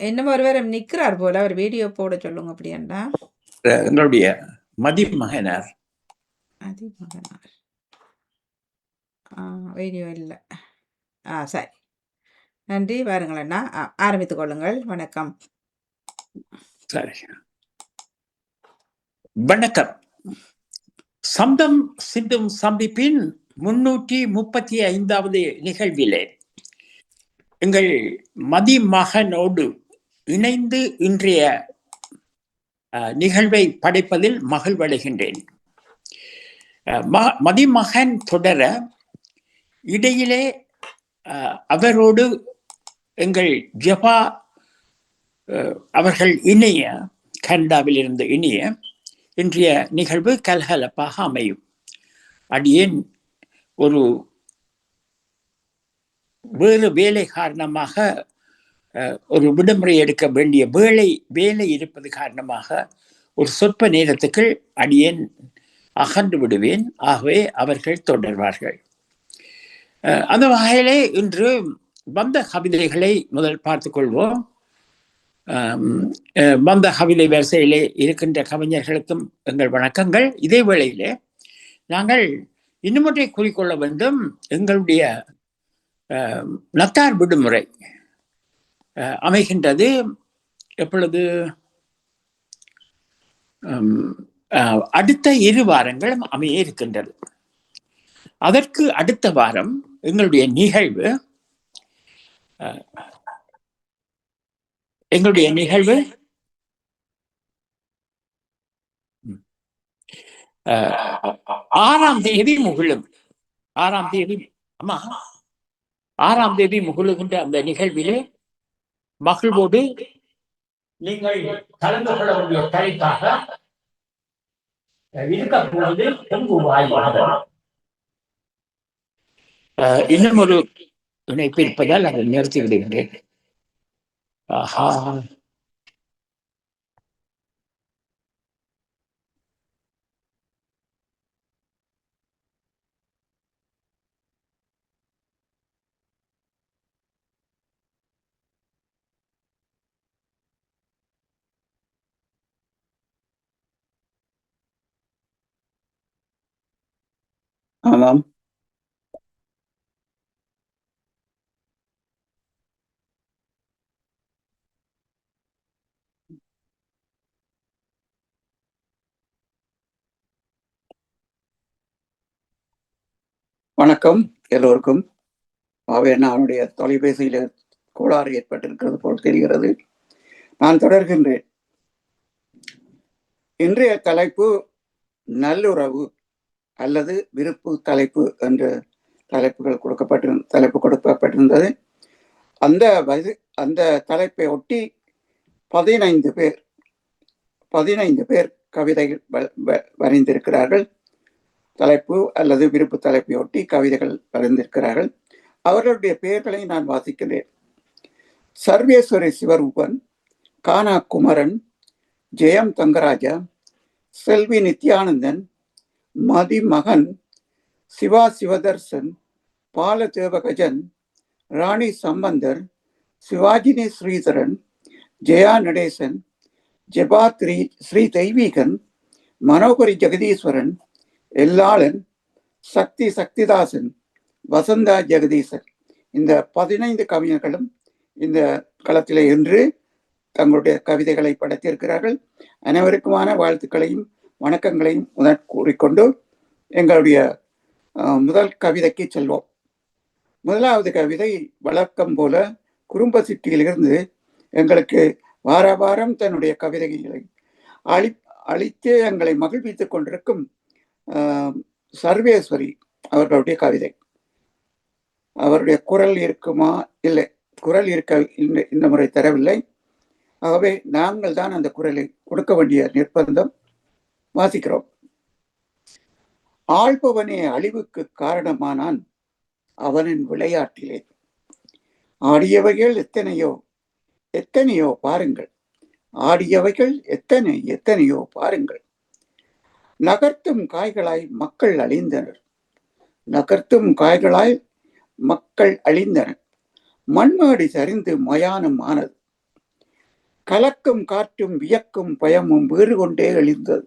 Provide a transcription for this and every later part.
இன்னும் ஒருவர் நிக்கிறார் போல. அவர் வீடியோ போட சொல்லுங்க அப்படியாண்டா. எங்களுடைய மதிமகனார். மதிமகனார். வீடியோ இல்ல. சரி. நன்றி. வாருங்கள் அண்ணா. ஆரம்பித்துக் கொள்ளுங்கள். வணக்கம். சரி. வணக்கம். சந்தம் சிந்தும் சந்திப்பின் 335வது நிகழ்விலே எங்கள் மதிமகனோடு இணைந்து இன்றைய நிகழ்வை படைப்பதில் மகிழ்வடைகின்றேன். மதிமகன் தொடர இடையிலே அவரோடு எங்கள் ஜபா அவர்கள் இணைய கனடாவில் இருந்து இணைய இன்றைய நிகழ்வு கலகலப்பாக அமையும். அடியேன் ஒரு வேறு வேலை காரணமாக ஒரு விடுமுறை எடுக்க வேண்டிய வேலை இருப்பது காரணமாக ஒரு சொற்ப நேரத்துக்கு அடியேன் அகன்று விடுவேன். ஆகவே அவர்கள் தொடர்வார்கள். அந்த வகையிலே இன்று வந்த கவிதைகளை முதல் பார்த்துக் கொள்வோம். வந்த கவிதை வரிசையிலே இருக்கின்ற கவிஞர்களுக்கும் எங்கள் வணக்கங்கள். இதே வேளையிலே நாங்கள் இன்னுமொன்றை கூறிக்கொள்ள வேண்டும். எங்களுடைய நத்தார் விடுமுறை அமைகின்றது. எப்பொழுது? அடுத்த 2 வாரங்களும் அமைய இருக்கின்றது. அதற்கு அடுத்த வாரம் எங்களுடைய நிகழ்வு ஆறாம் தேதி முகிலும். 6ஆம் தேதி, ஆமா, 6ஆம் தேதி முகிலுகின்ற அந்த நிகழ்விலே மகிழ்வோடு நீங்கள் கலந்து கொள்ள வேண்டிய தலைப்பாக இருக்கப்போவது இன்னும் ஒரு இணைப்பு இருப்பதால் அதை நிறுத்தி விடுகின்றேன். ஆமாம். வணக்கம் எல்லோருக்கும். அவனுடைய தொலைபேசியில் கோளாறு ஏற்பட்டிருக்கிறது போல் தெரிகிறது. நான் தொடர்கின்றேன். இன்றைய தலைப்பு நல்லுறவு அல்லது விருப்பு தலைப்பு என்ற தலைப்பு கொடுக்கப்பட்டிருந்தது. அந்த தலைப்பை ஒட்டி 15 பேர் கவிதைகள் வரைந்திருக்கிறார்கள். தலைப்பு அல்லது விருப்பு தலைப்பை ஒட்டி கவிதைகள் வரைந்திருக்கிறார்கள். அவர்களுடைய பெயர்களை நான் வாசிக்கிறேன். சர்வேஸ்வரி சிவரூபன், கானா குமரன், ஜெயம் தங்கராஜா, செல்வி நித்யானந்தன், மதிமகன், சிவா சிவதர்சன், பால தேவகஜன், ராணி சம்பந்தர், சிவாஜினி ஸ்ரீதரன், ஜெயா நடேசன், ஜெபா ஸ்ரீ தெய்வீகன், மனோகரி ஜெகதீஸ்வரன், எல்லாளன், சக்திதாசன், வசந்தா ஜெகதீசன். இந்த 15 கவிஞர்களும் இந்த களத்திலே இன்று தங்களுடைய கவிதைகளை படைத்திருக்கிறார்கள். அனைவருக்குமான வாழ்த்துக்களையும் வணக்கங்களையும் கூறிக்கொண்டு எங்களுடைய முதல் கவிதைக்கு செல்வோம். முதலாவது கவிதை வழக்கம் போல குறும்ப சிட்டியிலிருந்து எங்களுக்கு வாரம் தன்னுடைய கவிதைகளை அளித்து எங்களை மகிழ்வித்துக் கொண்டிருக்கும் சர்வேஸ்வரி அவர்களுடைய கவிதை. அவருடைய குரல் இருக்குமா? இல்லை, குரல் இருக்க இந்த முறை தரவில்லை. ஆகவே நாங்கள் தான் அந்த குரலை கொடுக்க வேண்டிய நிர்பந்தம். வாசிக்கிறோம். ஆள்பவனே அழிவுக்கு காரணமானான் அவனின் விளையாட்டிலே. ஆடியவைகள் எத்தனையோ பாருங்கள், ஆடியவைகள் எத்தனையோ பாருங்கள். நகர்த்தும் காய்களாய் மக்கள் அழிந்தனர். மண்மாடி சரிந்து மயானம் ஆனது. கலக்கும் காற்றும் வியக்கும் பயமும் வேறு கொண்டே எழுந்தது.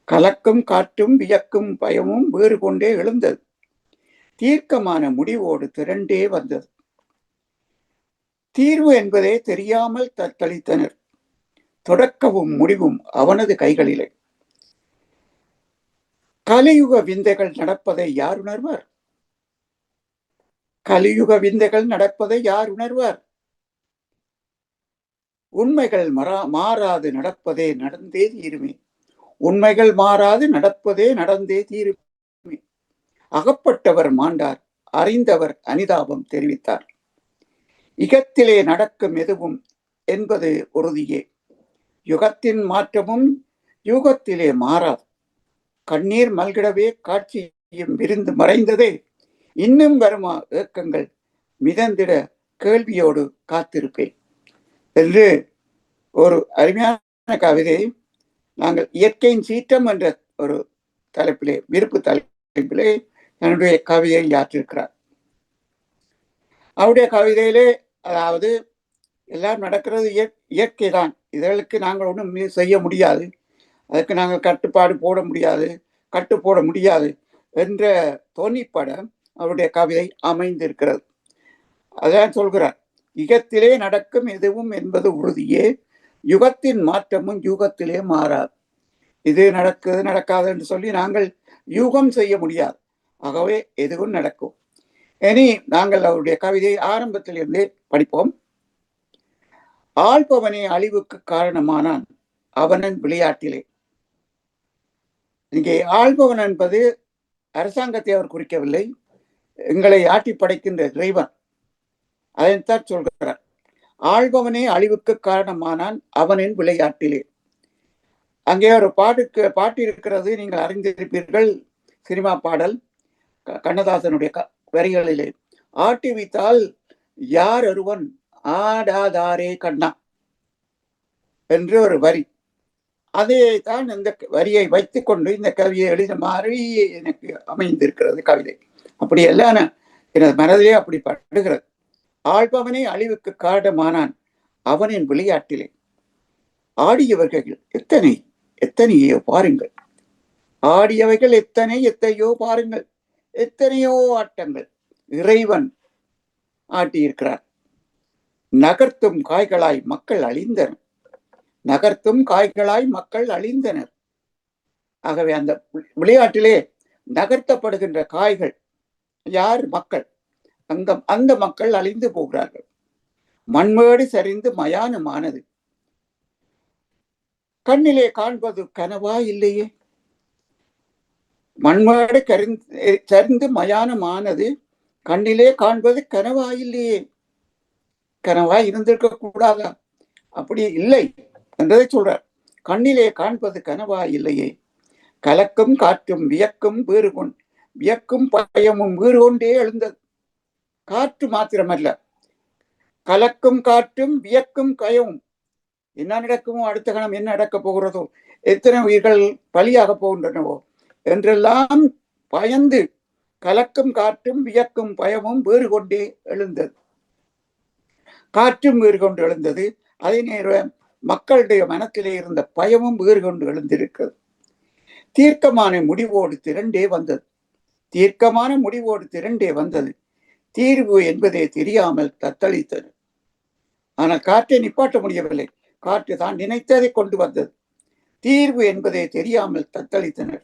கலக்கும் காற்றும் வியக்கும் பயமும் வேறு கொண்டே எழுந்தது. தீர்க்கமான முடிவோடு திரண்டே வந்தது. தீர்வு என்பதே தெரியாமல் தத்தளித்தனர். தொடக்கமும் முடிவும் அவனது கைகளிலே. கலியுக விந்தைகள் நடப்பதை யார் உணர்வார்? கலியுக விந்தைகள் நடப்பதை யார் உணர்வார்? உண்மைகள் மாறாது நடப்பதே நடந்தே தீருமே. உண்மைகள் மாறாது நடப்பதே நடந்தே தீருமே. அகப்பட்டவர் மாண்டார், அறிந்தவர் அனிதாபம் தெரிவித்தார். இகத்திலே நடக்கும் எதுவும் என்பது உறுதியே. யுகத்தின் மாற்றமும் யுகத்திலே மாறாது. கண்ணீர் மல்கிடவே காட்சியும் விரிந்து மறைந்ததே. இன்னும் வருமா ஏக்கங்கள் மிதந்திட கேள்வியோடு காத்திருப்பேன் என்று ஒரு அருமையான கவிதை நாங்கள் இயற்கையின் சீற்றம் என்ற ஒரு தலைப்பிலே, விருப்பு தலைப்பிலே என்னுடைய கவிதையை யாற்றிருக்கிறார். அவருடைய கவிதையிலே அதாவது எல்லாம் நடக்கிறது இயற்கை தான், இதற்கு நாங்கள் ஒன்றும் செய்ய முடியாது, அதுக்கு நாங்கள் கட்டுப்பாடு போட முடியாது, கட்டு போட முடியாது என்ற தோணிப்பட அவருடைய கவிதை அமைந்திருக்கிறது. அதான் சொல்கிறார், யுகத்திலே நடக்கும் எதுவும் என்பது உறுதியே, யுகத்தின் மாற்றமும் யுகத்திலே மாறாது. இது நடக்குது நடக்காது என்று சொல்லி நாங்கள் யூகம் செய்ய முடியாது. ஆகவே எதுவும் நடக்கும். இனி நாங்கள் அவருடைய கவிதையை ஆரம்பத்திலிருந்தே படிப்போம். ஆள்பவனே அழிவுக்கு காரணமானான் அவனன் விளையாட்டிலே. இங்கே ஆள்பவன் என்பது அரசாங்கத்தை அவர் குறிக்கவில்லை, எங்களை ஆட்டி படைக்கின்ற இறைவன். அதைத்தான் சொல்கிறார். ஆள்பவனே அழிவுக்கு காரணமானான் அவனின் விளையாட்டிலே. அங்கே ஒரு பாட்டு இருக்கிறது, நீங்கள் அறிந்திருப்பீர்கள், சினிமா பாடல், கண்ணதாசனுடைய வரிகளிலே. ஆட்டி வைத்தால் யார் ஒருவன் ஆடாதாரே கண்ணா என்று ஒரு வரி. அதே தான் இந்த வரியை வைத்துக் கொண்டு இந்த கவியை எழுத மாதிரி எனக்கு அமைந்திருக்கிறது கவிதை. அப்படி எல்லாம் எனது மனதிலே அப்படி படுகிறது. ஆள்பவனே அழிவுக்கு காரணமானான் அவனின் விளையாட்டிலே. ஆடியவர்கள் எத்தனையோ பாருங்கள், ஆடியவைகள் எத்தனையோ பாருங்கள், எத்தனையோ ஆட்டங்கள் இறைவன் ஆட்டியிருக்கிறார். நகர்த்தும் காய்களாய் மக்கள் அழிந்தனர், நகர்த்தும் காய்களாய் மக்கள் அழிந்தனர். ஆகவே அந்த விளையாட்டிலே நகர்த்தப்படுகின்ற காய்கள் யார்? மக்கள். அந்த மக்கள் அழிந்து போகிறார்கள். மண்மேடு சரிந்து மயானமானது. கண்ணிலே காண்பது கனவா இல்லையே. மண்மேடு சரிந்து மயானமானது, கண்ணிலே காண்பது கனவா இல்லையே. கனவா இருந்திருக்க கூடாதா? அப்படி இல்லை என்றதை சொல்றார். கண்ணிலே காண்பது கனவா இல்லையே. கலக்கும் காற்றும் வியக்கும் வியக்கும் பயமும் வீறு கொண்டே எழுந்தது. காற்று மாத்திரமல்ல, கலக்கும் காற்றும் வியக்கும் பயமும். என்ன நடக்குமோ, அடுத்த கணம் என்ன நடக்கப் போகிறதோ, எத்தனை உயிர்கள் பலியாக போகின்றனவோ என்றெல்லாம் பயந்து கலக்கும் காற்றும் வியக்கும் பயமும் வேறு கொண்டே எழுந்தது. காற்றும் வேறு கொண்டு எழுந்தது. அதே நேரம் மக்களுடைய மனத்திலே இருந்த பயமும் வேறு கொண்டு எழுந்திருக்கிறது. தீர்க்கமான முடிவோடு திரண்டே வந்தது. தீர்க்கமான முடிவோடு திரண்டே வந்தது. தீர்வு என்பதே தெரியாமல் தத்தளித்தது. ஆனால் காற்றை நிப்பாட்ட முடியவில்லை. காற்று தான் நினைத்ததை கொண்டு வந்தது. தீர்வு என்பதே தெரியாமல் தத்தளித்தனர்.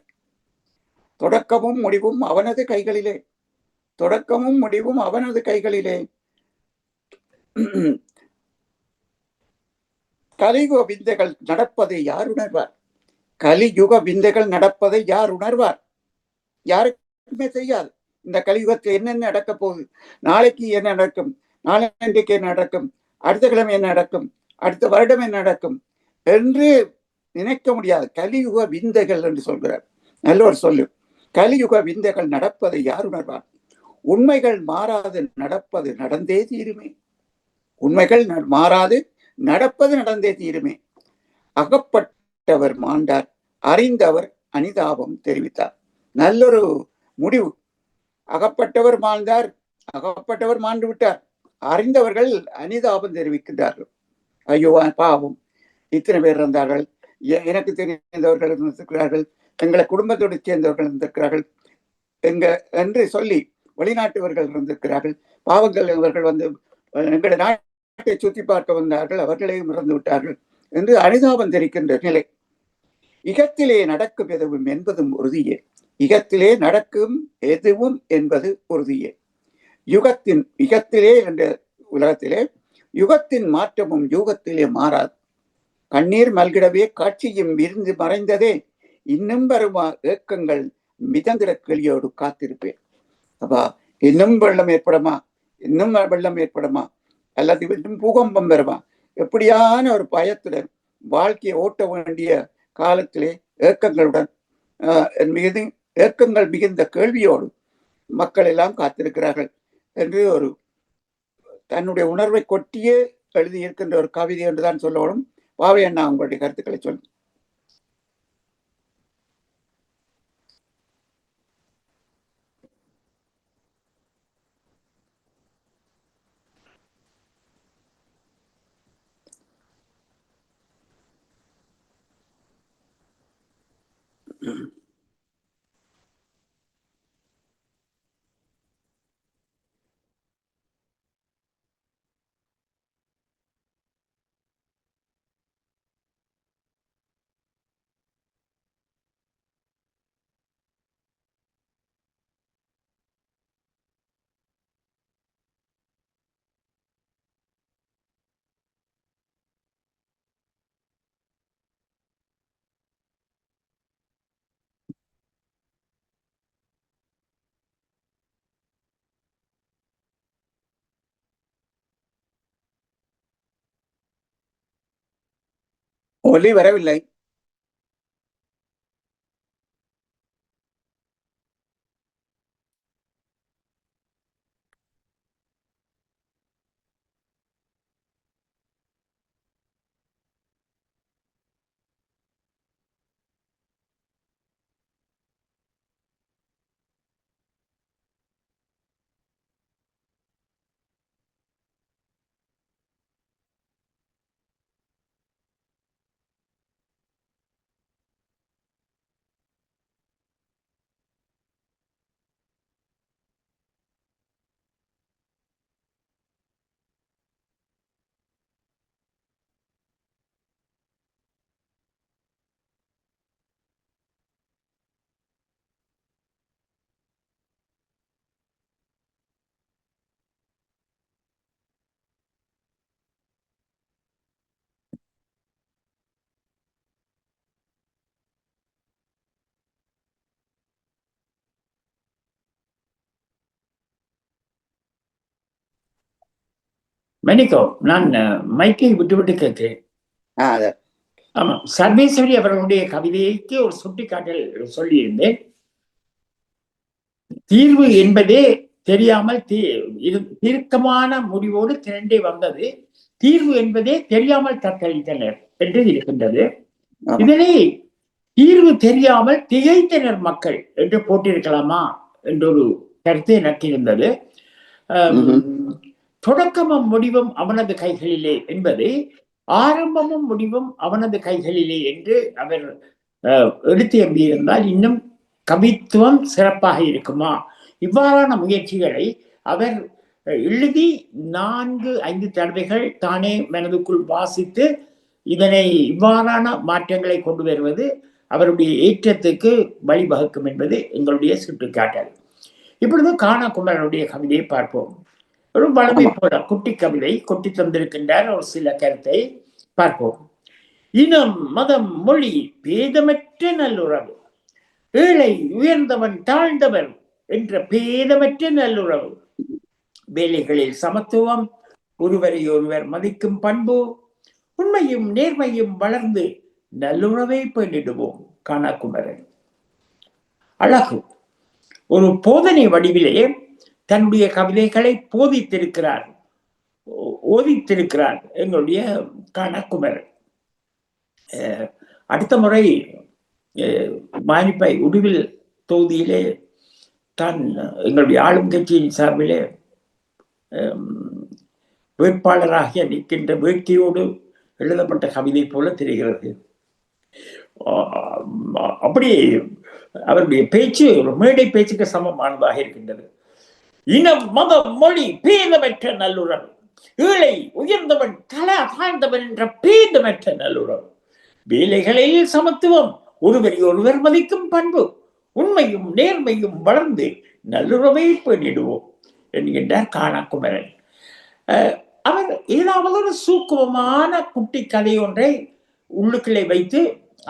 தொடக்கமும் முடிவும் அவனது கைகளிலே. தொடக்கமும் முடிவும் அவனது கைகளிலே. கலியுக விந்தைகள் நடப்பதை யார் உணர்வார்? கலியுக விந்தைகள் நடப்பதை யார் உணர்வார்? யாருக்குமே தெரியாது. இந்த கலியுகத்தில் என்னென்ன நடக்க போகுது, நாளைக்கு என்ன நடக்கும், நாளைக்கு என்ன நடக்கும், அடுத்த கிழமை என்ன நடக்கும், அடுத்த வருடம் என்ன நடக்கும் என்று நினைக்க முடியாது. கலியுக விந்தைகள் என்று சொல்கிறார். நல்ல ஒரு சொல்லு. கலியுக விந்தைகள் நடப்பதை யார் உணர்வார்? உண்மைகள் மாறாது நடப்பது நடந்தே தீருமே. உண்மைகள் மாறாது நடப்பது நடந்தே தீருமே. அகப்பட்டவர் மாண்டார், அறிந்தவர் அனிதாபம் தெரிவித்தார். நல்லொரு முடிவு. அகப்பட்டவர் மாண்டார், அகப்பட்டவர் மாண்டு விட்டார், அறிந்தவர்கள் அனிதாபம் தெரிவிக்கின்றார்கள். ஐயோ பாவம் இத்தனை பேர் இருந்தார்கள், எனக்கு தெரிந்தவர்கள் இருந்திருக்கிறார்கள், எங்களை குடும்பத்தோடு சேர்ந்தவர்கள் இருந்திருக்கிறார்கள் என்று சொல்லி வெளிநாட்டவர்கள் இருந்திருக்கிறார்கள், பாவங்கள் இவர்கள் வந்து எங்களை நாட்டை சுற்றி பார்க்க வந்தார்கள், அவர்களையும் இறந்து விட்டார்கள் என்று அனுதாபம் தெரிக்கின்ற நிலை. இகத்திலே நடக்கும் எதுவும் என்பதும் உறுதியே, இகத்திலே நடக்கும் எதுவும் என்பது உறுதியே. இகத்திலே என்ற உலகத்திலே யுகத்தின் மாற்றமும் யுகத்திலே மாறாது. கண்ணீர் மல்கிடவே காட்சியும் விரிந்து மறைந்ததே, இன்னும் வருமா ஏக்கங்கள் மிதந்திர கிளியோடு காத்திருப்பேன். அப்பா, இன்னும் வெள்ளம் ஏற்படுமா, இன்னும் வெள்ளம் ஏற்படுமா, அல்லது இன்னும் பூகம்பம் வருமா, எப்படியான ஒரு பயத்துடன் வாழ்க்கையை ஓட்ட வேண்டிய காலத்திலே ஏக்கங்களுடன் மீது ஏக்கங்கள் மிகுந்த கேள்வியோடு மக்கள் எல்லாம் காத்திருக்கிறார்கள் என்று ஒரு தன்னுடைய உணர்வை கொட்டியே எழுதியிருக்கின்ற ஒரு கவிதை என்றுதான் சொல்லணும். பாவை அண்ணா, உங்களுடைய கருத்துக்களை சொல்லுங்க. ஒலி வரவில்லை. மன்னிக்கோ, நான் மைக்கை விட்டு கேட்கிறேன். ஆமா, சர்வேஸ்வரி அவர்களுடைய கவிதைக்கு ஒரு சுட்டிக்காட்டல் சொல்லியிருந்தேன். தீர்வு என்பதே தெரியாமல் தீர்க்கமான முடிவோடு திரண்டே வந்தது, தீர்வு என்பதே தெரியாமல் தத்தளித்தனர் என்று இருக்கின்றது. இதனை தீர்வு தெரியாமல் திகைத்தனர் மக்கள் என்று போட்டிருக்கலாமா என்றொரு கருத்து எனக்கு இருந்தது. தொடக்கமும் முடிவும் அவனது கைகளிலே என்பது ஆரம்பமும் முடிவும் அவனது கைகளிலே என்று அவர் எடுத்து எம்பியிருந்தால் இன்னும் கவித்துவம் சிறப்பாக இருக்குமா? இவ்வாறான முயற்சிகளை அவர் எழுதி 4-5 தடவைகள் தானே மனதுக்குள் வாசித்து இதனை இவ்வாறான மாற்றங்களை கொண்டு வருவது அவருடைய ஏற்றத்துக்கு வழிவகுக்கும் என்பது எங்களுடைய சுட்டிக்காட்டல். இப்பொழுது கானா குமரனுடைய கவிதையை பார்ப்போம். ஒரு வளமை போல குட்டி கவிதை கொட்டி தந்திருக்கின்றார். ஒரு சில கருத்தை பார்ப்போம். இனம், மதம், மொழி பேதமற்ற நல்லுறவு, ஏழை உயர்ந்தவன் தாழ்ந்தவன் என்ற பேதமற்ற நல்லுறவு, வேலைகளில் சமத்துவம், ஒருவரை ஒருவர் மதிக்கும் பண்பு, உண்மையும் நேர்மையும் வளர்ந்து நல்லுறவை பேணிடுவோம். கானா குமரன் அழகு ஒரு போதனை வடிவிலே தன்னுடைய கவிதைகளை போதித்திருக்கிறார், ஓதித்திருக்கிறார் எங்களுடைய கானா குமரன். அடுத்த முறை மானிப்பை உடுவில் தொகுதியிலே தான் எங்களுடைய ஆளும் கட்சியின் சார்பிலே வேட்பாளராக நிற்கின்ற வேட்கையோடு எழுதப்பட்ட கவிதை போல தெரிகிறது. அப்படி அவருடைய பேச்சு ஒரு மேடை பேச்சுக்கு சமமானதாக இருக்கின்றது. இனம், மதம், மொழி பேதமற்ற நல்லுறவு, ஏழை உயர்ந்தவன் தலை தாழ்ந்தவன் என்ற பேதமற்ற நல்லுறவு, வேலைகளில் சமத்துவம், ஒருவரை ஒருவர் மதிக்கும் பண்பு, உண்மையும் நேர்மையும் வளர்ந்து நல்லுறவை பேணிடுவோம் என்கின்றார் காணாக்குமரன். அவர் ஏதாவது ஒரு சூக்குமமான குட்டி கதை ஒன்றை உள்ளுக்குள்ளே வைத்து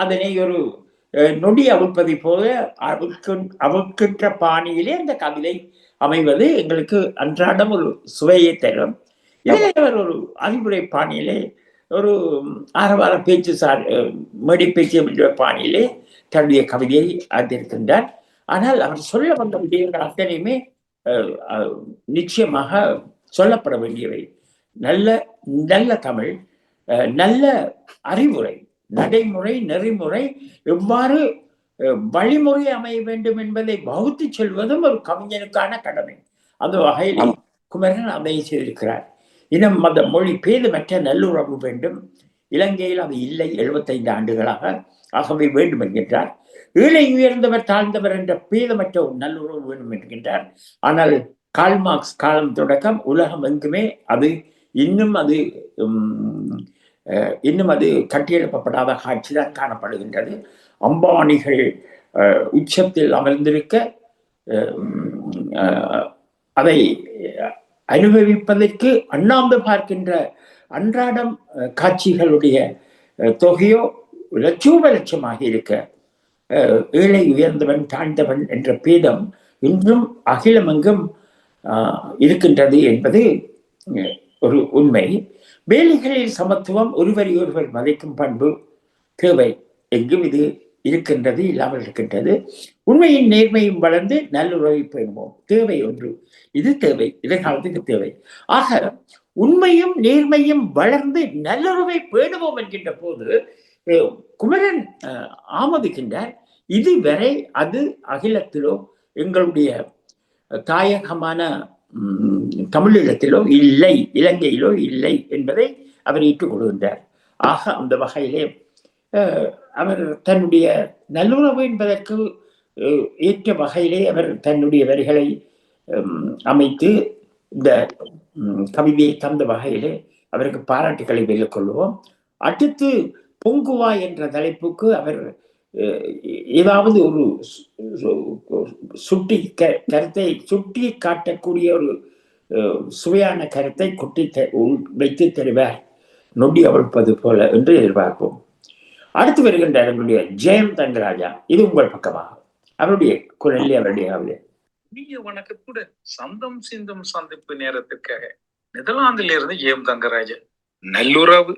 அதனை ஒரு நொடி அவிழ்ப்பதை போல அவிழ்க்கின்ற பாணியிலே அந்த கவிதை அமைவது எங்களுக்கு அன்றாடம் ஒரு சுவையை தரும். இதில் அவர் ஒரு அறிவுரை பாணியிலே ஒரு ஆரவார பேச்சு மேடை பேச்சு பாணியிலே தன்னுடைய கவிதையை அறிந்திருக்கின்றார். ஆனால் அவர் சொல்ல வந்த விடயங்கள் அத்தனையுமே நிச்சயமாக சொல்லப்பட வேண்டியவை. நல்ல நல்ல தமிழ், நல்ல அறிவுரை, நடைமுறை, நெறிமுறை எவ்வாறு வழிமுறை அமைய வேண்டும் என்பதை வகுத்து சொல்வதும் ஒரு கவிஞனுக்கான கடமை. அந்த வகையில் குமரன் அதை செய்திருக்கிறார். இனம், மத, மொழி பேதமற்ற நல்லுறவு வேண்டும். இலங்கையில் அது இல்லை 75 ஆண்டுகளாக. ஆகவே வேண்டும் என்கின்றார். ஏழை உயர்ந்தவர் தாழ்ந்தவர் என்ற பேதமற்ற ஒரு நல்லுறவு வேண்டும் என்கின்றார். ஆனால் கார்ல் மார்க்ஸ் காலம் தொடக்கம் உலகம் எங்குமே அது இன்னும் அது கட்டியெழுப்பப்படாத காட்சிதான் காணப்படுகின்றது. அம்பானிகள் உச்சத்தில் அமர்ந்திருக்க அதை அனுபவிப்பதற்கு அண்ணாந்து பார்க்கின்ற அன்றாடம் காட்சிகளுடைய தொகையோ லட்சமாக இருக்க ஏழை உயர்ந்தவன் தாழ்ந்தவன் என்ற பேதம் இன்றும் அகிலமெங்கும் இருக்கின்றது என்பது ஒரு உண்மை. வேலைகளில் சமத்துவம், ஒருவரை ஒருவர் மதிக்கும் பண்பு தேவை. எங்கும் இது இருக்கின்றது, இல்லாமல் இருக்கின்றது. உண்மையின் நேர்மையும் வளர்ந்து நல்லுறவை பேணுவோம். தேவை ஒன்று, இது தேவை, எதிர்காலத்துக்கு தேவை. ஆக உண்மையும் நேர்மையும் வளர்ந்து நல்லுறவை பேணுவோம் என்கின்ற போது குமரன் ஆமோதிக்கின்றார். இதுவரை அது அகிலத்திலோ எங்களுடைய தாயகமான தமிழீழத்திலோ இல்லை, இலங்கையிலோ இல்லை என்பதை அவர் ஏற்றுக்கொள்கின்றார். ஆக அந்த வகையிலே அவர் தன்னுடைய நல்லுறவு என்பதற்கு ஏற்ற வகையிலே அவர் தன்னுடைய வரிகளை அமைத்து இந்த கவிதையை தந்த வகையிலே அவருக்கு பாராட்டுகளை வெளிக் கொள்வோம். அடுத்து பொங்குவா என்ற தலைப்புக்கு அவர் ஏதாவது ஒரு கருத்தை சுட்டி காட்டக்கூடிய ஒரு சுவையான கருத்தை கொட்டி வைத்து தருவார், நொடி அவிழ்ப்பது போல என்று எதிர்பார்ப்போம். அடுத்து வருகின்ற அவருடைய ஜெயம் தங்கராஜா, இது உங்கள் பக்கமாக அவருடைய குரலில் அவருடைய வணக்கத்துடன் சந்தம் சிந்தும் சந்திப்பு நேரத்திற்காக நெதர்லாந்தில் இருந்து ஜெயம் தங்கராஜா. நல்லுறவு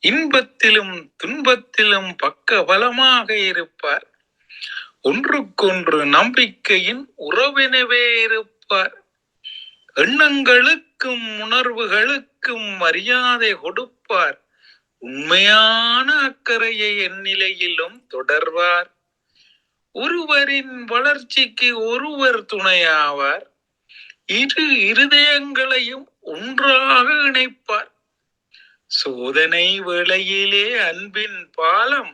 இன்பத்திலும் துன்பத்திலும் பக்க பலமாக இருப்பார். ஒன்றுக்கொன்று நம்பிக்கையின் உறவினவே இருப்பார். எண்ணங்களுக்கும் உணர்வுகளுக்கும் மரியாதை கொடுப்பார். உண்மையான அக்கறையை எந்நிலையிலும் தொடர்வார். ஒருவரின் வளர்ச்சிக்கு ஒருவர் துணையாவார். இரு இருதயங்களையும் ஒன்றாக இணைப்பார். சோதனை வேளையிலே அன்பின் பாலம்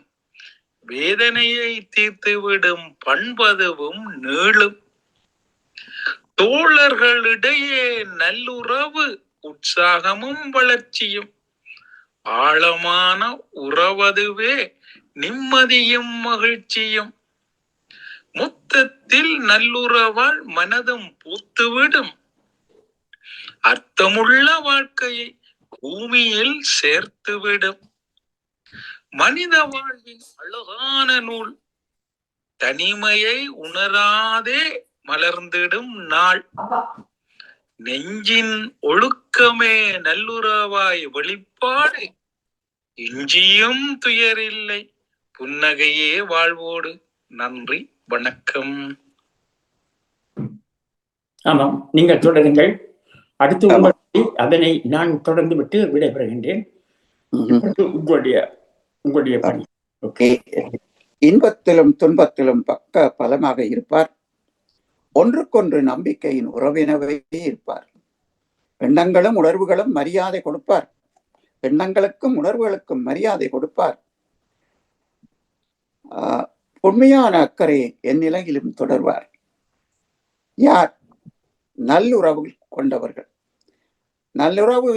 வேதனையை தீர்த்துவிடும் பண்பதுவும் நீளும். தோழர்களிடையே நல்லுறவு உற்சாகமும் வளர்ச்சியும். ஆழமான உறவதுவே நிம்மதியும் மகிழ்ச்சியும். மொத்தத்தில் நல்லுறவால் மனதும் பூத்துவிடும். அர்த்தமுள்ள வாழ்க்கையை பூமியில் சேர்த்துவிடும். மனித வாழ்வின் அழகான நூல் தனிமையை உணராதே மலர்ந்திடும் நாள். நெஞ்சின் ஒழுக்கமே நல்லுறவாய் வெளிப்பாடு. இஞ்சியும் துயரில்லை, புன்னகையே வாழ்வோடு. நன்றி, வணக்கம். ஆமாம், நீங்கள் தொடருங்கள். அடுத்து அதனை நான் தொடர்ந்து விட்டு விடைபெறுகின்றேன். உங்களுடைய பணி. இன்பத்திலும் துன்பத்திலும் பக்க பலமாக இருப்பார். ஒன்றுக்கொன்று நம்பிக்கையின் உறவினவே இருப்பார். எண்ணங்களும் உணர்வுகளும் மரியாதை கொடுப்பார். எண்ணங்களுக்கும் உணர்வுகளுக்கும் மரியாதை கொடுப்பார். உண்மையான அக்கறை என் நிலையிலும் தொடர்வார். யார்? நல்லுறவு கொண்டவர்கள். நல்லுறவு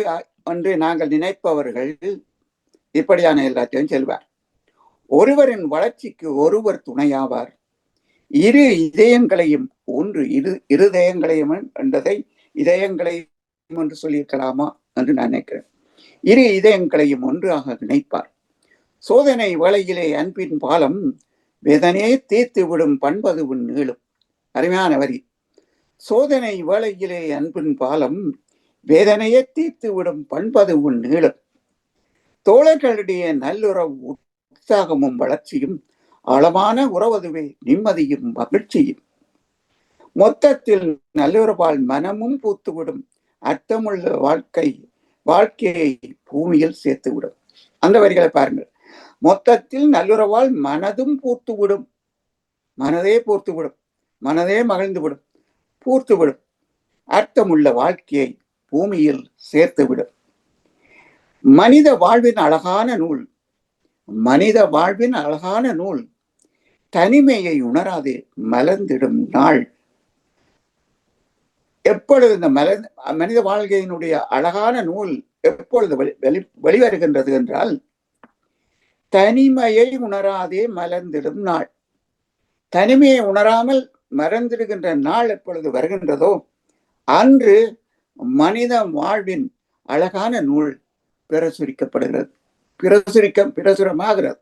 என்று நாங்கள் நினைப்பவர்கள் இப்படியான எல்லாத்தையும் செல்வார். ஒருவரின் வளர்ச்சிக்கு ஒருவர் துணையாவார். இரு இதயங்களையும் ஒன்று இருதயங்களையும் என்றதை இதயங்களையும் என்று சொல்லியிருக்கலாமா என்று நான் நினைக்கிறேன். இரு இதயங்களையும் ஒன்றாக நினைப்பார். சோதனை வேளையிலே அன்பின் பாலம் வேதனையே தீர்த்து விடும் பண்பது உன் நீளும். அருமையான வரி. சோதனை வேளையிலே அன்பின் பாலம் வேதனையே தீர்த்து விடும் பண்பது உன் நீளும். தோழர்களுடைய நல்லுறவு உற்சாகமும் வளர்ச்சியும் ஆழமான உறவதுவே நிம்மதியும் மகிழ்ச்சியும். மொத்தத்தில் நல்லுறவால் மனமும் பூத்துவிடும். அர்த்தமுள்ள வாழ்க்கையை பூமியில் சேர்த்துவிடும். அந்த வரிகளை பாருங்கள். மொத்தத்தில் நல்லுறவால் மனதும் பூத்துவிடும். மனதே பூர்த்துவிடும். மனதே மகிழ்ந்துவிடும். பூர்த்துவிடும். அர்த்தமுள்ள வாழ்க்கையை பூமியில் சேர்த்துவிடும். மனித வாழ்வின் அழகான நூல். மனித வாழ்வின் அழகான நூல் தனிமையை உணராது மலர்ந்திடும் நாள். எப்பொழுது இந்த மனித வாழ்க்கையினுடைய அழகான நூல் எப்பொழுது வெளிவருகின்றது என்றால், தனிமையை உணராதே மலர்ந்திடும் நாள். தனிமையை உணராமல் மறந்திடுகின்ற நாள் எப்பொழுது வருகின்றதோ அன்று மனித வாழ்வின் அழகான நூல் பிரசுரிக்கப்படுகிறது. பிரசுரமாகிறது.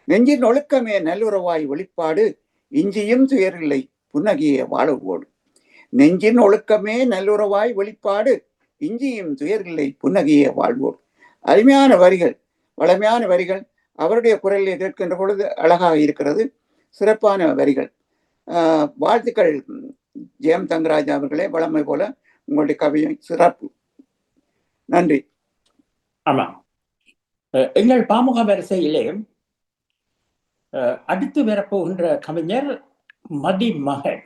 நெஞ்சின் ஒழுக்கமே நல்லுறவாய் வெளிப்பாடு. இஞ்சியும் துயரில்லை புன்னகைய வாழ்வோடு. நெஞ்சின் ஒழுக்கமே நல்லுறவாய் வெளிப்பாடு. இஞ்சியும் துயரில்லை புன்னகைய வாழ்வோடு. அருமையான வரிகள், வளமையான வரிகள். அவருடைய குரலில் கேட்கின்ற பொழுது அழகாக இருக்கிறது. சிறப்பான வரிகள். வாழ்த்துக்கள் ஜெயம் தங்கராஜ் அவர்களே. வளமை போல உங்களுடைய கவிதை சிறப்பு. நன்றி. ஆமா, எங்கள் பாமுக வரிசையிலே அடுத்து வரப்போகின்ற கவிஞர் மதிமகள்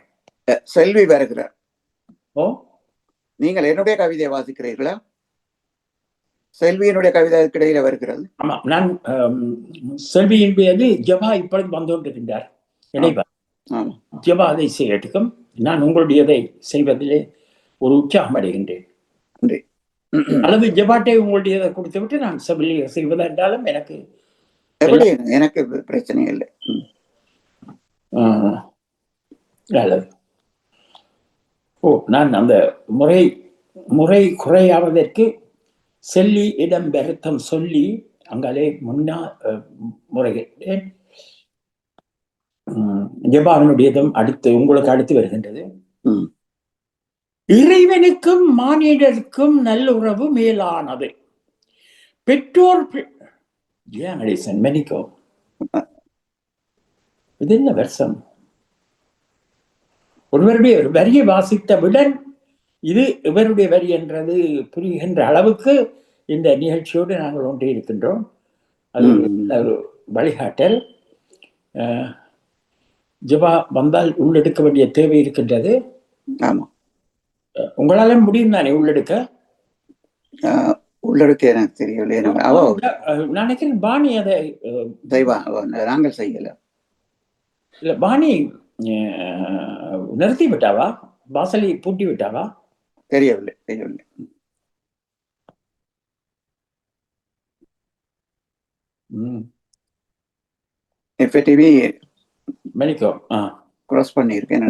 செல்வி வருகிறார். ஓ, நீங்கள் என்னுடைய கவிதையை வாசிக்கிறீர்களா? செல்வியினுடைய கவிதை இடையில வருகிறது. ஆமா, நான் செல்வியின் பேரு ஜபா இப்பொழுது வந்து கொண்டிருக்கின்றார். ஜபா அதை செய்யட்டுக்கும். நான் உங்களுடையதை செய்வதிலே ஒரு உற்சாகம் அடைகின்றேன். நன்றி. அல்லது ஜபாட்டை உங்களுடையதை கொடுத்து விட்டு நான் செல்வியை செய்வது என்றாலும் எனக்கு எனக்கு பிரச்சனை இல்லை. நல்லது. ஓ, நான் அந்த முறை குறையாவதற்கு செல்லி இடம் பெருத்தம் சொல்லி அங்காலே முறையிட்டேன். ஜபாவினுடையதும் உங்களுக்கு அடுத்து வருகின்றது. இறைவனுக்கும் மானிடருக்கும் நல்லுறவு மேலானது. பெற்றோர் மெனிக்கோ. இது என்ன வருஷம்? ஒருவருடைய ஒரு வரியை வாசித்தவுடன் இது இவருடைய வரி என்றது புரிகின்ற அளவுக்கு இந்த நிகழ்ச்சியோடு நாங்கள் ஒன்றி இருக்கின்றோம். அது ஒரு வழிகாட்டல். ஜபா வந்தால் உள்ளெடுக்க வேண்டிய தேவை இருக்கின்றது. ஆமா, உங்களால முடியும் தானே உள்ளெடுக்க? எனக்கு தெரியவில்லை. நினைக்கிறேன் பாணி அதை நாங்கள் செய்யல. இல்ல, பாணி நிறுத்தி விட்டாவா? வாசலை பூட்டி விட்டாவா? தெரியவில்லை.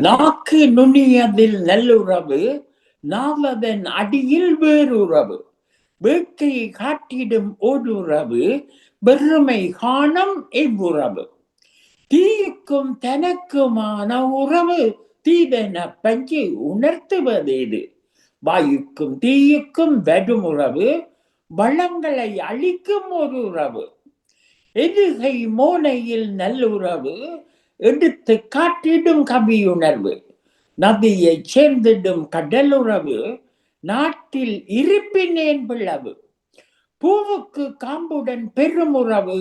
நாக்கு நுண்ணியதில் நல்லுறவு, நாவதன் அடியில் வேறுறவு. வேட்கை காட்டிடும் ஓடுறவு, பெருமை காணும் இவ்வுறவு. தீயுக்கும் தனக்குமான உறவு, தீதென பஞ்சு உணர்த்துவதேது. வாயுக்கும் தீயுக்கும் வரும் உறவு, வளங்களை அளிக்கும் ஒரு உறவு. எதுகை மோனையில் நல்லுறவு, எடுத்து காட்டிடும் கவியுணர்வு. நதியை சேர்ந்திடும் கடலுறவு, நாட்டில் இருப்பினேன் பிளவு. பூவுக்கு காம்புடன் பெருமுறவு,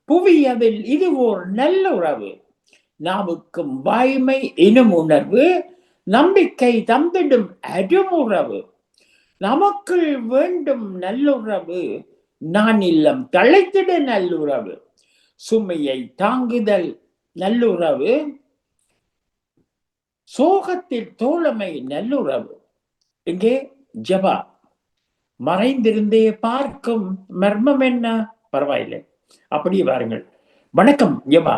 புவியதில் இது ஓர் நல்லுறவு. நாவுக்கும் வாய்மை எனும் உணர்வு, நம்பிக்கை தந்திடும் அருமுறவு. நமக்குள் வேண்டும் நல்லுறவு, நான் இல்லம் தழைத்திட நல்லுறவு, சுமையை தாங்குதல் நல்லுறவு, சோகத்தில் தோழமை நல்லுறவு. இங்கே ஜபா மறைந்திருந்தே பார்க்கும் மர்மம் என்ன? பரவாயில்லை, அப்படியே வாருங்கள். வணக்கம் ஜபா.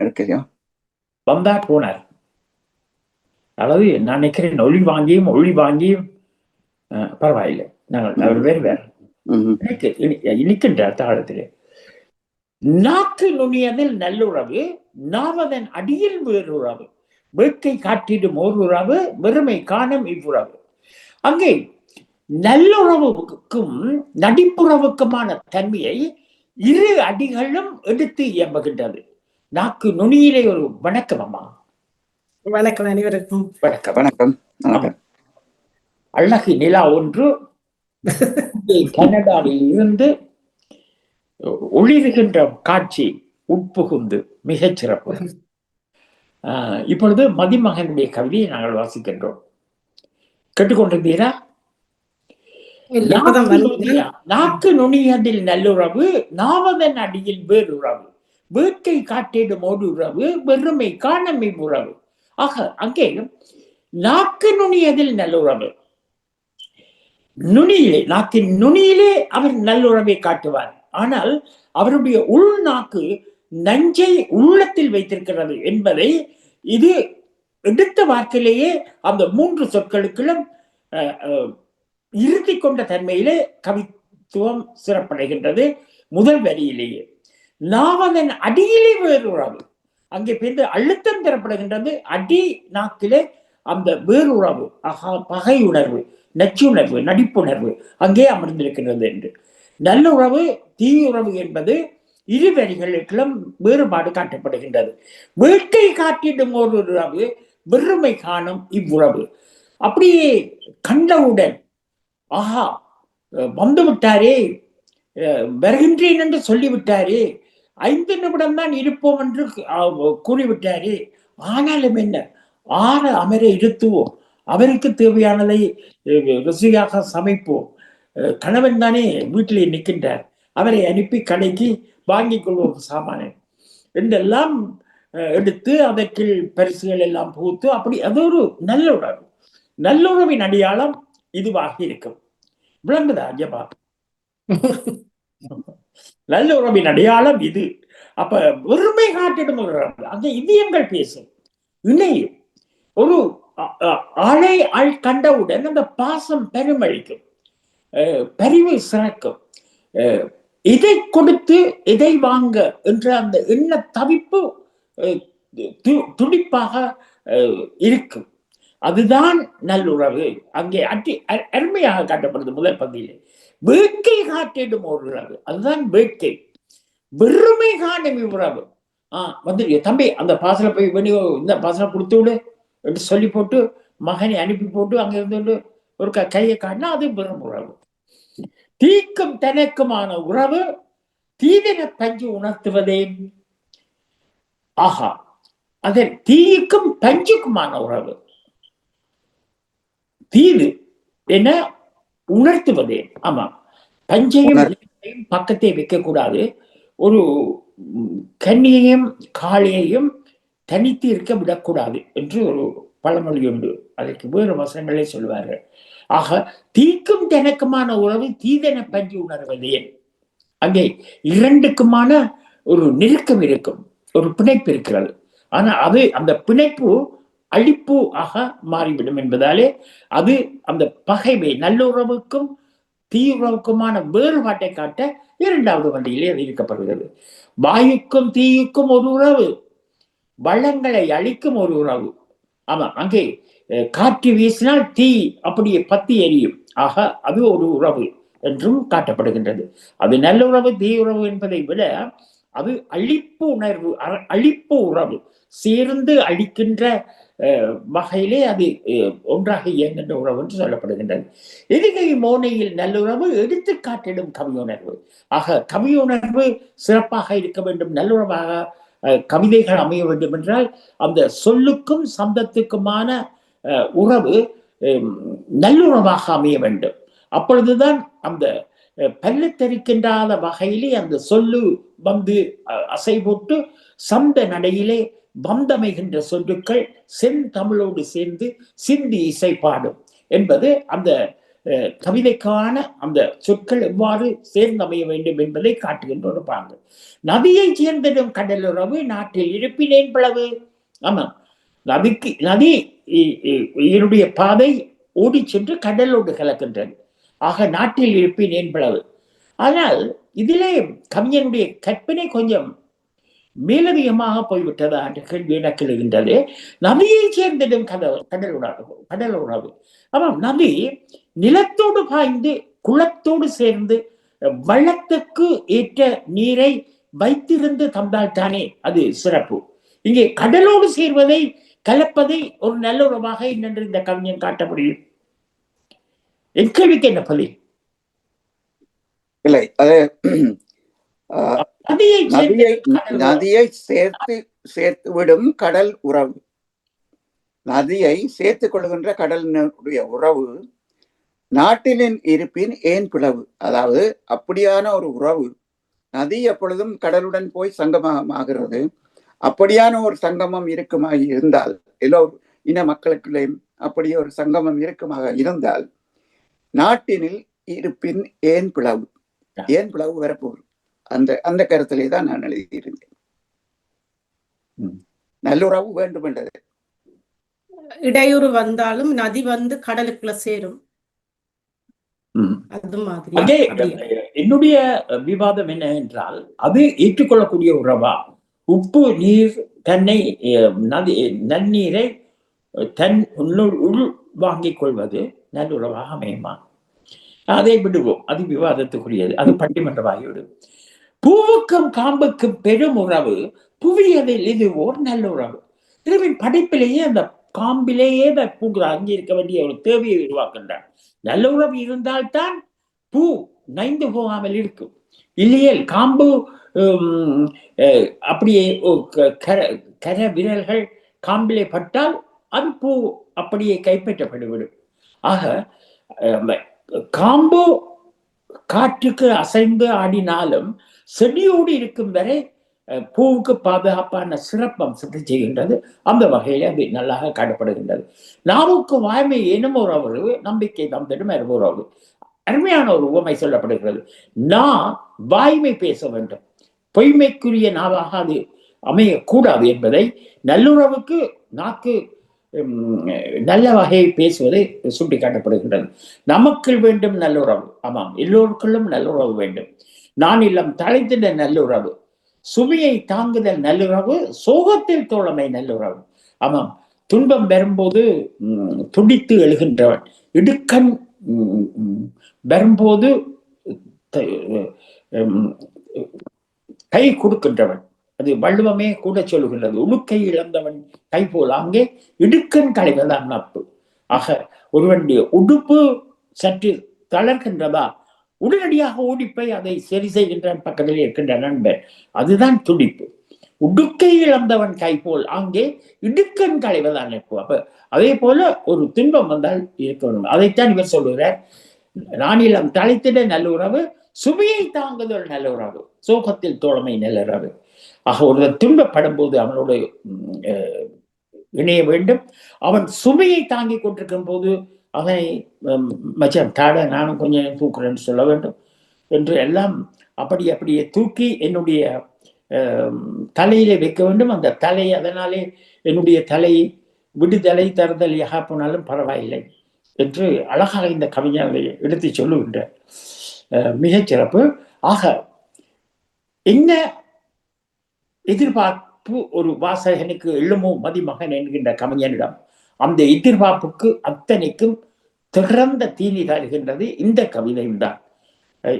இருக்கையா வந்தா போனார். அதாவது நான் நினைக்கிறேன் ஒளி வாங்கியும் பரவாயில்லை, நாங்கள் அவர் வேறு இனிக்கின்றார் தாளத்திலே. நாக்கு நுனியதில் நல்லுறவு, நாவதன் அடியில் வேறுறவு, வேட்கை காட்டிடும் ஓர் உறவு, வெறுமை காணும் இவ்வுறவு. அங்கே நல்லுறவுக்கும் நடிப்புறவுக்குமான தன்மையை இரு அடிகளும் எடுத்து இயம்புகின்றது. நாக்கு நுனியிலே ஒரு வணக்கம் அம்மா. வணக்கம் அனைவருக்கும். வணக்கம். வணக்கம். அழகு நிலா ஒன்று கனடாவில் இருந்து ஒளிர்கின்ற காட்சி உட்புகுந்து மிகச் சிறப்பு. இப்பொழுது மதிமகனுடைய கவிதையை நாங்கள் வாசிக்கின்றோம். கேட்டுக்கொண்டிருந்தீரா? நாக்கு நுனியதில் நல்லுறவு, நாவதன் அடியில் வேறுறவு, வேட்கை காட்டிடும் ஓர் உறவு, வெறுமை காணமை உறவு. ஆக அங்கே நாக்கு நுனியதில் நல்லுறவு, நுனியிலே, நாக்கின் நுனியிலே அவர் நல்லுறவை காட்டுவார். ஆனால் அவருடைய உள் நாக்கு நஞ்சை உள்ளத்தில் வைத்திருக்கிறது என்பதை இது எடுத்த வாக்கிலேயே அந்த 3 சொற்களுக்குள்ளும் இறுதி கொண்ட தன்மையிலே கவித்துவம் சிறப்படைகின்றது. முதல் வரியிலேயே நாவதன் அடியிலே வேறுறவு, அங்கே பிறந்து அழுத்தம் தரப்படுகின்றது. அடி நாக்கிலே அந்த வேறுறவு, பகை உணர்வு, நச்சுணர்வு, நடிப்புணர்வு அங்கே அமர்ந்திருக்கின்றது என்று. நல்லுறவு தீயுறவு என்பது இரு வரிகளுக்கும் வேறுபாடு காட்டப்படுகின்றது. வேட்கை காட்டிடும் ஒரு உறவு, வெறுமை காணும் இவ்வுறவு. அப்படியே கண்டவுடன் ஆஹா வந்து விட்டாரே, வருகின்றேன் என்று சொல்லிவிட்டாரே, 5 நிமிடம் தான் இருப்போம் என்று கூறிவிட்டாரே, ஆனாலும் என்ன, ஆற அமர இருத்துவோம், அவருக்கு தேவையானதை ருசியாக சமைப்போம், கணவன் தானே வீட்டிலே நிற்கின்றார், அவரை அனுப்பி கடைக்கு வாங்கிக் கொள்வோம் சாமான என்றெல்லாம் எடுத்து அதற்கு பரிசுகள் எல்லாம் புகுத்து, அப்படி அது ஒரு நல்லுறவு. நல்லுறவின் அடையாளம் இதுவாக இருக்கும். விளங்குதா ஜபா? நல்ல உறவின் அடையாளம் இது. அப்ப வெறுமை காட்டிடும் அங்க இதயங்கள் பேசும், இணையும். ஒரு ஆளை கண்டவுடன் அந்த பாசம் பெருமழிக்கும், பரிவு சிறக்கும். இதை கொடுத்து இதை வாங்க என்ற அந்த எண்ண தவிப்பு துடிப்பாக இருக்கும். அதுதான் நல்லுறவு. அங்கே அருமையாக காட்டப்படுது முதல் பகுதியிலே. வேட்கை காட்டிடும் ஒரு உறவு, அதுதான் வேட்கை. வெறுமை காணும் உறவு. வந்து தம்பி அந்த பாசல போய் இந்த பாசல கொடுத்து விடு என்று சொல்லி போட்டு மகனை அனுப்பி போட்டு அங்க இருந்து ஒரு கையை காட்டினா அது வெறும் உறவு. தீக்கும் தனக்குமான உறவு, தீவிர பஞ்சு உணர்த்துவதே. ஆஹா, அதன் தீக்கும் பஞ்சுக்குமான உறவு, தீது என உணர்த்துவதே. ஆமா, பஞ்சையும் பக்கத்தை வைக்க கூடாது. ஒரு கன்னியையும் காளையையும் தனித்து இருக்க விடக்கூடாது என்று ஒரு பழமொழி உண்டு. அதற்கு வேறு வசனங்களே சொல்வார்கள். ஆக தீக்கும் தனக்குமான உறவு, தீதென பஞ்சு உணர்வதே. அங்கே இரண்டுக்குமான ஒரு நெருக்கம் இருக்கும், ஒரு பிணைப்பு இருக்கிறது. ஆனா அது அந்த பிணைப்பு அழிப்பு ஆக மாறிவிடும் என்பதாலே அது அந்த பகைமை, நல்லுறவுக்கும் தீயுறவுக்குமான வேறுபாட்டை காட்ட 2வது வண்டியிலே அது இருக்கப்படுகிறது. வாயுக்கும் தீயுக்கும் ஒரு உறவு, வளங்களை அழிக்கும் ஒரு உறவு. ஆமா, அங்கே காற்று வீசினால் தீ அப்படியே பத்தி எரியும். ஆக அது ஒரு உறவு என்றும் காட்டப்படுகின்றது. அது நல்லுறவு தீயுறவு என்பதை விட அது அழிப்பு உணர்வு, அழிப்பு உறவு, சேர்ந்து அழிக்கின்ற வகையிலே அது ஒன்றாக இயங்குகின்ற உறவு என்று சொல்லப்படுகின்றது. எதுகை மோனையில் நல்லுறவு எடுத்து காட்டிடும் கவியுணர்வு. ஆக கவியுணர்வு சிறப்பாக இருக்க வேண்டும், நல்லுறவாக கவிதைகள் அமைய வேண்டும் என்றால் அந்த சொல்லுக்கும் சந்தத்துக்குமான உறவு நல்லுறவாக அமைய வேண்டும். அப்பொழுதுதான் அந்த பல்லத்தரிக்கின்றாத வகையிலே அந்த சொல்லு வந்து அசைபோட்டு சந்த நடையிலே வந்தமைகின்ற சொற்கள் செந்தமிழோடு சேர்ந்து சிந்தி இசைப்பாடும் என்பது அந்த கவிதைக்கான அந்த சொற்கள் எவ்வாறு சேர்ந்தமைய வேண்டும் என்பதை காட்டுகின்ற ஒரு பாங்கு. நதியை சேர்ந்திடும் கடலுறவு நாட்டில் இருப்பினேன் பிளவு. ஆமா, நதி என்னுடைய பாதை ஓடி சென்று கடலோடு கலக்கின்றது. ஆக நாட்டில் இருப்பினேன் பிளவு. ஆனால் இதிலே கவிஞனுடைய கற்பனை கொஞ்சம் மேலதிகமாக போய்விட்டதா என்ற கேள்வி எனக்கு எழுகின்றது. நதியை சேர்ந்திடும் கடல் உறவு. ஆமாம், நதி நிலத்தோடு பாய்ந்து குளத்தோடு சேர்ந்து வள்ளத்துக்கு ஏற்ற நீரை வைத்திருந்து தந்தால் தானே அது சிறப்பு. இங்கே கடலோடு சேர்வதை கலப்பதை ஒரு நல்லுறவாக என்னென்று இந்த கவிஞன் காட்ட முடியும்? என் கேள்விக்கு என்ன பதில்? இல்லை, அது நதியை சேர்த்து விடும் கடல் உறவு, நதியை சேர்த்துக் கொள்கின்ற கடலினுடைய உறவு நாட்டிலின் இருப்பின் ஏன் பிளவு. அதாவது அப்படியான ஒரு உறவு, நதி எப்பொழுதும் கடலுடன் போய் சங்கமமாகிறது. அப்படியான ஒரு சங்கமம் இருக்குமாக இருந்தால், எல்லோரும் இன மக்களுக்குள்ளே அப்படியே ஒரு சங்கமம் இருக்குமாக இருந்தால் நாட்டினில் இருப்பின் ஏன் பிளவு வரப்போகுது. அந்த கருத்திலே தான் நான் எழுதியிருந்தேன். நல்லுறவு வேண்டும் என்றது. இடையூறு வந்தாலும் நதி வந்து கடலுக்குள்ள சேரும். அது மாதிரி என்னுடைய விவாதம் என்ன என்றால், அது ஏற்றுக்கொள்ளக்கூடிய உறவா? உப்பு நீர் தன்னை நன்னீரை தன் உள் வாங்கிக் கொள்வது நல்லுறவாக அமையுமா? அதை விடுவோம், அது விவாதத்துக்குரியது, அது பட்டிமன்றமாகிவிடும். பூவுக்கும் காம்புக்கும் பெரும் உறவு புவியதில் இது ஓர் நல்லுறவு. திருவின் படைப்பிலேயே அந்த காம்பிலேயே அங்கே இருக்க வேண்டிய ஒரு தேவையை உருவாக்கின்றான். நல்ல உறவு இருந்தால்தான் பூ நைந்து போகாமல் இருக்கும். இல்லையேல் காம்பு அப்படியே கர விரல்கள் காம்பிலே பட்டால் அது பூ அப்படியே கைப்பற்றப்பட்டுவிடும். ஆக காம்பு காற்றுக்கு அசைந்து ஆடினாலும் செடியோடு இருக்கும் வரை பூவுக்கு பாதுகாப்பான சிறப்பம்சத்தை செய்கின்றது. அந்த வகையில அது நல்லாக காட்டப்படுகின்றது. நாவுக்கு வாய்மை எனும் ஒரு உறவு நம்பிக்கை தந்திடும் உறவு. அருமையான ஒரு உவமை சொல்லப்படுகிறது. நான் வாய்மை பேச வேண்டும், பொய்மைக்குரிய நாவாக அது அமையக்கூடாது என்பதை நல்லுறவுக்கு நாக்கு நல்ல வகையை பேசுவதை சுட்டி காட்டப்படுகின்றது. நமக்குள் வேண்டும் நல்லுறவு. ஆமாம், எல்லோருக்குள்ளும் நல்லுறவு வேண்டும். நான் இல்லம் தலைத்திட நல்லுறவு, சுமையை தாங்குதல் நல்லுறவு, சோகத்தில் தோழமை நல்லுறவு. ஆமாம், துன்பம் வரும்போது துடித்து எழுகின்றவன், இடுக்கண் வரும்போது கை கொடுக்கின்றவன். அது வள்ளுவமே கூட சொல்லுகின்றது, உடுக்கை இழந்தவன் கை போல் அங்கே இடுக்கண் களைவதான் நட்பு. ஆக ஒருவனுடைய உடுப்பு சற்று தளர்கின்றதா, உடனடியாக ஓடிப்போய் அதை சரி செய்கின்ற பக்கத்தில் இருக்கின்ற நண்பர், அதுதான் துடிப்பு. உடுக்கை இழந்தவன் கை போல் அங்கே இடுக்கண் களைவதான் நட்பு. அப்ப அதே போல ஒரு துன்பம் வந்தால் இருக்க வேண்டும். அதைத்தான் இவர் சொல்லுகிறார். நானிலம் தலைத்திட நல்லுறவு, சுமையை தாங்குதல் நல்லுறவு, சோகத்தில் தோழமை நல்லுறவு. ஆக ஒருவர் துன்பப்படும் போது அவனோடு இணைய வேண்டும். அவன் சுமையை தாங்கி கொண்டிருக்கும் போது அவனை மச்சான் தாட, நானும் கொஞ்சம் தூக்குறேன்னு சொல்ல வேண்டும் என்று எல்லாம் அப்படியே தூக்கி என்னுடைய தலையிலே வைக்க வேண்டும். அந்த தலை, அதனாலே என்னுடைய தலை விடுதலை தருதல் யாக போனாலும் பரவாயில்லை என்று அழகாக இந்த கவிஞரை எடுத்து சொல்லுகின்ற மிகச்சிறப்பு. ஆக என்ன எதிர்பார்ப்பு ஒரு வாசகனுக்கு எழுமோ மதிமகன் என்கின்ற கவிஞனிடம், அந்த எதிர்பார்ப்புக்கு அத்தனைக்கும் திறந்த தீனி தருகின்றது இந்த கவிதையும் தான்.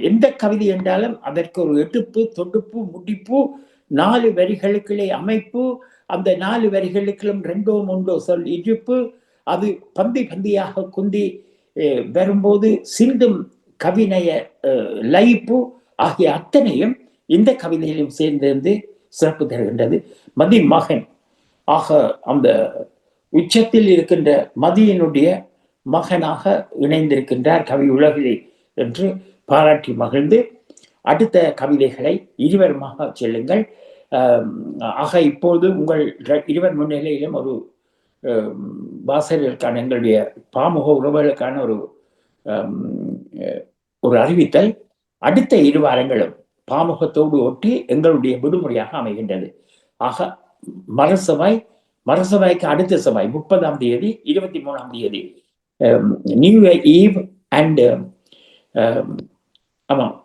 எந்த கவிதை என்றாலும் அதற்கு ஒரு எடுப்பு, தொடுப்பு, முடிப்பு, 4 வரிகளுக்குள்ளே அமைப்பு, அந்த 4 வரிகளுக்கும் 2 3 சொல் இருப்பு, அது பந்தியாக குந்தி வரும்போது சிந்தும் கவிநய லயிப்பு ஆகிய அத்தனையும் இந்த கவிதையிலும் சேர்ந்திருந்து சிறப்பு தருகின்றது. மதிமகன் ஆக அந்த உச்சத்தில் இருக்கின்ற மதியினுடைய மகனாக இணைந்திருக்கின்றார் கவி உலகிலே என்று பாராட்டி மகிழ்ந்து அடுத்த கவிதைகளை இருவருமாக செல்லுங்கள். ஆக இப்போது உங்கள் இருவர் முன்னிலையிலும் ஒரு வாசகர்களுக்கான எங்களுடைய பாமுக உறவுகளுக்கான ஒரு அறிவித்தல். அடுத்த 2 வாரங்களும் பாமுகத்தோடு ஒட்டி எங்களுடைய விடுமுறையாக அமைகின்றது. ஆக மரசபாய்க்கு அடுத்த சபாய் 30ஆம் தேதி 23ஆம் தேதி நியூ ஈவ் அண்ட் ஆமாம்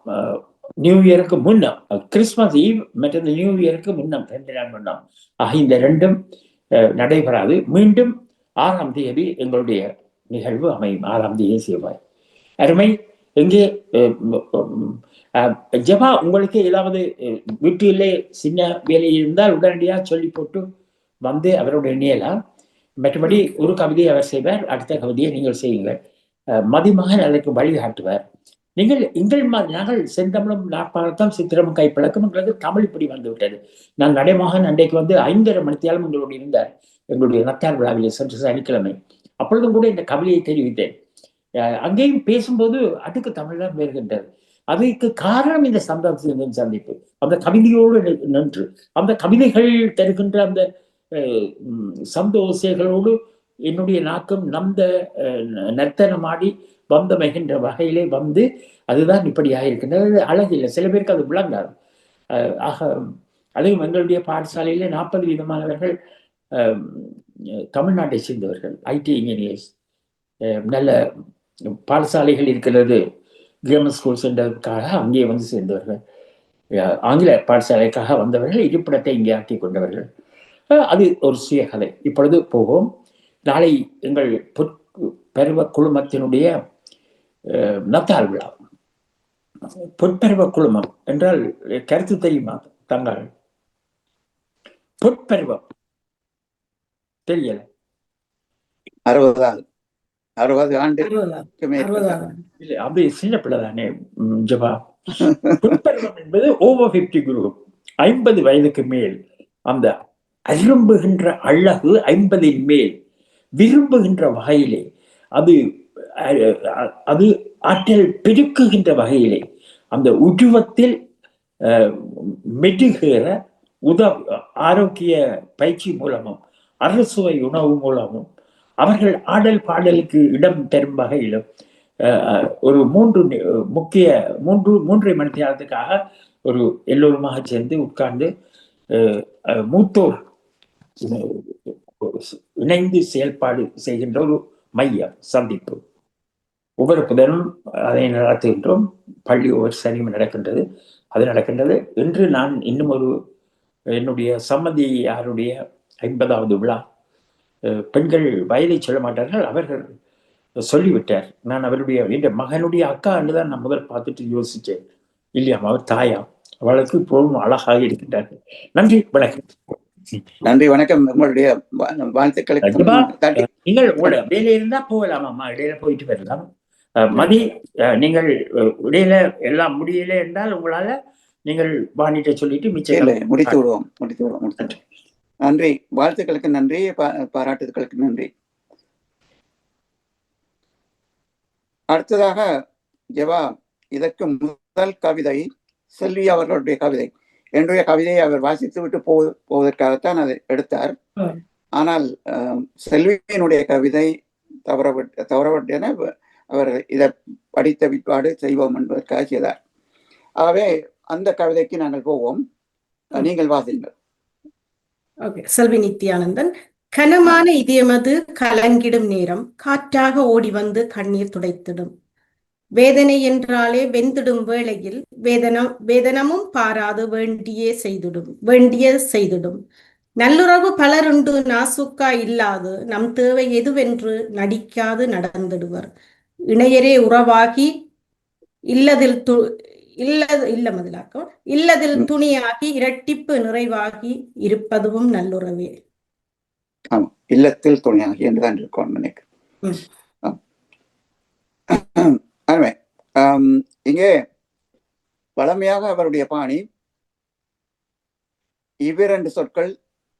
நியூ இயருக்கு முன்னம் கிறிஸ்துமஸ் ஈவ் மற்றது நியூ இயருக்கு முன்னம் 2 நாள் முன்னம் ஆக இந்த 2ம் நடைபெறாது. மீண்டும் 6ஆம் தேதி எங்களுடைய நிகழ்வு அமையும். 6ஆம் தேதி செவ்வாய். அருமை. எங்கே ஜபா உங்களுக்கு ஏதாவது வீட்டிலே சின்ன வேலை இருந்தால் உடனடியாக சொல்லி போட்டு வந்து அவருடைய எண்ணியலாம். மற்றபடி ஒரு கவிதையை அவர் செய்வார், அடுத்த கவிதையை நீங்கள் செய்யுங்கள். மதிமகன் அதற்கு வழிகாட்டுவார். நாங்கள் செந்தமிழும் நாட்பாகத்தான் சித்திரமும் கைப்பழக்கம் எங்களுக்கு தமிழ் இப்படி வந்து விட்டது. நான் நடைமகன் அன்றைக்கு வந்து 5:30 மணித்தியாலும் எங்களோடு இருந்தார் எங்களுடைய நத்தார் விழாவிலே சென்ற சனிக்கிழமை. அப்பொழுதும் கூட இந்த கவிதையை தெரிவித்தேன். அங்கேயும் பேசும்போது அதுக்கு தமிழ்தான் வருகின்றது. அதுக்கு காரணம் இந்த சந்திப்பு, அந்த கவிதையோடு நின்று அந்த கவிதைகள் தருகின்ற அந்த சந்தோஷங்களோடு என்னுடைய நாக்கம் நர்த்தனமாடி வந்தமைகின்ற வகையிலே வந்து அதுதான் இப்படியாக இருக்கின்றது. அழகு இல்லை, சில பேருக்கு அது விளங்காது. ஆக அதுவும் எங்களுடைய பாடசாலையிலே 40 விதமானவர்கள் தமிழ்நாட்டை சேர்ந்தவர்கள், ஐடி இன்ஜினியர்ஸ். நல்ல பாடசாலைகள் இருக்கிறது, கிராமர் ஸ்கூல் சென்றதற்காக அங்கே வந்து சேர்ந்தவர்கள், ஆங்கில பாடசாலைக்காக வந்தவர்கள், இருப்பிடத்தை இங்கே ஆக்கி கொண்டவர்கள். அது ஒரு சுய கதை. இப்பொழுது போவோம். நாளை எங்கள் பொற்பருவ குழுமத்தினுடைய நத்தார் விழா. பொற்பருவ குழுமம் என்றால் கருத்து தெரியுமா தங்கள்? பொற்பருவம் தெரியல. 60 ஆண்டு இல்ல, அப்படி சின்ன பிள்ளைதானே ஜபா. பொற்பருவம் என்பது ஓவர் 50 குரூப், 50 வயதுக்கு மேல். அந்த அரும்புகின்ற அழகு 50 மேல் விரும்புகின்ற வகையிலே, அது ஆற்றல் பெருக்குகின்ற வகையிலே, அந்த உருவத்தில் மெடுகிற ஆரோக்கிய பயிற்சி மூலமும் அறுசுவை உணவு மூலமும் அவர்கள் ஆடல் பாடலுக்கு இடம் தரும் வகையிலும் ஒரு 3.5 மணி நேரத்துக்காக ஒரு எல்லோருமாக சேர்ந்து உட்கார்ந்து மூத்தோர் இணைந்து செயல்பாடு செய்கின்ற ஒரு மையம் சந்திப்பு. ஒவ்வொரு புதனும் அதை நடத்துகின்றோம். பள்ளி ஒவ்வொரு சனியும் நடக்கின்றது. அது நடக்கின்றது. இன்று நான் இன்னும் என்னுடைய சம்மதியாருடைய 50வது விழா. பெண்கள் வயதை சொல்ல மாட்டார்கள், அவர்கள் சொல்லிவிட்டார். நான் அவருடைய என் மகனுடைய அக்கா என்றுதான் நான் முதல் பார்த்துட்டு யோசிச்சேன். இல்லையாம், அவர் தாயாம். அவளுக்கு இப்போதும் அழகாக இருக்கின்றார்கள். நன்றி, வணக்கம். நன்றி, வணக்கம். உங்களுடைய வாழ்த்துக்களுக்கு நீங்கள் உங்களோட வேலை இருந்தா போகலாமாம்மா, இடையில போயிட்டு வரலாம். மதி, நீங்கள் இடையில எல்லாம் முடியல என்றால் உங்களால நீங்கள் வாணிட்ட சொல்லிட்டு மிச்சம் முடித்து விடுவோம். நன்றி, வாழ்த்துக்களுக்கு நன்றி, பாராட்டுகளுக்கு நன்றி. அடுத்ததாக ஜவா, இதற்கு முதல் கவிதை செல்வி அவர்களுடைய கவிதை. என்னுடைய கவிதையை அவர் வாசித்து விட்டு போவதற்காகத்தான் அதை எடுத்தார். ஆனால் செல்வியினுடைய கவிதை தவறவிட்டன அவர் இதை படித்த விற்பாடு செய்வோம் என்பதற்காக செய்தார். ஆகவே அந்த கவிதைக்கு நாங்கள் போவோம். நீங்கள் வாசிங்கள். செல்வி நித்யானந்தன். கனமான இதயமது கலங்கிடும் நேரம், காற்றாக ஓடி வந்து கண்ணீர் துடைத்திடும். வேதனை என்றாலே வெந்திடும் வேளையில் வேதனமும் பாராது வேண்டிய செய்திடும். நல்லுறவு பலருண்டு நாசுக்கா இல்லாது, நம் தேவை எதுவென்று நடிக்காது நடந்திடுவர். இணையரே உறவாகி இல்லதில் துணியாகி இரட்டிப்பு நிறைவாகி இருப்பதும் நல்லுறவே. ஆமா, இல்லத்தில் துணியாகி என்றுதான் இருக்கும் நினைக்கிறேன். இங்கே வளமையாக அவருடைய பாணி இவ்விரண்டு சொற்கள்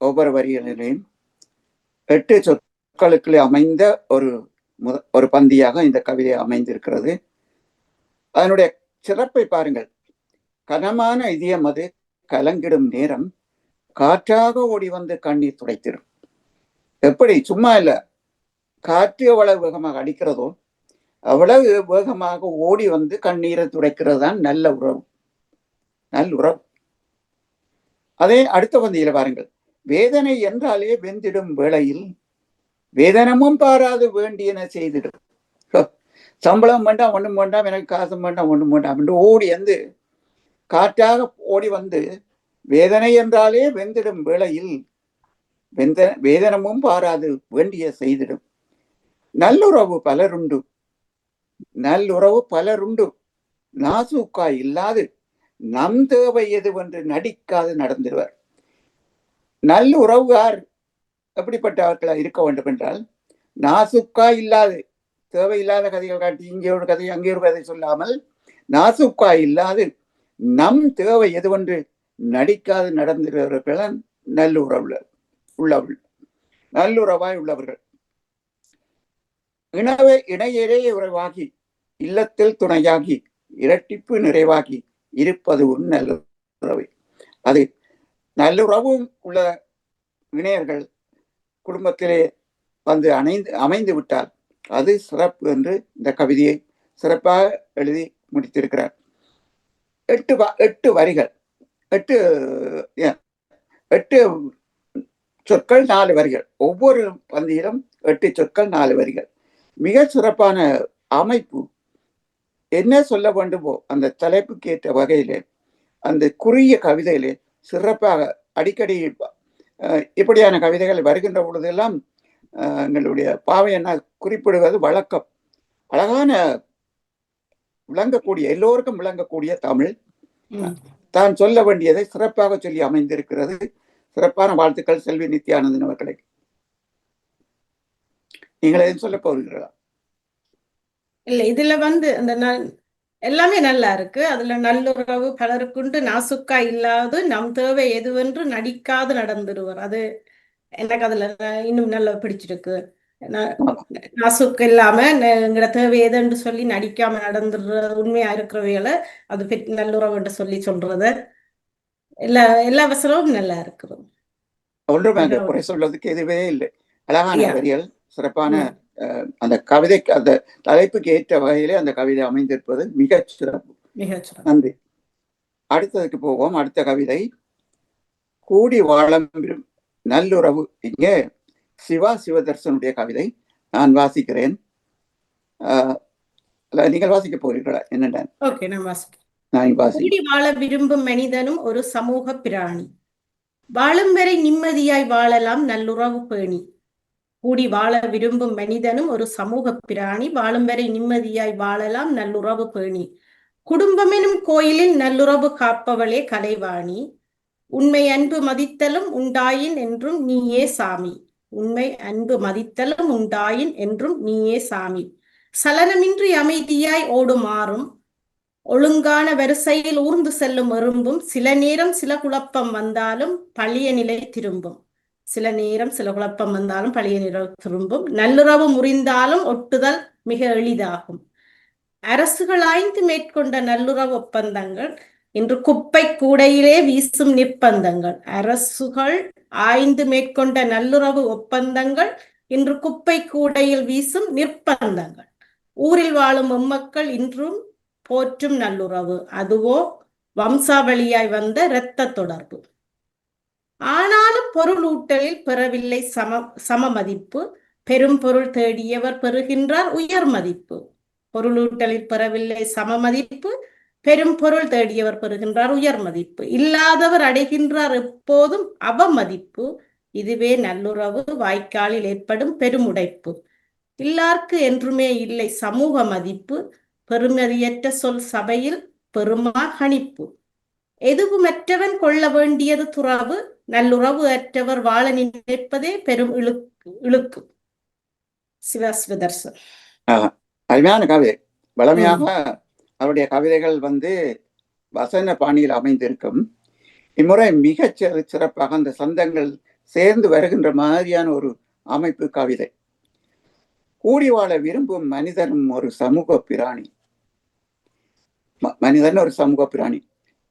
ஒவ்வொரு வரிகளிலேயும் 8 சொற்களுக்குள்ளே அமைந்த ஒரு பந்தியாக இந்த கவிதை அமைந்திருக்கிறது. அதனுடைய சிறப்பை பாருங்கள். கனமான இதயம் அது கலங்கிடும் நேரம் காற்றாக ஓடி வந்து கண்ணீர் துடைத்திடும். எப்படி? சும்மா இல்ல, காற்று எவ்வளவு வேகமாக அடிக்கிறதோ அவ்வளவு வேகமாக ஓடி வந்து கண்ணீரை துடைக்கிறது தான் நல்ல உறவு. நல்லுறவு. அதே அடுத்த பந்தியில பாருங்கள். வேதனை என்றாலே வெந்திடும் வேளையில் வேதனமும் பாராது வேண்டியன செய்திடும். சம்பளம் வேண்டாம், ஒண்ணும் வேண்டாம், எனக்கு காசும் வேண்டாம், ஒண்ணும் வேண்டாம் என்று ஓடி வந்து காற்றாக ஓடி வந்து வேதனை என்றாலே வெந்திடும் வேளையில் வேதனமும் பாராது வேண்டிய செய்திடும். நல்லுறவு பலருண்டு, நல்லுறவு பலருண்டு, நாசூக்கா இல்லாது நம் தேவை எதுவென்று நடிக்காது நடந்துடுவார். நல்லுறவுகார் எப்படிப்பட்டவர்களா இருக்க வேண்டும் என்றால், நாசுக்கா இல்லாது, தேவையில்லாத கதைகள் காட்டி இங்கே ஒரு கதை அங்கே ஒரு கதை சொல்லாமல், நாசுக்கா இல்லாது நம் தேவை எதுவென்று நடிக்காது நடந்துகிறவர்கள் நல்லுறவாய் உள்ளவர்கள். இணையரே உறவாகி இல்லத்தில் துணையாகி இரட்டிப்பு நிறைவாகி இருப்பது ஒரு நல்லுறவை. அது நல்லுறவும் உள்ள இணையர்கள் குடும்பத்திலே வந்து அமைந்து விட்டால் அது சிறப்பு என்று இந்த கவிதையை சிறப்பாக எழுதி முடித்திருக்கிறார். 8 வரிகள், 8 சொற்கள் 4 வரிகள். ஒவ்வொரு பந்தியிலும் 8 சொற்கள் 4 வரிகள். மிக சிறப்பான அமைப்பு. என்ன சொல்ல வேண்டுமோ அந்த தலைப்புக்கு ஏற்ற வகையிலே அந்த குறுகிய கவிதையிலே சிறப்பாக அடிக்கடி இப்படியான கவிதைகள் வருகின்ற பொழுதெல்லாம் எங்களுடைய பாவையண்ணா குறிப்பிடுவது வழக்கம். அழகான விளங்கக்கூடிய, எல்லோருக்கும் விளங்கக்கூடிய தமிழ், தான் சொல்ல வேண்டியதை சிறப்பாக சொல்லி அமைந்திருக்கிறது. சிறப்பான வாழ்த்துக்கள் செல்வி நித்யானந்தன் அவர்களை. நீங்கள் எதுவும் சொல்ல போகிறீர்களா? இல்ல, இதுல வந்து அந்த எல்லாமே நல்லா இருக்கு. அதுல நல்லுறவு பலருக்குண்டு, நாசுக்கா இல்லாது நம் தேவை எதுவென்று நடிக்காது நடந்துருவார். அது எனக்கு அதுல இன்னும் நல்லா பிடிச்சிருக்கு. நாசுக்கு இல்லாம எங்கட தேவை எதுன்னு சொல்லி நடிக்காம நடந்துடுறது, உண்மையா இருக்கிறவைகளை அது நல்லுறவுன்னு சொல்லி சொல்றது, எல்லா வசனமும் நல்லா இருக்குது. ஒன்றுமே அங்க குறை சொல்வதற்கு எதுவே இல்லை. அழகான வரிகள், சிறப்பான அந்த கவிதைக்கு அந்த தலைப்புக்கு ஏற்ற வகையிலே அந்த கவிதை அமைந்திருப்பது மிகச் சிறப்பு. நன்றி. அடுத்ததுக்கு போவோம். அடுத்த கவிதை கூடி வாழும் நல்லுறவு. இங்கே சிவா சிவதர்சனுடைய கவிதை நான் வாசிக்கிறேன். நீங்கள் வாசிக்க போகிறீர்களா? என்னென்ன? கூடி வாழ விரும்பும் மனிதனும் ஒரு சமூக பிராணி, வாழும் வரை நிம்மதியாய் வாழலாம் நல்லுறவு பேணி. கூடி வாழ விரும்பும் மனிதனும் ஒரு சமூக பிராணி, வாழும் வரை நிம்மதியாய் வாழலாம் நல்லுறவு பேணி. குடும்பமெனும் கோயிலில் நல்லுறவு காப்பவளே கலைவாணி, உண்மை அன்பு மதித்தலும் உண்டாயின் என்றும் நீயே சாமி. உண்மை அன்பு மதித்தலும் உண்டாயின் என்றும் நீயே சாமி. சலனமின்றி அமைதியாய் ஓடுமாறும் ஒழுங்கான வரிசையில் ஊர்ந்து செல்லும் எறும்பும், சில நேரம் சில குழப்பம் வந்தாலும் பழைய நிலை திரும்பும். சில நேரம் சில குழப்பம் வந்தாலும் பழைய நிலை திரும்பும். நல்லுறவு முறிந்தாலும் ஒட்டுதல் மிக எளிதாகும். அரசுகள் ஆய்ந்து மேற்கொண்ட நல்லுறவு ஒப்பந்தங்கள் இன்று குப்பை கூடையிலே வீசும் நிர்பந்தங்கள். அரசுகள் ஆய்ந்து மேற்கொண்ட நல்லுறவு ஒப்பந்தங்கள் இன்று குப்பை கூடையில் வீசும் நிர்பந்தங்கள். ஊரில் வாழும் எம்மக்கள் இன்றும் போற்றும் நல்லுறவு, அதுவோ வம்சாவளியாய் வந்த இரத்த தொடர்பு. ஆனாலும் பொருளூட்டலில் பெறவில்லை சம மதிப்பு, பெரும் பொருள் தேடியவர் பெறுகின்றார் உயர் மதிப்பு. பொருளூட்டலில் பெறவில்லை சம மதிப்பு, பெரும் பொருள் தேடியவர் பெறுகின்றார் உயர் மதிப்பு. இல்லாதவர் அடைகின்றார் எப்போதும் அவமதிப்பு, இதுவே நல்லுறவு வாய்க்காலில் ஏற்படும் பெருமுடைப்பு. இல்லார்க்கு என்றுமே இல்லை சமூக மதிப்பு, பெருமதியற்ற சொல் சபையில் பெருமா கணிப்பு. எதுவுமற்றவன் கொள்ள வேண்டியது துறவு, நல்லுறவு அற்றவர் வாழ நினைப்பதே பெரும் இழுக்கு. சிவதர்சன். அருமையான கவிதை. வளமையாக அவருடைய கவிதைகள் வசன பாணியில் அமைந்திருக்கும். இம்முறை மிகச் சிறப்பாக அந்த சந்தங்கள் சேர்ந்து வருகின்ற மாதிரியான ஒரு அமைப்பு கவிதை. கூடி வாழ விரும்பும் மனிதனும் ஒரு சமூக பிராணி. மனிதன் ஒரு சமூக பிராணி.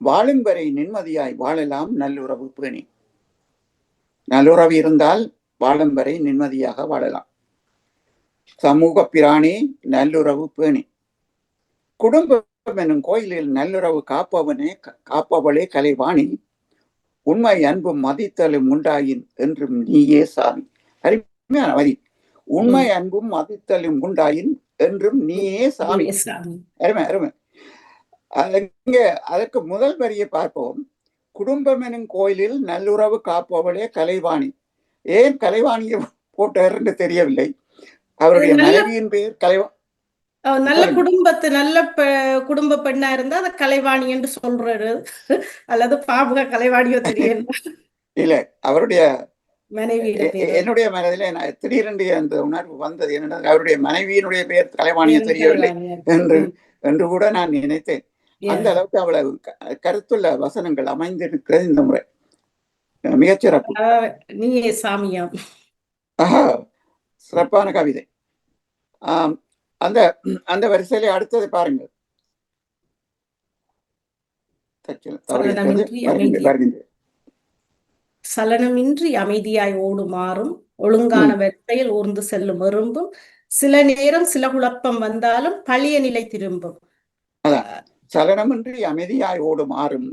வாழும் வரை நிம்மதியாய் வாழலாம் நல்லுறவு பேணி. நல்லுறவு இருந்தால் வாழும் வரை நிம்மதியாக வாழலாம். சமூக பிராணி, நல்லுறவு பேணி. குடும்பம் எனும் கோயிலில் நல்லுறவு காப்பவளே கலைவாணி. உண்மை அன்பும் மதித்தலும் உண்டாயின் என்றும் நீயே சாமி. அருமையான வரி. உண்மை அன்பும் மதித்தலும் உண்டாயின் என்றும் நீயே சாமி. அருமை அருமை. அதற்கு முதல் வரியை பார்ப்போம். குடும்பம் எனும் கோயிலில் நல்லுறவு காப்பவளே கலைவாணி. ஏன் கலைவாணியை போட்டாருன்னு தெரியவில்லை. அவருடைய மனைவியின் பெயர் கலைவாணி. நல்ல குடும்ப பெண்ணா இருந்தா அதை கலைவாணி என்று சொல்றாரு, அல்லது பாபுக கலைவாணியோ தெரியல. இல்ல, அவருடைய மனைவி. என்னுடைய மனதிலே திடீரென்று அந்த உணர்வு வந்தது. என்னன்னா, அவருடைய மனைவியினுடைய பெயர் கலைவாணியோ தெரியவில்லை என்று கூட நான் நினைத்தேன். அந்த அளவுக்கு அவ்வளவு கருத்துள்ள வசனங்கள் அமைந்திருக்கிறது இந்த முறை. மிகச்சிறப்பு. நீயே சாமியாம். சிறப்பான கவிதை. அந்த அந்த வரிசையில அடுத்தது பாருங்கள். சலனமின்றி அமைதியாய் ஓடுமாறும் ஒழுங்கான வரிசையில் ஊர்ந்து செல்லும் எறும்பும் சில நேரம் சில குழப்பம் வந்தாலும் பழைய நிலை திரும்பும். சலனமின்றி அமைதியாய் ஓடுமாறும்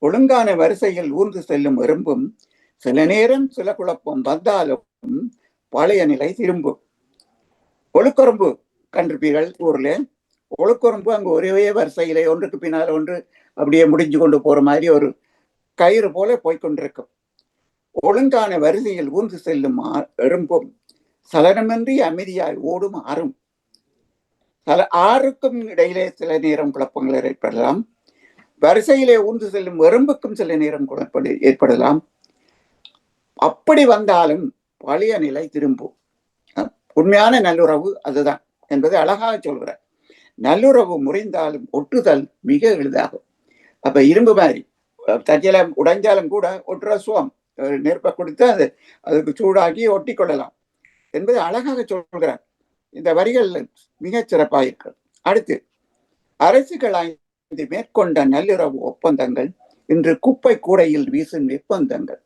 ஒழுங்கான வரிசையில் ஊர்ந்து செல்லும் எறும்பும் சில நேரம் சில குழப்பம் வந்தாலும் பழைய நிலை திரும்பும். ஒழுக்கொரும்பு கண்டிருப்பீர்கள் ஊர்ல. ஒழுக்கொரும்பு அங்கு ஒரே வரிசையிலே ஒன்றுக்கு பின்னால் ஒன்று அப்படியே முடிஞ்சு கொண்டு போற மாதிரி ஒரு கயிறு போல போய்கொண்டிருக்கும். ஒழுங்கான வரிசையில் ஊர்ந்து செல்லும் எறும்பும் சலனமின்றி அமைதியாய் ஓடும் ஆறும். ஆறுக்கும் இடையிலே சில நேரம் குழப்பங்கள் ஏற்படலாம். வரிசையிலே ஊர்ந்து செல்லும் எறும்புக்கும் சில நேரம் குழப்பம் ஏற்படலாம். அப்படி வந்தாலும் பழைய நிலை திரும்பும். உண்மையான நல்லுறவு அதுதான் என்பதை அழகாக சொல்கிறார். நல்லுறவு முறிந்தாலும் ஒட்டுதல் மிக எளிதாகும். அப்ப இரும்பு மாதிரி தஜ்ஜல உடைஞ்சாலும் கூட ஒட்டுற சுவம் நெருப்பை கொடுத்து அதுக்கு சூடாக்கி ஒட்டி கொள்ளலாம் என்பதை அழகாக சொல்கிறார். இந்த வரிகள் மிகச் சிறப்பாக இருக்கிறது. அடுத்து, அரசுகள் மேற்கொண்ட நல்லுறவு ஒப்பந்தங்கள் இன்று குப்பை கூடையில் வீசும் நிர்பந்தங்கள்.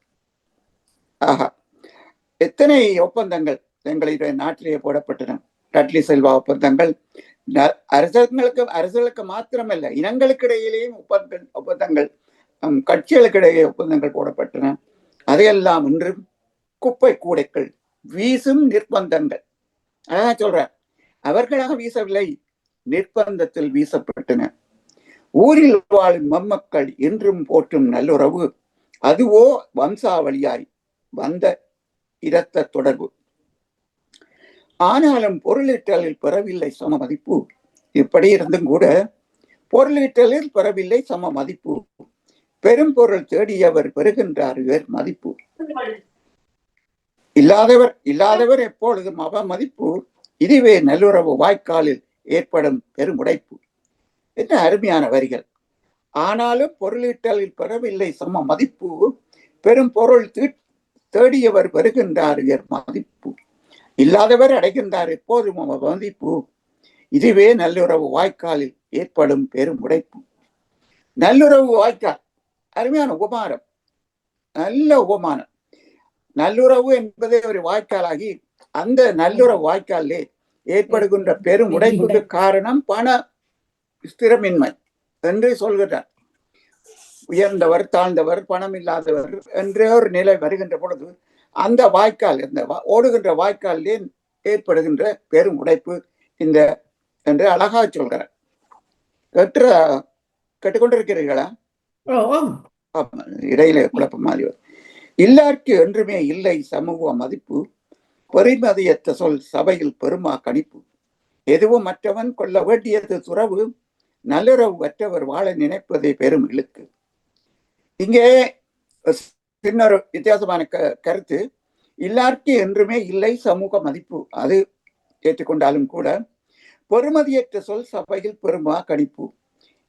ஆஹா, எத்தனை ஒப்பந்தங்கள் எங்களுடைய நாட்டிலேயே போடப்பட்டன. டட்லி செல்வா ஒப்பந்தங்கள் அரசுகளுக்கு மாத்திரமல்ல, இனங்களுக்கு இடையிலேயும் ஒப்பந்தங்கள், கட்சிகளுக்கிடையே ஒப்பந்தங்கள் போடப்பட்டன. அதையெல்லாம் இன்று குப்பை கூடைகள் வீசும் நிர்பந்தங்கள். அதான் சொல்ற, அவர்களாக வீசவில்லை, நிர்பந்தத்தில் வீசப்பட்டன. ஊரில் வாழும் மம்மக்கள் இன்றும் போற்றும் நல்லுறவு அதுவோ வம்சாவளியாய் வந்த இரத்த தொடர்பு. ஆனாலும் பொருளீட்டலில் பெறவில்லை சம மதிப்பு. இப்படி இருந்தும் கூட பொருளீட்டலில் பெறவில்லை சம மதிப்பு. பெரும் பொருள் தேடியவர் பெறுகின்றார் இவர் மதிப்பு. இல்லாதவர் எப்பொழுதும் அவ மதிப்பு. இதுவே நல்லுறவு வாய்க்காலில் ஏற்படும் பெருமுடைப்பு. என்ன அருமையான வரிகள். ஆனாலும் பொருளீட்டலில் பெறவில்லை சம மதிப்பு. பெரும் பொருள் தேடியவர் பெறுகின்றார் இவர் மதிப்பு. இல்லாதவர் அடைகின்றார் எப்போதும் அவ மதிப்பு. இதுவே நல்லுறவு வாய்க்காலில் ஏற்படும் பெருமுடைப்பு. நல்லுறவு வாய்க்கால், அருமையான உபமானம், நல்ல உபமானம். நல்லுறவு என்பதே ஒரு வாய்க்காலாகி அந்த நல்லுறவு வாய்க்காலே ஏற்படுகின்ற பெரும் உடைப்புக்கு காரணம் பண ஸ்திரமின்மை என்று சொல்கிறார். உயர்ந்தவர் தாழ்ந்தவர் பணம் இல்லாதவர் என்ற ஒரு நிலை வருகின்ற பொழுது அந்த வாய்க்கால், இந்த ஓடுகின்ற வாய்க்காலே ஏற்படுகின்ற பெரும் உடைப்பு இந்த என்று அழகாக சொல்கிறார். கேட்டுக்கொண்டிருக்கிறீர்களா? இடையில குழப்பம் மாதிரி. இல்லார்க்கு என்றுமே இல்லை சமூக மதிப்பு. பெருமதியற்ற சொல் சபையில் பெருமா கணிப்பு. எதுவும் மற்றவன் கொள்ள வேண்டியது துறவு. நல்லுறவு அற்றவர் வாழ நினைப்பதே பெரும் இழுக்கு. இங்கே இன்னொரு வித்தியாசமான கருத்து. இல்லார்க்கு என்றுமே இல்லை சமூக மதிப்பு, அது ஏற்றுக்கொண்டாலும் கூட பெருமதியற்ற சொல் சபையில் பெருமா கணிப்பு.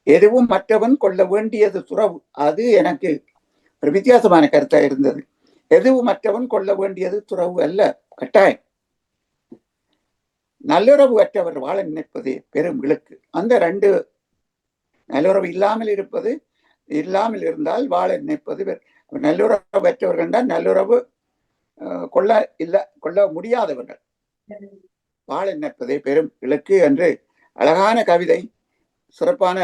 எதுவும் மற்றவன் கொள்ள வேண்டியது துறவு, அது எனக்கு ஒரு வித்தியாசமான கருத்தா இருந்தது. எதுவும் மற்றவன் கொள்ள வேண்டியது துறவு அல்ல, கட்டாயம். நல்லுறவு அற்றவர் வாழ நினைப்பது பெரும் இழுக்கு. அந்த ரெண்டு, நல்லுறவு இல்லாமல் இருந்தால் வாழ நினைப்பது நல்லுறவு அற்றவர்கள் தான் நல்லுறவு கொள்ள முடியாதவர்கள். வாழ நினைப்பதே பெரும் இலக்கு என்று அழகான கவிதை, சிறப்பான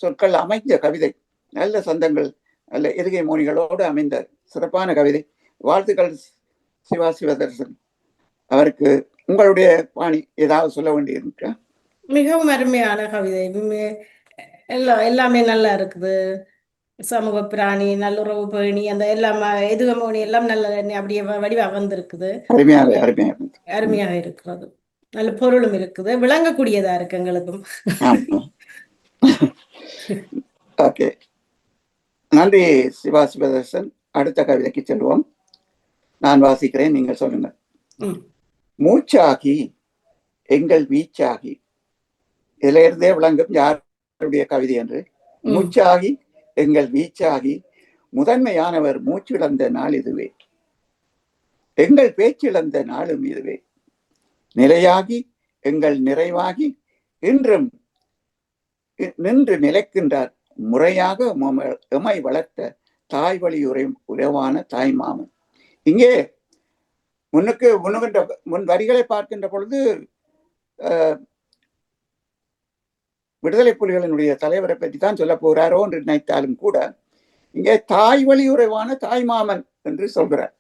சொற்கள் அமைந்த கவிதை, நல்ல சந்தங்கள், நல்ல எதுகை மோனிகளோடு அமைந்த சிறப்பான கவிதை. வாழ்த்துக்கள் சிவா சிவதர்சன் அவருக்கு. உங்களுடைய பாணி ஏதாவது சொல்ல வேண்டியிருக்கா? மிகவும் அருமையான கவிதை. எல்லாமே நல்லா இருக்குது. சமூக பிராணி, நல்லுறவு பேணி, அந்த எல்லாம் எதுகமோனி எல்லாம் நல்ல அப்படியே வடிவா வந்திருக்குது. அருமையாக இருக்கிறது. நல்ல பொருளும் இருக்குது, விளங்கக்கூடியதா இருக்கு எங்களுக்கும். ஓகே, நன்றி சிவா சிவதர்சன். அடுத்த கவிதைக்கு செல்வோம். நான் வாசிக்கிறேன், நீங்கள் சொல்லுங்க. மூச்சாகி எங்கள் வீச்சாகி. இதுல இருந்தே விளங்கும் யாருடைய கவிதை என்று. மூச்சாகி எங்கள் வீச்சாகி முதன்மையானவர் மூச்சிழந்த நாள் இதுவே, எங்கள் பேச்சிழந்த நாளும் இதுவே. நிலையாகி எங்கள் நிறைவாகி இன்றும் நின்று நிலைக்கின்றார் முறையாக எமை வளர்த்த தாய் வழி உறவான தாய் மாமன். இங்கே முன் வரிகளை பார்க்கின்ற பொழுது விடுதலை புலிகளினுடைய தலைவரை பற்றி தான் சொல்ல போகிறாரோ என்று நினைத்தாலும் கூட இங்கே தாய் வழி உறவான தாய் மாமன் என்று சொல்கிறார்.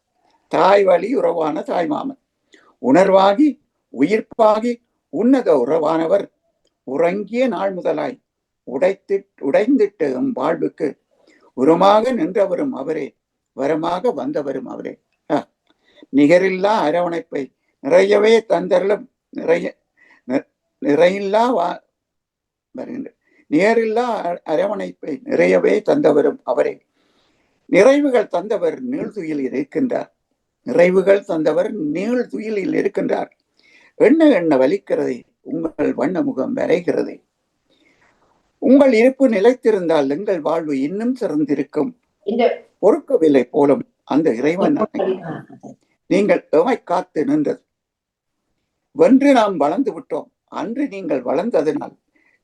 தாய் வழி உறவான தாய் மாமன், உணர்வாகி உயிர்ப்பாகி உன்னத உறவானவர், உறங்கிய நாள் முதலாய் உடைந்திட்டு வாழ்வுக்கு உரமாக நின்றவரும் அவரே, வரமாக வந்தவரும் அவரே. நிகரில்லா அரவணைப்பை நிறையவே தந்தரலும் நேரில்லா அரவணைப்பை நிறையவே தந்தவரும் அவரே. நிறைவுகள் தந்தவர் நீழ்துயிலில் இருக்கின்றார், நிறைவுகள் தந்தவர் நீழ்துயிலில் இருக்கின்றார். எண்ண எண்ண வலிக்கிறதே உங்கள் வண்ண முகம் வரைகிறதே. உங்கள் இருப்பு நிலைத்திருந்தால் எங்கள் வாழ்வு இன்னும் சிறந்திருக்கும். பொறுக்கவில்லை போலும் அந்த இறைவன் நீங்கள் எமை காத்து நின்றது. வென்று நாம் வளர்ந்து விட்டோம், அன்று நீங்கள் வளர்ந்ததனால்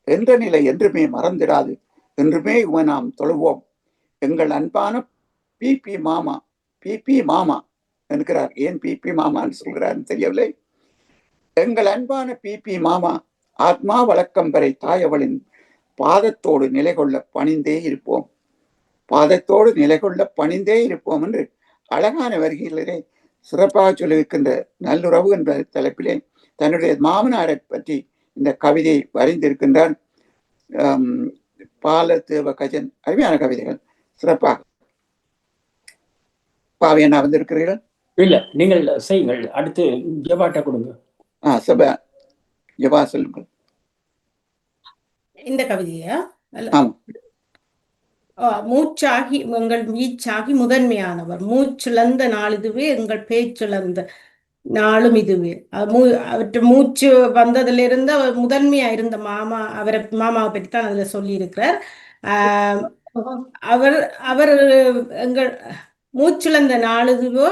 என்ற நிலை என்றுமே மறந்திடாது, என்றுமே நாம் தொழுவோம். எங்கள் அன்பான பிபி மாமா, பிபி மாமா என்கிறார். ஏன் பிபி மாமான்னு சொல்கிறார் தெரியவில்லை. எங்கள் அன்பான பிபி மாமா, ஆத்மா வழக்கம் வரை தாயவளின் பாதத்தோடு நிலை கொள்ள பணிந்தே இருப்போம், பாதத்தோடு நிலை கொள்ள பணிந்தே இருப்போம் என்று அழகான வரிகளிலே சிறப்பாக சொல்லியிருக்கின்ற நல்லுறவு என்ற தலைப்பிலே தன்னுடைய மாமனாரை பற்றி இந்த கவிதையை வரைந்திருக்கின்றார். பாலதேவ கஜன். அருமையான கவிதைகள், சிறப்பாக. பாவையண்ணா வந்திருக்கிறீர்கள்? இல்ல, நீங்கள் செய்யுங்கள். அடுத்து ஜபாட்ட கொடுங்க. சபா ஜபா சொல்லுங்கள். இந்த கவிதையா? மூச்சாகி எங்கள் வீச்சாகி முதன்மையானவர், மூச்சிழந்த நாள் இதுவே, எங்கள் பேச்சிழந்த நாளும் இதுவே. அவற்றை மூச்சு வந்ததுல இருந்து அவர் முதன்மையா இருந்த மாமாவை பற்றி தான் அதுல சொல்லி இருக்கிறார். அவர் எங்கள் மூச்சிழந்த நாள் இதுவோ,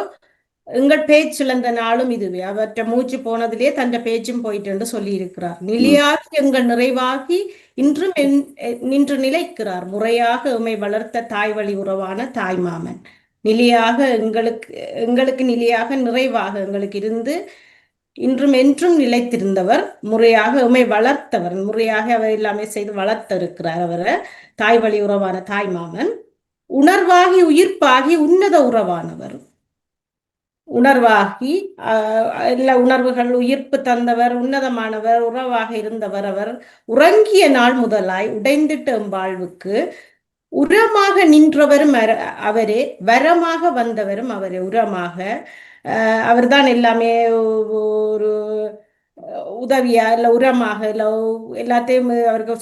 எங்கள் பேச்சிழந்த நாளும் இதுவே. அவற்றை மூச்சு போனதிலே தன் பேச்சும் போயிட்டு சொல்லி இருக்கிறார். நிலையாகி எங்கள் நிறைவாகி இன்றும் நின்று நிலைக்கிறார், முறையாக எம்மை வளர்த்த தாய் வழி உறவான தாய் மாமன். நிலையாக எங்களுக்கு நிலையாக நிறைவாக எங்களுக்கு இருந்து இன்றும் என்றும் நிலைத்திருந்தவர், முறையாக எம்மை வளர்த்தவர், முறையாக அவர் எல்லாமே செய்து வளர்த்திருக்கிறார் அவரை, தாய் வழி உறவான தாய் மாமன். உணர்வாகி உயிர்ப்பாகி உன்னத உறவானவர், உணர்வாகி எல்லா உணர்வுகள் உயிர்ப்பு தந்தவர், உன்னதமானவர், உறவாக இருந்தவர் அவர். உறங்கிய நாள் முதலாய் உடைந்திட்டு வாழ்வுக்கு உரமாக நின்றவரும் அவரே, வரமாக வந்தவரும் அவரே. உரமாக அவர்தான் எல்லாமே ஒரு உதவியா இல்ல உரமாக இல்ல எல்லாத்தையும் அவருக்கு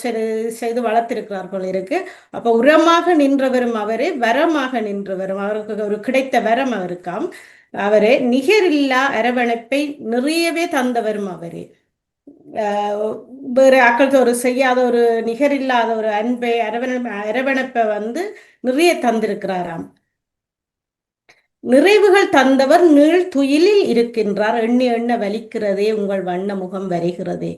செய்து வளர்த்திருக்கிறார் போல இருக்கு. அப்ப உரமாக நின்றவரும் அவரே, வரமாக நின்றவரும் அவருக்கு ஒரு கிடைத்த வரம் அவருக்காம் அவரே. நிகரில்லா அரவணைப்பை நிறையவே தந்தவரும் அவரே. வேறு ஆக்களுக்கு ஒரு செய்யாத ஒரு நிகரில்லாத ஒரு அன்பை அரவணைப்பை நிறைய தந்திருக்கிறாராம். நிறைவுகள் தந்தவர் நீள் துயிலில் இருக்கின்றார். எண்ணி எண்ண வலிக்கிறதே உங்கள் வண்ண முகம் வருகிறதே.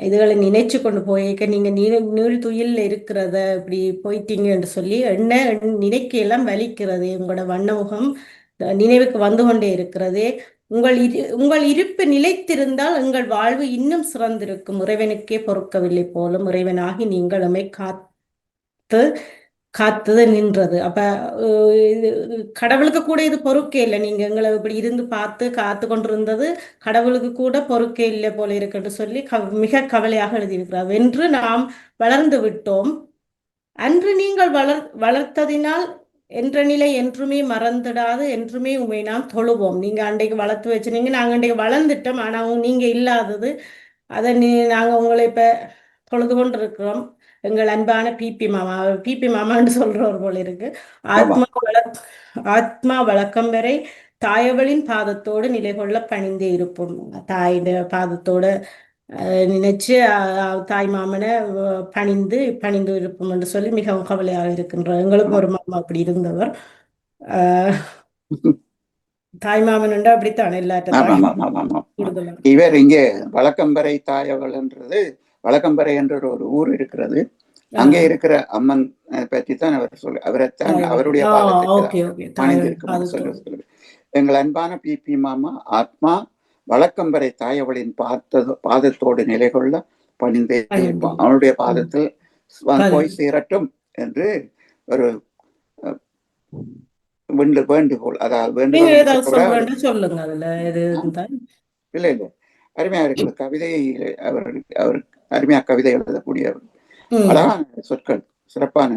இதுகளை நினைச்சு கொண்டு போயிருக்க நீங்க நீள் துயில்ல இருக்கிறத இப்படி போயிட்டீங்கன்னு சொல்லி நினைக்கையெல்லாம் வலிக்கிறதே. உங்களோட வண்ண முகம் நினைவுக்கு வந்து கொண்டே இருக்கிறதே. உங்கள் இருப்பு நிலைத்திருந்தால் எங்கள் வாழ்வு இன்னும் சிறந்திருக்கும். இறைவனுக்கே பொறுக்கவில்லை போலும் இறைவனாகி நீங்கள் நம்மை காத்தது நின்றது. அப்ப கடவுளுக்கு கூட இது பொறுக்கே இல்லை. நீங்க எங்களை இப்படி இருந்து பார்த்து காத்து கொண்டிருந்தது கடவுளுக்கு கூட பொறுக்கே இல்லை போல இருக்குன்னு சொல்லி மிக கவலையாக எழுதியிருக்கிறார். வென்று நாம் வளர்ந்து விட்டோம், அன்று நீங்கள் வளர்த்ததினால் என்ற நிலை என்றுமே மறந்துடாது, என்றுமே உண்மை நாம் தொழுவோம். நீங்க அன்றைக்கு வளர்த்து வச்சுனீங்க, நாங்க அன்றைக்கு வளர்ந்துட்டோம், ஆனா நீங்க இல்லாதது அதை நாங்க உங்களை இப்ப தொழுது கொண்டு இருக்கிறோம். எங்கள் அன்பான பிபி மாமான்னு சொல்றவர் போல இருக்கு. ஆத்மா வழக்கம் வரை தாயவளின் பாதத்தோடு நிலை கொள்ள பணிந்தே இருப்போம். தாயிட பாதத்தோட நினைச்சு தாய் மாமனை பணிந்து இருப்போம் என்று சொல்லி மிகவும் கவலையாக இருக்கின்றோம். எங்களுக்கு ஒரு மாமா அப்படி இருந்தவர். தாய் மாமன் உண்டு அப்படித்தான் எல்லாத்தையும். இவர் இங்கே வழக்கம்பரை தாயவள் என்றது வழக்கம்பரை என்ற ஒரு ஊர் இருக்கிறது. அங்கே இருக்கிற அம்மன் பற்றி தான் அவர் அவரைத்தான் அவருடைய பாதத்திற்கு சொல்லி எங்கள் அன்பான பிபி மாமா ஆத்மா வழக்கம்பரை தாயவளின் பாதத்தோடு நிலை கொள்ள பணிந்தே இருப்பான். அவனுடைய பாதத்தில் போய் சேரட்டும் என்று ஒரு வேண்டுகோள். அதாவது இல்ல இல்ல அருமையா இருக்குது கவிதை. அவர் அருமையா கவிதை எழுதக்கூடியவர். அழகான சொற்கள், சிறப்பான.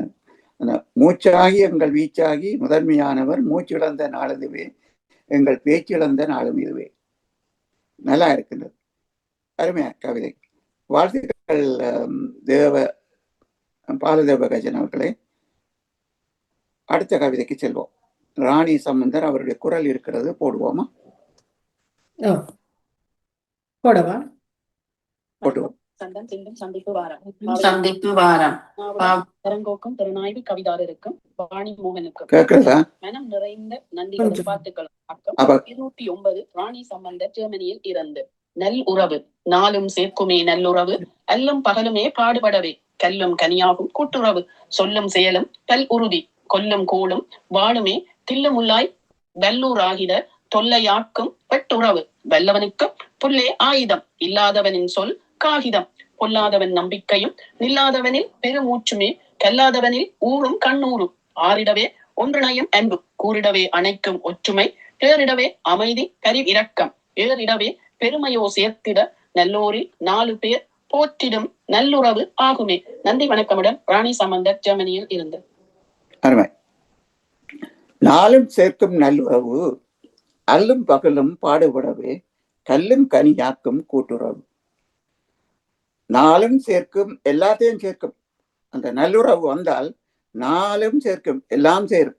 மூச்சாகி எங்கள் வீச்சாகி முதன்மையானவர் மூச்சிழந்த நாளுதுவே எங்கள் பேச்சிழந்த நாளும் இதுவே. நல்லா இருக்கின்றது, அருமையா கவிதை. வாழ்த்துக்கள் பாலதேவ கஜன் அவர்களே. அடுத்த கவிதைக்கு செல்வோம். ராணி சம்பந்தர் அவருடைய குரல் இருக்கிறது, போடுவோமா? போடுவோம். சந்திப்பு வாரம் தரங்கோக்கும் திறனாய்வு கவிதாரருக்கும் வாணி மோகனுக்கும் மனம் நிறைந்த நன்றிகளும் வாழ்த்துக்களும். 209 ராணி சம்பந்தர் ஜெர்மனியில் இருந்து. நல் உறவு நாளும் சேர்க்குமே நல்லுறவு, அல்லும் பகலுமே பாடுபடவே கல்லும் கனியாகும் கூட்டுறவு, சொல்லும் செயலும் பல் உறுதி கொல்லும் கோளும் வாழுமே தில்லுமுல்லாய் வல்லூராகிட தொல்லையாக்கும் பெட்டுறவு, வல்லவனுக்கும் புல்லே ஆயுதம் இல்லாதவனின் சொல் காகிதம், பொல்லாதவன் நம்பிக்கையும் நில்லாதவனில் பெருமூச்சுமே கல்லாதவனில் ஊரும் கண்ணூரும், ஆறிடவே ஒன்றிணையும் அன்பு கூறிடவே அணைக்கும் ஒற்றுமை, பேரிடவே அமைதி கரி இரக்கம், ஏறிடவே பெருமையோ சேர்த்திட நல்லோரில் 4 பேர் போற்றிடும் நல்லுறவு ஆகுமே. நன்றி வணக்கமுடன் ராணி சம்பந்தர் ஜெர்மனியில் இருந்து. அருமை. நாளும் சேர்க்கும் நல்லுறவு, அல்லும் பகலும் பாடுபடவே கல்லும் கனியாக்கும் கூட்டுறவு. நாளும் சேர்க்கும், எல்லாத்தையும் சேர்க்கும். அந்த நல்லுறவு வந்தால் நாளும் சேர்க்கும், எல்லாம் சேரும்.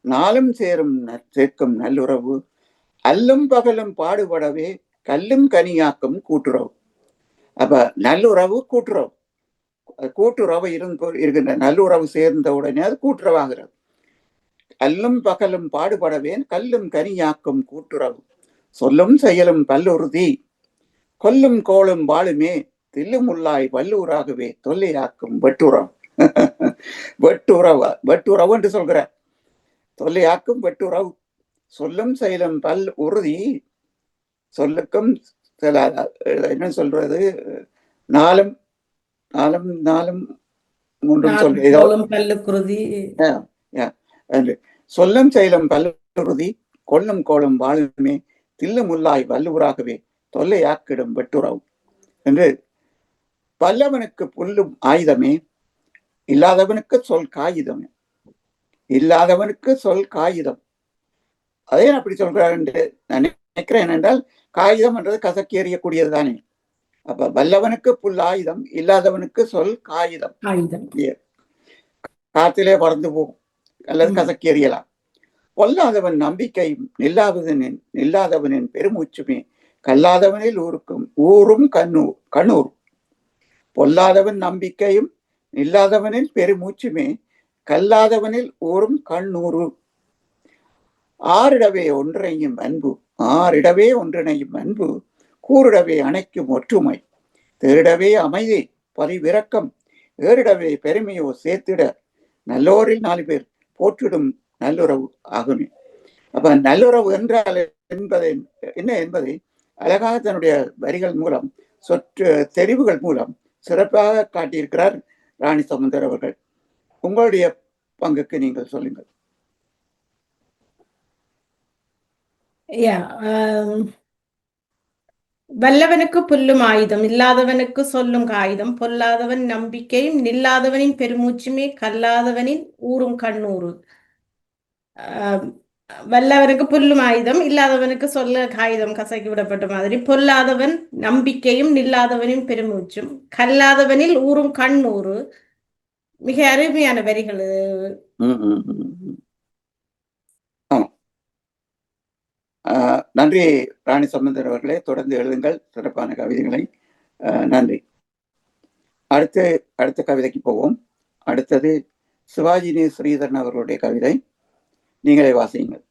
நாளும் சேர்க்கும் நல்லுறவு, அல்லும் பகலும் பாடுபடவே கல்லும் கனியாக்கும் கூட்டுறவு. அப்ப நல்லுறவு கூட்டுறவு, கூட்டுறவு இருக்கின்ற நல்லுறவு சேர்ந்த உடனே அது கூட்டுறவாகிறது. அல்லும் பகலும் பாடுபடவே கல்லும் கனியாக்கும் கூட்டுறவு, சொல்லும் செயலும் பல்லுறுதி கொல்லும் கோளும் வாழுமே தில்லுமுல்லாய் வல்லூராகவே தொல்லையாக்கும் வெட்டுறவு. வெட்டுறவு என்று சொல்கிற தொல்லையாக்கும் வெட்டுறவு, சொல்லும் செயலும் பல் உறுதி, சொல்லுக்கும் என்ன சொல்றது, நாளும் நாளும் நாளும் மூன்றும் சொல்லும் செயலும் பல்லுறுதி கொல்லும் கோளும் வாழுமே தில்லுமுல்லாய் வல்லூராகவே தொல்லையாக்கிடும் வெட்டுறவு என்று வல்லவனுக்கு புல்லும் ஆயுதமே இல்லாதவனுக்கு சொல் காகிதமே, இல்லாதவனுக்கு சொல் காகிதம். அதே அப்படி சொல்றார் என்று நான் நினைக்கிறேன். என்றால் காகிதம் என்றது கசக்கி எறியக்கூடியது தானே. அப்ப வல்லவனுக்கு புல் ஆயுதம் இல்லாதவனுக்கு சொல் காகிதம். காத்திலே பறந்து போகும் அல்லது கசக்கி எறியலாம். பொல்லாதவன் நம்பிக்கையும் நில்லாதவனின் பெருமூச்சுமே கல்லாதவனில் ஊரும் கண்ணூர். பொல்லாதவன் நம்பிக்கையும் இல்லாதவனில் பெருமூச்சுமே கல்லாதவனில் ஊரும் கண்ணூறு. ஆறிடவே ஒன்றையும் அன்பு, ஆறிடவே ஒன்றினையும் அன்பு, கூறிடவே அணைக்கும் ஒற்றுமை, தேரிடவே அமைதி பதிவிறக்கம், ஏறிடவே பெருமையோ சேர்த்திட, நல்லோரில் 4 பேர் போற்றிடும் நல்லுறவு ஆகுமே. அப்ப நல்லுறவு என்றால் என்பதை என்ன என்பதை அழகாக தன்னுடைய வரிகள் மூலம் சொற்று தெரிவுகள் மூலம் சிறப்பாக காட்டியிருக்கிறார் ராணி சமுந்தர் அவர்கள். உங்களுடைய பங்குக்கு நீங்கள் சொல்லுங்கள். வல்லவனுக்கு புல்லும் ஆயுதம், இல்லாதவனுக்கு சொல்லும் காகிதம், பொல்லாதவன் நம்பிக்கையும் நில்லாதவனின் பெருமூச்சுமே, கல்லாதவனின் ஊரும் கண்ணூறு. வல்லவனுக்கு புல்லும் ஆயுதம், இல்லாதவனுக்கு சொல்ல காகிதம் கசக்கி விடப்பட்ட மாதிரி, பொல்லாதவன் நம்பிக்கையும் நில்லாதவனின் பெருமூச்சும், கல்லாதவனில் ஊரும் கண்ணூறு. மிக அருமையான வரிகள். நன்றி ராணி சம்பந்தர் அவர்களே, தொடர்ந்து எழுதுங்கள் சிறப்பான கவிதைகளை. நன்றி. அடுத்த கவிதைக்கு போவோம். அடுத்தது சிவாஜினி ஸ்ரீதரன் அவர்களுடைய கவிதை. நீங்களே வாசியுங்கள்.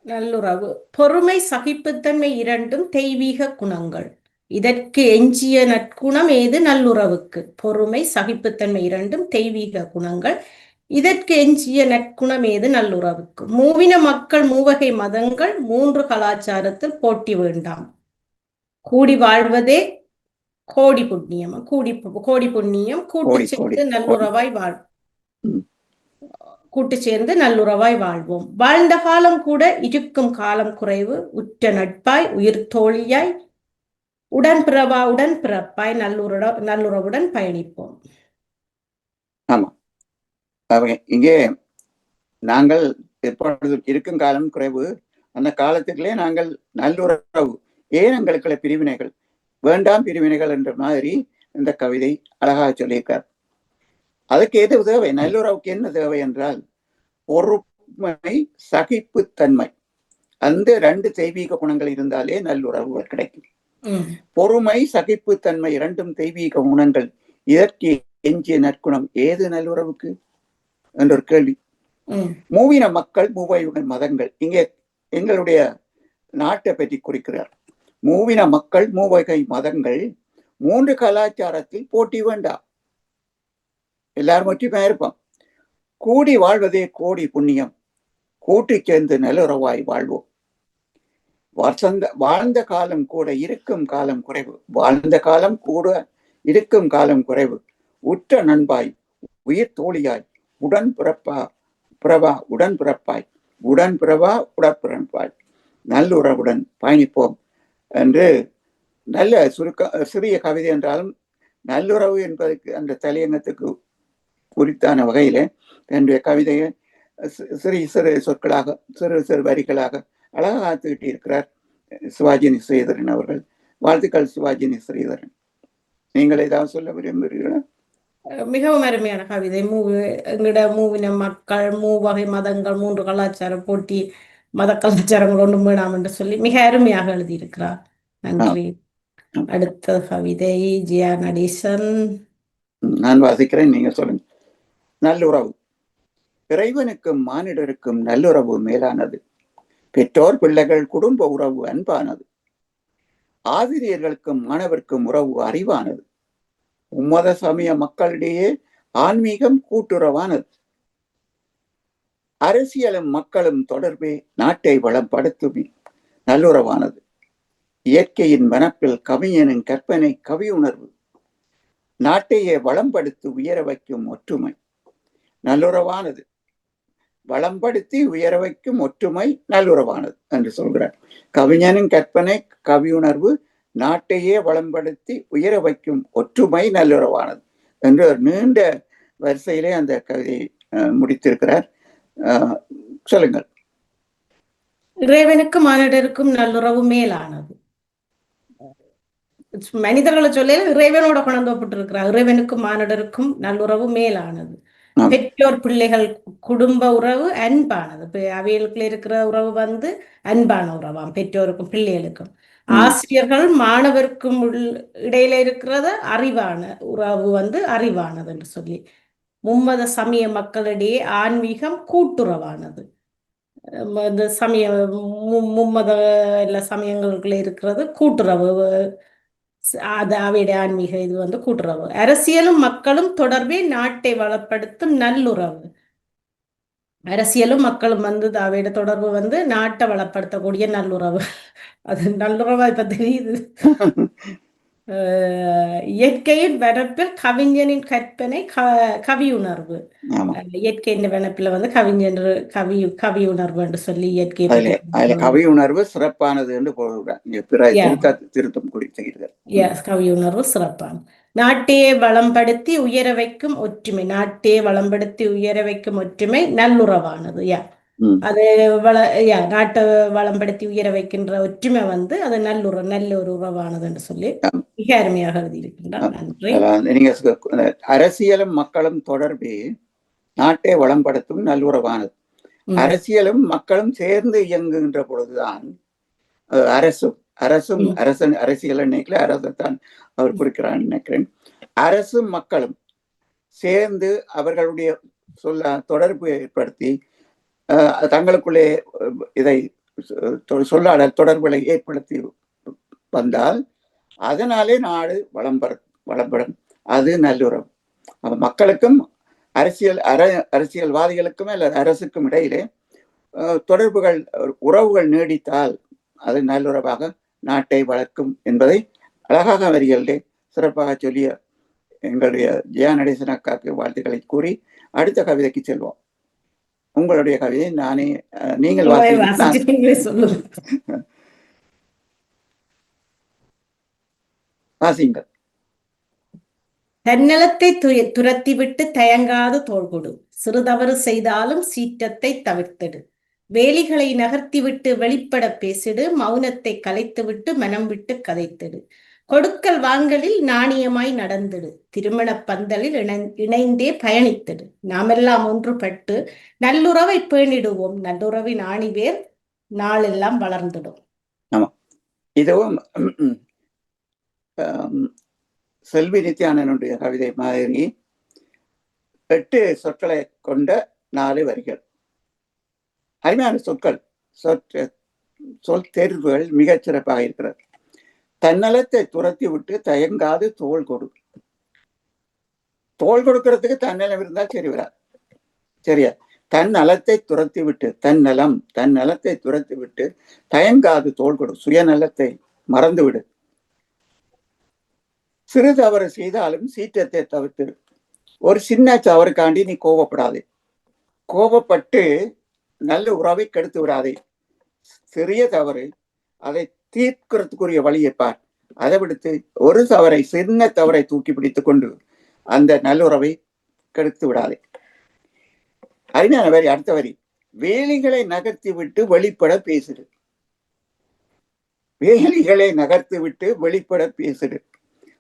நல்லுறவு. பொறுமை சகிப்புத்தன்மை இரண்டும் தெய்வீக குணங்கள். இதற்கு எஞ்சிய நற்குணம் ஏது நல்லுறவுக்கு? பொறுமை சகிப்புத்தன்மை இரண்டும் தெய்வீக குணங்கள். இதற்கு எஞ்சிய நற்குணம் ஏது நல்லுறவுக்கு? மூவின மக்கள் மூவகை மதங்கள் 3 கலாச்சாரத்தில் போட்டி வேண்டாம். கூடி வாழ்வதே கோடி புண்ணியம். கோடி புண்ணியம் கூட்டு சேர்ந்து நல்லுறவாய் வாழ்வோம். வாழ்ந்த காலம் கூட இருக்கும் காலம் குறைவு. உற்ற நட்பாய் உயிர் தோழியாய் உடன்பிறப்பாய் நல்லுறவுடன் பயணிப்போம். ஆமா, இங்கே நாங்கள் எப்பொழுது இருக்கும் காலம் குறைவு, அந்த காலத்துக்குள்ளே நாங்கள் நல்லுறவு, ஏன் எங்களுக்குள்ள பிரிவினைகள் வேண்டாம், பிரிவினைகள் என்ற மாதிரி இந்த கவிதை அழகாக சொல்லியிருக்கார். அதுக்கு எது தேவை? நல்லுறவுக்கு என்ன தேவை என்றால் பொறுமை சகிப்புத்தன்மை. அந்த 2 தெய்வீக குணங்கள் இருந்தாலே நல்லுறவு கிடைக்கும். பொறுமை சகிப்புத்தன்மை 2 தெய்வீக குணங்கள். இதற்கு எஞ்சிய நற்குணம் ஏது நல்லுறவுக்கு என்ற ஒரு கேள்வி. மூவின மக்கள் மூவகை மதங்கள். இங்கே எங்களுடைய நாட்டை பற்றி குறிக்கிறார். மூவின மக்கள் மூவகை மதங்கள் 3 கலாச்சாரத்தில் போட்டி வேண்டாம், எல்லாரும் ஒற்றுமையா இருப்போம். கூடி வாழ்வதே கோடி புண்ணியம், கூட்டு சேர்ந்து நல்லுறவாய் வாழ்வோம். வாழ்ந்த காலம் கூட இருக்கும் காலம் குறைவு, வாழ்ந்த காலம் கூட இருக்கும் காலம் குறைவு. உற்ற நண்பாய் உயிர் தோழியாய் உடன்பிறப்பாய் நல்லுறவுடன் பயணிப்போம் என்று நல்ல சிறிய கவிதை என்றாலும் நல்லுறவு என்பதற்கு அந்த தலையங்கத்துக்கு குறித்தான வகையில என்னுடைய கவிதையை சிறு சொற்களாக சிறு வரிகளாக அழகாக தீட்டியிருக்கிறார் சிவாஜினி ஸ்ரீதரன் அவர்கள். வாழ்த்துக்கள் சிவாஜினி ஸ்ரீதரன். நீங்கள் ஏதாவது சொல்ல விரும்புகிறீர்களா? மிகவும் அருமையான கவிதை. எங்கட மூவின மக்கள் மூவகை மதங்கள் 3 கலாச்சார போட்டி, மத கலாச்சாரங்கள் ஒன்றும் வேணாம் என்று சொல்லி மிக அருமையாக எழுதியிருக்கிறார். நன்றி. அடுத்த கவிதை ஜியா நடேசன். நான் வாசிக்கிறேன், நீங்க சொல்லுங்க. நல்லுறவு. இறைவனுக்கும் மானிடருக்கும் நல்லுறவு மேலானது. பெற்றோர் பிள்ளைகள் குடும்ப உறவு அன்பானது. ஆசிரியர்களுக்கும் மாணவர்க்கும் உறவு அறிவானது. உம்மத சமய மக்களிடையே ஆன்மீகம் கூட்டுறவானது. அரசியலும் மக்களும் தொடர்பே நாட்டை வளப்படுத்துமே நல்லுறவானது. இயற்கையின் மனப்பில் கவிஞனின் கற்பனை கவியுணர்வு நாட்டையே வளம்படுத்தி உயர வைக்கும் ஒற்றுமை நல்லுறவானது. வளம்படுத்தி உயர வைக்கும் ஒற்றுமை நல்லுறவானது என்று சொல்கிறார். கவிஞனின் கற்பனை கவியுணர்வு நாட்டையே வளம்படுத்தி உயர வைக்கும் ஒற்றுமை நல்லுறவானது என்று ஒரு நீண்ட வரிசையிலே அந்த கவிதையை முடித்திருக்கிறார். சொல்லுங்கள். இறைவனுக்கும் மானிடருக்கும் நல்லுறவு மேலானது. மனிதர்களை சொல்ல இறைவனோட கொண்டப்பட்டிருக்கிறார். இறைவனுக்கும் மானிடருக்கும் நல்லுறவு மேலானது. பெற்றோர் பிள்ளைகள் குடும்ப உறவு அன்பானது. அவைகளுக்குள்ள இருக்கிற உறவு அன்பான உறவாம், பெற்றோருக்கும் பிள்ளைகளுக்கும். ஆசிரியர்கள் மாணவருக்கும் இடையில இருக்கிறது அறிவான உறவு அறிவானது என்று சொல்லி. மும்மத சமய மக்களிடையே ஆன்மீகம் கூட்டுறவானது. இந்த சமய மும்மத எல்லா சமயங்களுக்குள்ள இருக்கிறது கூட்டுறவு. அது அவையுடைய ஆன்மீக இது வந்து கூட்டுறவு. அரசியலும் மக்களும் தொடர்பே நாட்டை வளப்படுத்தும் நல்லுறவு. அரசியலும் மக்களும் வந்து அவையோட தொடர்பு வந்து நாட்டை வளப்படுத்தக்கூடிய நல்லுறவு. அது நல்லுறவா இப்ப தெரியுது. இயற்கையின் வனப்பில் கவிஞனின் கற்பனை கவியுணர்வு. இயற்கையின் வனப்பில் வந்து கவியுணர்வு என்று சொல்லி இயற்கையை பற்றி கவியுணர்வு சிறப்பானது என்று திருத்தம் கவியுணர்வு சிறப்பானது. நாட்டையே வளம்படுத்தி உயர வைக்கும் ஒற்றுமை. நாட்டையே வளம்படுத்தி உயர வைக்கும் ஒற்றுமை நல்லுறவானது. அது நாட்டை வளம்படுத்தி உயர வைக்கின்ற ஒற்றுமை வந்து அது நல்ல ஒரு உறவானது என்று சொல்லி மிக அருமையாக எழுதியிருக்கின்றார். நன்றி. நீங்க அரசியலும் மக்களும் தொடர்பே நாட்டை வளம்படுத்தும் நல்லுறவானது. அரசியலும் மக்களும் சேர்ந்து இயங்குகின்ற பொழுதுதான் அரசியல் நினைக்கல, அரசத்தான் அவர் குறிக்கிறார் நினைக்கிறேன். அரசும் மக்களும் சேர்ந்து அவர்களுடைய தொடர்பு ஏற்படுத்தி தங்களுக்குள்ளே இதை சொல்லாடல் தொடர்புகளை ஏற்படுத்தி வந்தால் அதனாலே நாடு வளம்படும். அது நல்லுறவு. மக்களுக்கும் அரசியல்வாதிகளுக்கும் அல்லது அரசுக்கும் இடையிலே தொடர்புகள் உறவுகள் நீடித்தால் அது நல்லுறவாக நாட்டை வளர்க்கும் என்பதை அழகாக வரிகளிலே சிறப்பாக சொல்லிய எங்களுடைய ஜெயா நடேசன் அக்காக்கு வாழ்த்துக்களை கூறி அடுத்த கவிதைக்கு செல்வோம். உங்களுடைய கவிதை நீங்கள் வாசிங்கள். தன்னலத்தை துரத்திவிட்டு தயங்காது தோள்கொடு. சிறுதவறு செய்தாலும் சீற்றத்தை தவிர்த்திடு. வேலிகளை நகர்த்திவிட்டு வெளிப்பட பேசிடு. மௌனத்தை கலைத்துவிட்டு மனம் விட்டு கதைத்திடு. கொடுக்கல் வாங்கலில் நாணயமாய் நடந்திடு. திருமண பந்தலில் இணைந்தே பயணித்திடு. நாமெல்லாம் ஒன்றுபட்டு நல்லுறவை பேணிடுவோம். நல்லுறவின் ஆணிவேர் நாளெல்லாம் வளர்ந்திடும். ஆமா, இதுவும் செல்வி நித்யானனுடைய கவிதை மாதிரி 8 சொற்களை கொண்ட 4 வரிகள். அருமையான சொற்கள், சொல் தேர்வுகள் மிகச் சிறப்பாக இருக்கிறது. தன்னலத்தை துரத்தி விட்டு தயங்காது தோள் கொடு. தோள் கொடுக்கறதுக்கு தன்னலம் இருந்தால் சரி வராது, சரியா? தன்னலத்தை துரத்தி விட்டு தன்னலத்தை துரத்தி விட்டு தயங்காது தோள் கொடு. சுயநலத்தை மறந்து விடு. சிறு தவறு செய்தாலும் சீற்றத்தை தவிர்த்திடு. ஒரு சின்ன தவறுக்காண்டி நீ கோபப்படாதே. கோபப்பட்டு நல்ல உறவை கெடுத்து விடாதே. சிறிய தவறு, அதை தீர்க்கிறதுக்குரிய வழியை பார். அதை விடுத்து ஒரு தவறை, சின்ன தவறை தூக்கி பிடித்துக் கொண்டு அந்த நல்லுறவை கெடுத்து விடாதே. அருமையான வரி. அடுத்த வரி, வேலிகளை நகர்த்தி விட்டு வெளிப்பட பேசிடு. வேலிகளை நகர்த்தி விட்டு வெளிப்பட பேசிடு.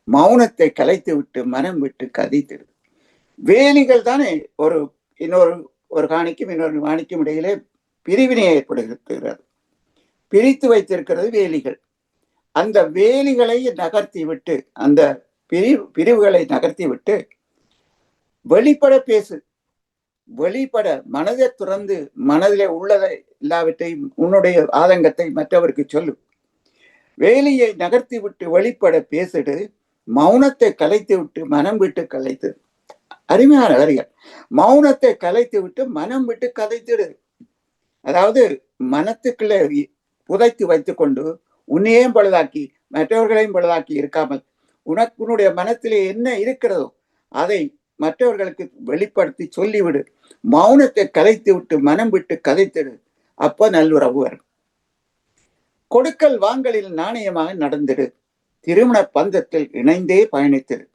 மௌனத்தை கலைத்து விட்டு மனம் விட்டு கதைத்திடு. வேலிகள் தானே ஒரு காணிக்கும் இன்னொரு காணிக்கும் இடையிலே பிரிவினை ஏற்படுகிறது. பிரித்து வைத்திருக்கிறது வேலிகள். அந்த வேலிகளை நகர்த்தி விட்டு, அந்த பிரிவுகளை நகர்த்தி விட்டு வெளிப்பட பேசு. வெளிப்பட மனதை துறந்து மனதிலே உள்ளதை எல்லாவற்றையும் உன்னுடைய ஆதங்கத்தை மற்றவருக்கு சொல்லு. வேலியை நகர்த்தி விட்டு வெளிப்பட பேசிடு. மௌனத்தை கலைத்து விட்டு மனம் விட்டு கலைத்து. அருமையான வரிகள். மௌனத்தை கலைத்து விட்டு மனம் விட்டு கதைத்திடு. அதாவது மனத்துக்குள்ளே புதைத்து வைத்துக் கொண்டு உன்னையும் பழுதாக்கி மற்றவர்களையும் பழுதாக்கி இருக்காமல் உன்னுடைய மனத்திலே என்ன இருக்கிறதோ அதை மற்றவர்களுக்கு வெளிப்படுத்தி சொல்லிவிடு. மௌனத்தை கலைத்து விட்டு மனம் விட்டு கதைத்திடு. அப்ப நல்லுறவு வரும். கொடுக்கல் வாங்கலில் நாணயமாக நடந்திடு. திருமண பந்தத்தில் இணைந்தே பயணித்திடு.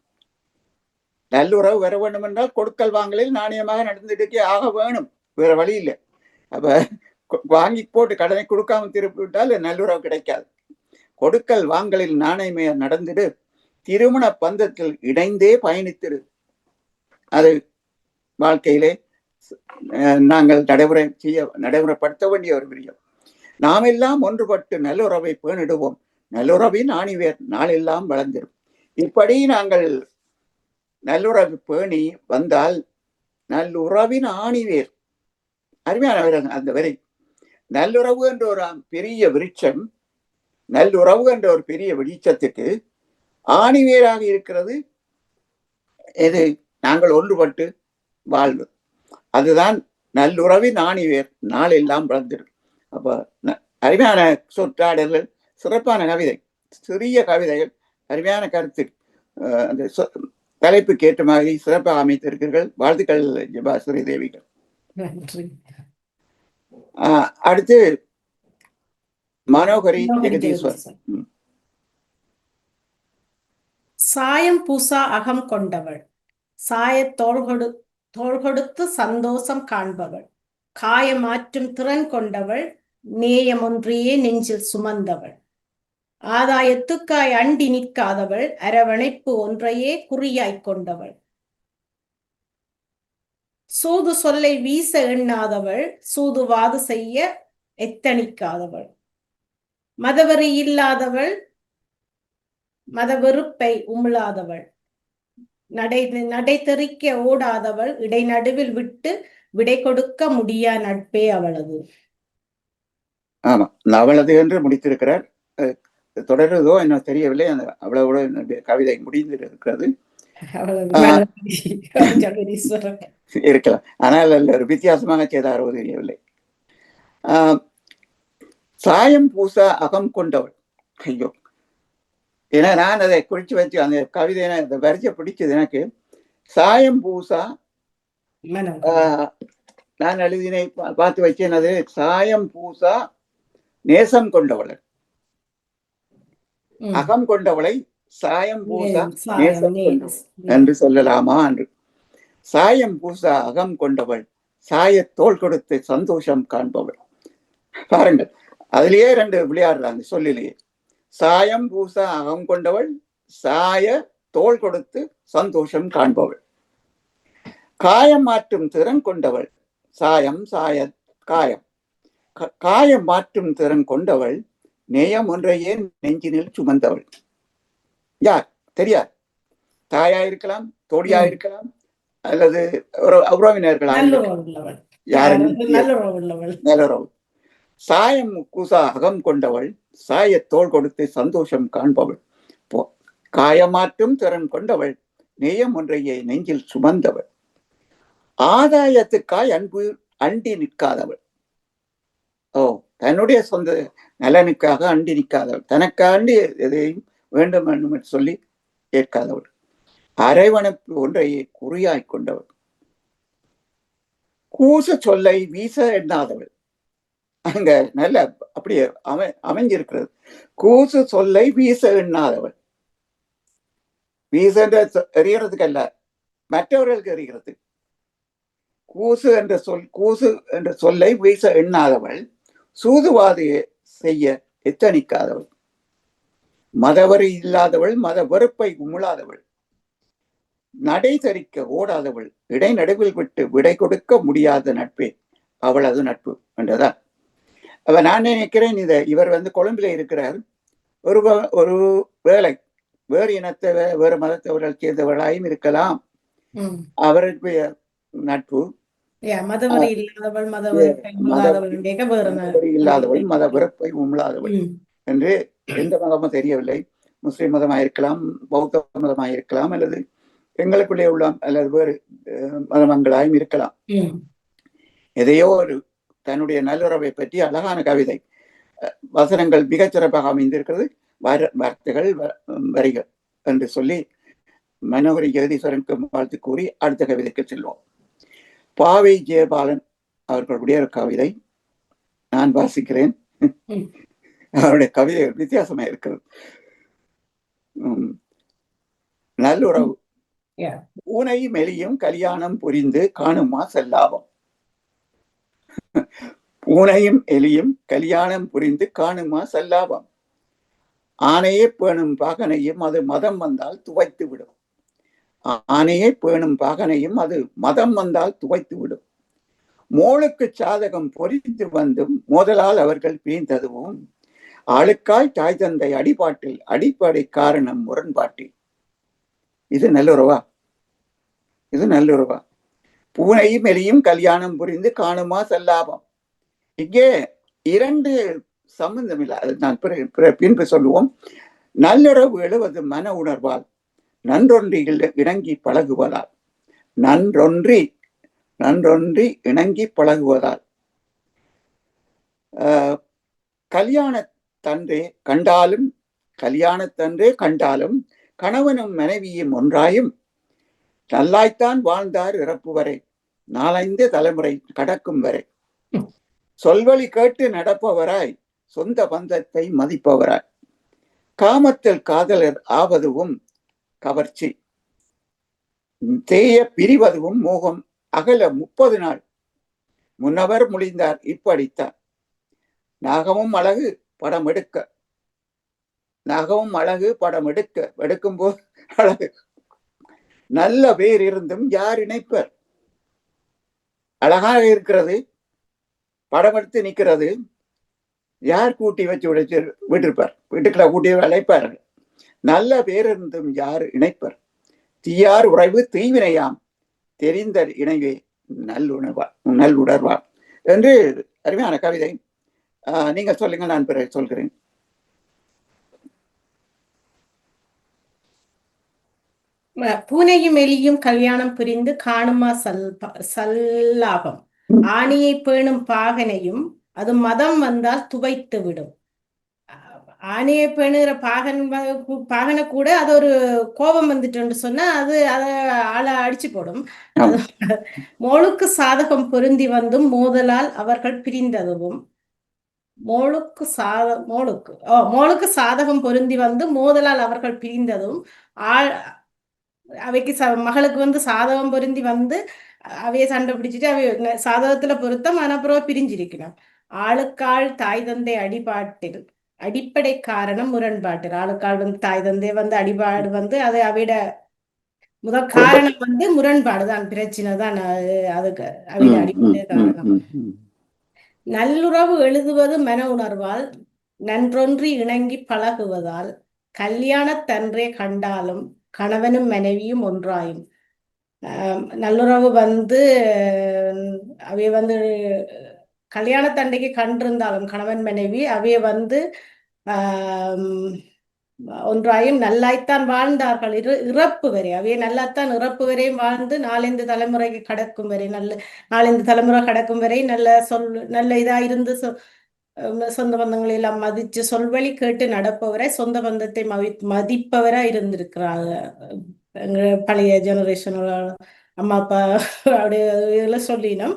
நல்லுறவு வர வேண்டும் என்றால் கொடுக்கல் வாங்கலில் நாணயமாக நடந்துட்டே ஆக வேணும், வேற வழி இல்லை. அப்ப வாங்கி போட்டு கடனை கொடுக்காம திருப்பி விட்டால் நல்லுறவு கிடைக்காது. கொடுக்கல் வாங்கலில் நாணயமே நடந்திடு. திருமண பந்தத்தில் இணைந்தே பயணித்திடு. அது வாழ்க்கையிலே நாங்கள் நடைமுறைப்படுத்த வேண்டிய ஒரு விடயம். நாம் எல்லாம் ஒன்றுபட்டு நல்லுறவை பேணிடுவோம். நல்லுறவின் ஆணிவேர் நாளெல்லாம் வளர்ந்திடும். இப்படி நாங்கள் நல்லுறவு பேணி வந்தால் நல்லுறவின் ஆணிவேர். அருமையான அந்த வரை நல்லுறவு என்ற ஒரு பெரிய விருட்சம், நல்லுறவு என்ற ஒரு பெரிய வெளிச்சத்துக்கு ஆணிவேராக இருக்கிறது எது? நாங்கள் ஒன்றுபட்டு வாழ்வு. அதுதான் நல்லுறவின் ஆணிவேர், நாளெல்லாம் வளர்ந்துடும். அப்ப அருமையான சொற்றாடல்கள், சிறப்பான கவிதை, சிறிய கவிதைகள், அருமையான கருத்து. அந்த தலைப்புக்கு ஏற்ற மாதிரி சிறப்பாக அமைத்திருக்கிறீர்கள். வாழ்த்துக்கள் ஜெபா ஸ்ரீதேவிகள். அடுத்து மனோகரி ஜெகதீஸ்வர். சாயம் பூசா அகம் கொண்டவள், சாய தோள் கொடுத்து சந்தோஷம் காண்பவள், காயமாற்றும் திறன் கொண்டவள், நேயம் ஒன்றையே நெஞ்சில் சுமந்தவள், ஆதாயத்துக்காய் அண்டி நிற்காதவள், அரவணைப்பு ஒன்றையே குறியாய்க் கொண்டவள், சூது சொல்லை வீச எண்ணாதவள், சூதுவாது செய்ய எத்தனிக்காதவள், மதவெறி இல்லாதவள், மதவெறுப்பை உமிழாதவள், நடை தெறிக்க ஓடாதவள், இடைநடுவில் விட்டு விடை கொடுக்க முடியா நட்பே அவளது. ஆமா, அவளது என்று முடித்திருக்கிறார். தொடருதோ என்ன தெரியவில்லை. அந்த அவ்வளவு கவிதை முடிந்திருக்கிறது இருக்கலாம். ஆனால் ஒரு வித்தியாசமாக செய்தாரோ தெரியவில்லை. சாயம் பூசா அகம் கொண்டவள். ஐயோ, ஏன்னா நான் அதை குறிச்சு வச்சு அந்த கவிதை அந்த வரிசை பிடிச்சது எனக்கு. சாயம் பூசா நான் எழுதினை பார்த்து வச்சேன். அது சாயம் பூசா நேசம் கொண்டவள், அகம் கொண்டவளை சாயம் பூசா நேசம் கொண்டவள் என்று சொல்லலாமா என்று. சாயம் பூசா அகம் கொண்டவள், சாய தோள் கொடுத்து சந்தோஷம் காண்பவள். பாருங்கள், அதுலயே ரெண்டு விளையாடுறாங்க சொல்லிலேயே. சாயம் பூசா அகம் கொண்டவள், சாய தோள் கொடுத்து சந்தோஷம் காண்பவள், காயம் மாற்றும் திறன் கொண்டவள், சாயம் சாய காயம், காயம் மாற்றும் திறன் கொண்டவள், நேயம் ஒன்றையே நெஞ்சினில் சுமந்தவள். யார் தெரியாது, தாயா இருக்கலாம், தோழியா இருக்கலாம், அல்லது உறவினர்களாக நல்லுறவு. சாயம் கூசா அகம் கொண்டவள், சாய தோள் கொடுத்து சந்தோஷம் காண்பவள், காயமாற்றும் திறன் கொண்டவள், நேயம் ஒன்றையே நெஞ்சில் சுமந்தவள், ஆதாயத்துக்காய் அண்டி நிற்காதவள். தன்னுடைய சொந்த நலனுக்காக அண்டி நிற்காதவள், தனக்காண்டி எதையும் வேண்டும் வேண்டும் என்று சொல்லி ஏற்காதவள், அரவணைப்பு ஒன்றையே குறியாய் கொண்டவள், கூச சொல்லை வீச எண்ணாதவள். அங்க நல்ல அப்படியே அமைஞ்சிருக்கிறது. கூசு சொல்லை வீச எண்ணாதவள். வீச எறிகிறதுக்கு அல்ல, மற்றவர்களுக்கு எறிகிறது. கூசு என்ற சொல்லை வீச எண்ணாதவள், சூதுவாதையை செய்ய எத்தனிக்காதவள், மதவெறி இல்லாதவள், மத வெறுப்பை உமிழாதவள், நடை தரிக்க ஓடாதவள், இடைநடுவில் விட்டு விடை கொடுக்க முடியாத நட்பே அவளது நட்பு என்றதான். அவ நான் நினைக்கிறேன், இவர் கொழும்பில இருக்கிறார். ஒரு வேலை வேறு இனத்தை வேறு மதத்தவர்கள் சேர்ந்தவர்களாயும் இருக்கலாம். அவருக்கு நட்பு இல்லாதவள், மத வெறுப்பை உமிழாதவள் என்று எந்த மதமும் தெரியவில்லை. முஸ்லிம் மதமாயிருக்கலாம், பௌத்த மதமாயிருக்கலாம், அல்லது எங்களுக்குள்ளே உள்ள அல்லது வேறு மதங்களாயும் இருக்கலாம். எதையோ ஒரு தன்னுடைய நல்லுறவை பற்றி அழகான கவிதை, வசனங்கள் மிகச்சிறப்பாக அமைந்திருக்கிறது. வார்த்தைகள் வரிகள் என்று சொல்லி மனோகரி ஜெகதீஸ்வரனுக்கு வாழ்த்து கூறி அடுத்த கவிதைக்கு செல்வோம். பாவை ஜெயபாலன் அவர்களுடைய ஒரு கவிதை நான் வாசிக்கிறேன். அவருடைய கவிதை வித்தியாசமா இருக்கிறது. நல்லுறவு. பூனை மெலியும் கல்யாணம் புரிந்து காணுமா செல்லாபம். பூனையும் எலியும் கல்யாணம் புரிந்து காணுமா செல்லாபம். ஆனையே பேணும் பாகனையும் அது மதம் வந்தால் துவைத்து விடும். ஆனையே பேணும் பாகனையும் அது மதம் வந்தால் துவைத்து விடும். மோளுக்கு சாதகம் பொறித்து வந்தும் முதலால் அவர்கள் பிரிந்ததுவும் ஆளுக்காய் தாய் தந்தை அடிபாட்டில் அடிப்படை காரணம் முரண்பாட்டில். இது நல்லுறவா? இது நல்லுறவா? பூனையும் எலியும் கல்யாணம் புரிந்து காணுமா செல்லாபம். இங்கே இரண்டு சம்பந்தம் இல்லை. அது நான் பின்பு சொல்லுவோம். நல்லுறவு எழுவது மன உணர்வால், நன்றொன்றி இணங்கி பழகுவதால். நன்றொன்றி இணங்கி பழகுவதால். கல்யாணத்தன்றே கண்டாலும் கணவனும் மனைவியும் ஒன்றாயும் நல்லாய்த்தான் வாழ்ந்தார் இறப்பு வரை, 4-5 தலைமுறை கடக்கும் வரை. சொல்வழி கேட்டு நடப்பவராய், சொந்த பந்தத்தை மதிப்பவராய். காமத்தில் காதலர் ஆவதுவும் கவர்ச்சி, தேய பிரிவதுவும் மோகம் அகல 30 நாள். முன்னவர் மொழிந்தார் இப்படித்தான். நாகமும் அழகு படம் எடுக்கும்போது அழகு. நல்ல பேர் இருந்தும் யார் இணைப்பர்? அழகாக இருக்கிறது, படம் எடுத்து நிற்கிறது, யார் கூட்டி வச்சு விட்டிருப்பார்? வீட்டுக்குள்ள கூட்டி அழைப்பார்கள். நல்ல பேர் இருந்தும் யார் இணைப்பர்? தீயார் உறைவு தீவினையாம், தெரிந்த இணைவே நல்லுணர்வார் என்று அருமையான கவிதை. நீங்கள் சொல்லுங்க, நான் பிறகு சொல்கிறேன். பூனையும் எலியும் கல்யாணம் புரிந்து காணுமா சல்லாபம். ஆணியை பேணும் பாகனையும் அது மதம் வந்தால் துவைத்து விடும். ஆணையை பேணுகிற பாகனை கூட அது ஒரு கோபம் வந்துட்டு சொன்னா அது ஆளை அடிச்சு போடும். மோளுக்கு சாதகம் பொருந்தி வந்தும் மோதலால் அவர்கள் பிரிந்ததும். மோளுக்கு சாதகம் பொருந்தி வந்து மோதலால் அவர்கள் பிரிந்ததும். அவைக்கு மகளுக்கு சாதகம் பொருந்தி வந்து அவைய சண்டை பிடிச்சிட்டு அவைய சாதகத்துல பொருத்தம் மனப்புறவ பிரிஞ்சிருக்கணும். ஆளுக்காள் தாய் தந்தை அடிப்படை காரணம் முரண்பாட்டு. ஆளுக்காள் தாய் தந்தை அடிபாடு அது அவையோட முதல் காரணம் முரண்பாடுதான், பிரச்சனை தான். அதுக்கு அவையோட அடிப்படை காரணம். நல்லுறவு எழுதுவது மன உணர்வால், நன்றொன்றி இணங்கி பழகுவதால். கல்யாணத்தன்றே கண்டாலும் கணவனும் மனைவியும் ஒன்றாயும். நல்லுறவு அவைய கல்யாணத்தண்டைக்கு கண்டிருந்தாலும் கணவன் மனைவி அவைய ஒன்றாயும் நல்லாய்த்தான் வாழ்ந்தார்கள் இறப்பு வரை. அவைய நல்லாத்தான் இறப்பு வரையும் வாழ்ந்து 4-5 தலைமுறைக்கு கடக்கும் வரை, 4-5 தலைமுறை கடக்கும் வரை நல்ல இதா இருந்து சொந்த பந்தங்களை எல்லாம் மதிச்சு சொல்வழி கேட்டு நடப்பவரை, சொந்த பந்தத்தை மதிப்பவரா இருந்திருக்கிறாங்க பழைய ஜெனரேஷனோட அம்மா அப்பா. அப்படியே இதெல்லாம் சொல்லினோம்.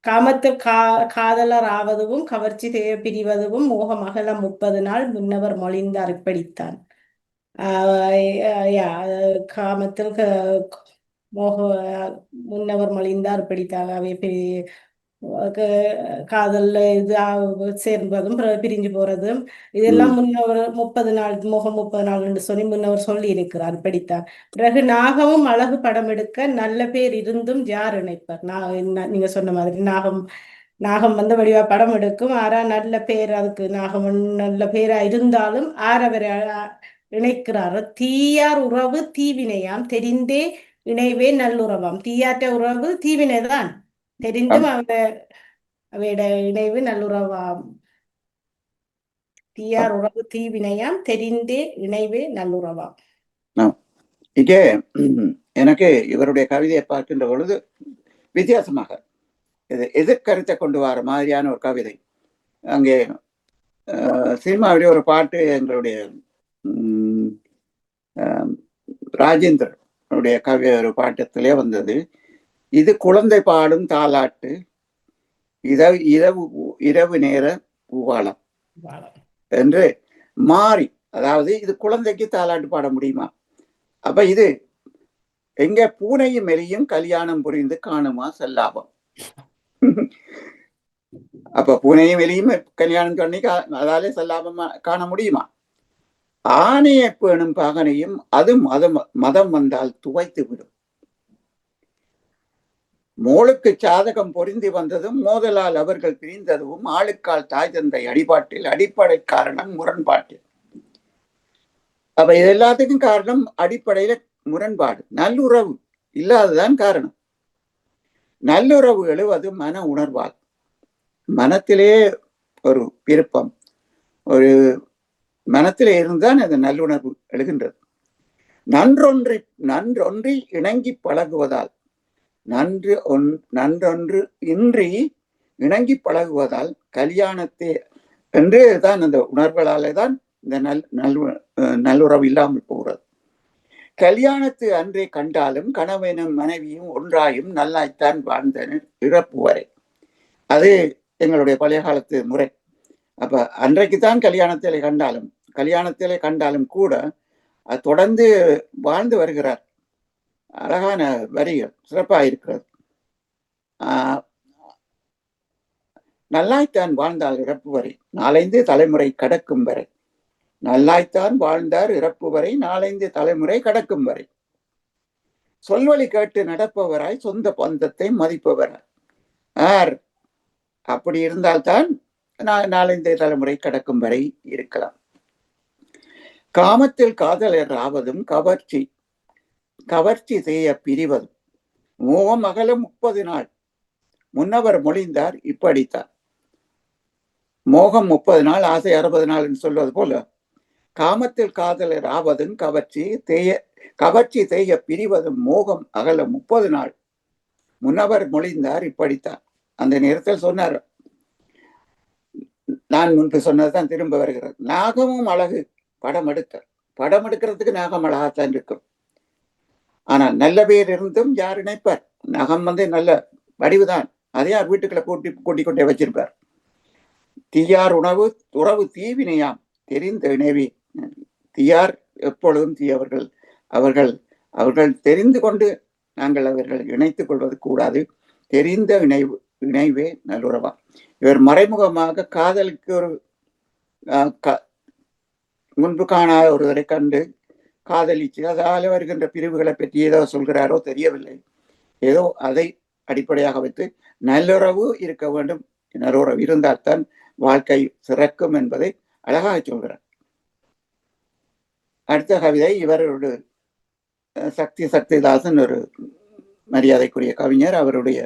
காமத்தில் காதலர் ஆவதும் கவர்ச்சி தேய பிரிவதும் மோகம் அகல 30 நாள். முன்னவர் மொழிந்தார் இப்படித்தான். காமத்தில் முன்னவர் மொழிந்தார் இப்படித்தான். அவை காதல்ல இது சேர்வதும் பிரிஞ்சு போறதும் இதெல்லாம் முன்னவர் 30 நாள் மோகம் 30 நாள் என்று சொல்லி முன்னவர் சொல்லி இருக்கிறார் இப்படித்தான். பிறகு நாகமும் அழகு படம் எடுக்க நல்ல பேர் இருந்தும் யார் இணைப்பர்? நீங்க சொன்ன மாதிரி நாகம் வடிவா படம் எடுக்கும். ஆறா நல்ல பேர், அதுக்கு நாகம் நல்ல பேரா இருந்தாலும் ஆரவரை இணைக்கிறார். தீயார் உறவு தீவினையாம், தெரிந்தே இணைவே நல்லுறவாம். தீயாற்ற உறவு தீவினைதான், தெரிந்தும் அவையோட இணைவு நல்லுறவாம். தீயார் உறவு தீவினையாம், தெரிந்தே இணைவே நல்லுறவாம். இங்கே எனக்கு இவருடைய கவிதையை பார்க்கின்ற பொழுது வித்தியாசமாக எதிர்கருத்தை கொண்டு வர மாதிரியான ஒரு கவிதை. அங்கே சினிமாவிலே ஒரு பாட்டு எங்களுடைய ராஜேந்திரனுடைய ஒரு பாட்டத்திலே வந்தது. இது குழந்தை பாடும் தாலாட்டு, இரவு நேர பூவாளம் என்று மாறி, அதாவது இது குழந்தைக்கு தாலாட்டு பாட முடியுமா? அப்ப இது எங்க பூனையும் எலியும் கல்யாணம் புரிந்து காணுமா சல்லாபம். அப்ப பூனையும் எலியும் கல்யாணம் பண்ணி அதாலே சல்லாபம் காண முடியுமா? ஆணையை பேணும் பாகனையும் அது மதம் வந்தால் துவைத்து விடும். மோளுக்கு சாதகம் பொருந்தி வந்ததும் மோதலால் அவர்கள் பிரிந்ததும் ஆளுக்கால் தாய் தந்தை அடிப்படை காரணம் முரண்பாட்டில். அப்ப இது எல்லாத்துக்கும் காரணம் அடிப்படையில முரண்பாடு, நல்லுறவு இல்லாததான் காரணம். நல்லுறவு எழுவது மன உணர்வால், மனத்திலே ஒரு விருப்பம், ஒரு மனத்திலே இருந்தான் அந்த நல்லுணர்வு எழுகின்றது. நன்றொன்றி இணங்கி பழகுவதால், நன்றொன்று இன்றி இணங்கி பழகுவதால் கல்யாணத்தை என்று தான் அந்த உணர்வுகளாலே தான் இந்த நல்லுறவு இல்லாமல் போகிறது. கல்யாணத்து அன்றே கண்டாலும் கணவனும் மனைவியும் ஒன்றாயும் நல்லாய்த்தான் வாழ்ந்தனர் இறப்பு வரை. அது எங்களுடைய பழைய காலத்து முறை. அப்ப அன்றைக்குத்தான் கல்யாணத்திலே கண்டாலும் கூட தொடர்ந்து வாழ்ந்து வருகிறார். அழகான வரிகள், சிறப்பாக இருக்கிறது. நல்லாய்த்தான் வாழ்ந்தால் இறப்பு வரை 4 தலைமுறை கடக்கும் வரை. நல்லாய்த்தான் வாழ்ந்தார் இறப்பு வரை 4 தலைமுறை கடக்கும் வரை. சொல்வழி கேட்டு நடப்பவராய் சொந்த பந்தத்தை மதிப்பவராய். அப்படி இருந்தால்தான் 4 தலைமுறை கடக்கும் வரை இருக்கலாம். காமத்தில் காதலர் ஆவதும் கவர்ச்சி செய்ய பிரிவதும் மோகம் அகலம் 30 நாள் முன்னவர் மொழிந்தார் இப்படித்தான். மோகம் 30 நாள், ஆசை 60 நாள் என்று சொல்வது போல காமத்தில் காதலர் ஆவதும் கவர்ச்சி செய்ய பிரிவதும் மோகம் அகல 30 நாள் முன்னவர் மொழிந்தார் இப்படித்தான். அந்த நேரத்தில் சொன்னார், நான் முன்பு சொன்னதுதான் திரும்ப வருகிறது. நாகமும் அழகு படம் எடுக்கிறதுக்கு நாகம் அழகாத்தான் இருக்கும். ஆனால் நல்ல பேர் இருந்தும் யார் நினைப்பார்? நகம் நல்ல வடிவுதான், அதே யார் வீட்டுக்குள்ள கூட்டி கொண்டே வச்சிருப்பார். தீயார் உறவு தீவினையாம் தெரிந்த இணைவே. தீயார் எப்பொழுதும் தீயவர்கள். அவர்கள் தெரிந்து கொண்டு நாங்கள் அவர்கள் இணைத்துக் கொள்வது கூடாது. தெரிந்த இணைவே நல்லுறவா. இவர் மறைமுகமாக காதலுக்கு ஒரு முன்பு காணாத ஒருவரை கண்டு காதலிச்சு அதால வருகின்ற பிரிவுகளை பற்றி ஏதோ சொல்கிறாரோ தெரியவில்லை. ஏதோ அதை அடிப்படையாக வைத்து நல்லுறவு இருக்க வேண்டும், நல்லுறவு இருந்தால்தான் வாழ்க்கை சிறக்கும் என்பதை அழகாக சொல்கிறார். அடுத்த கவிதை இவரோட சக்திதாசன், ஒரு மரியாதைக்குரிய கவிஞர், அவருடைய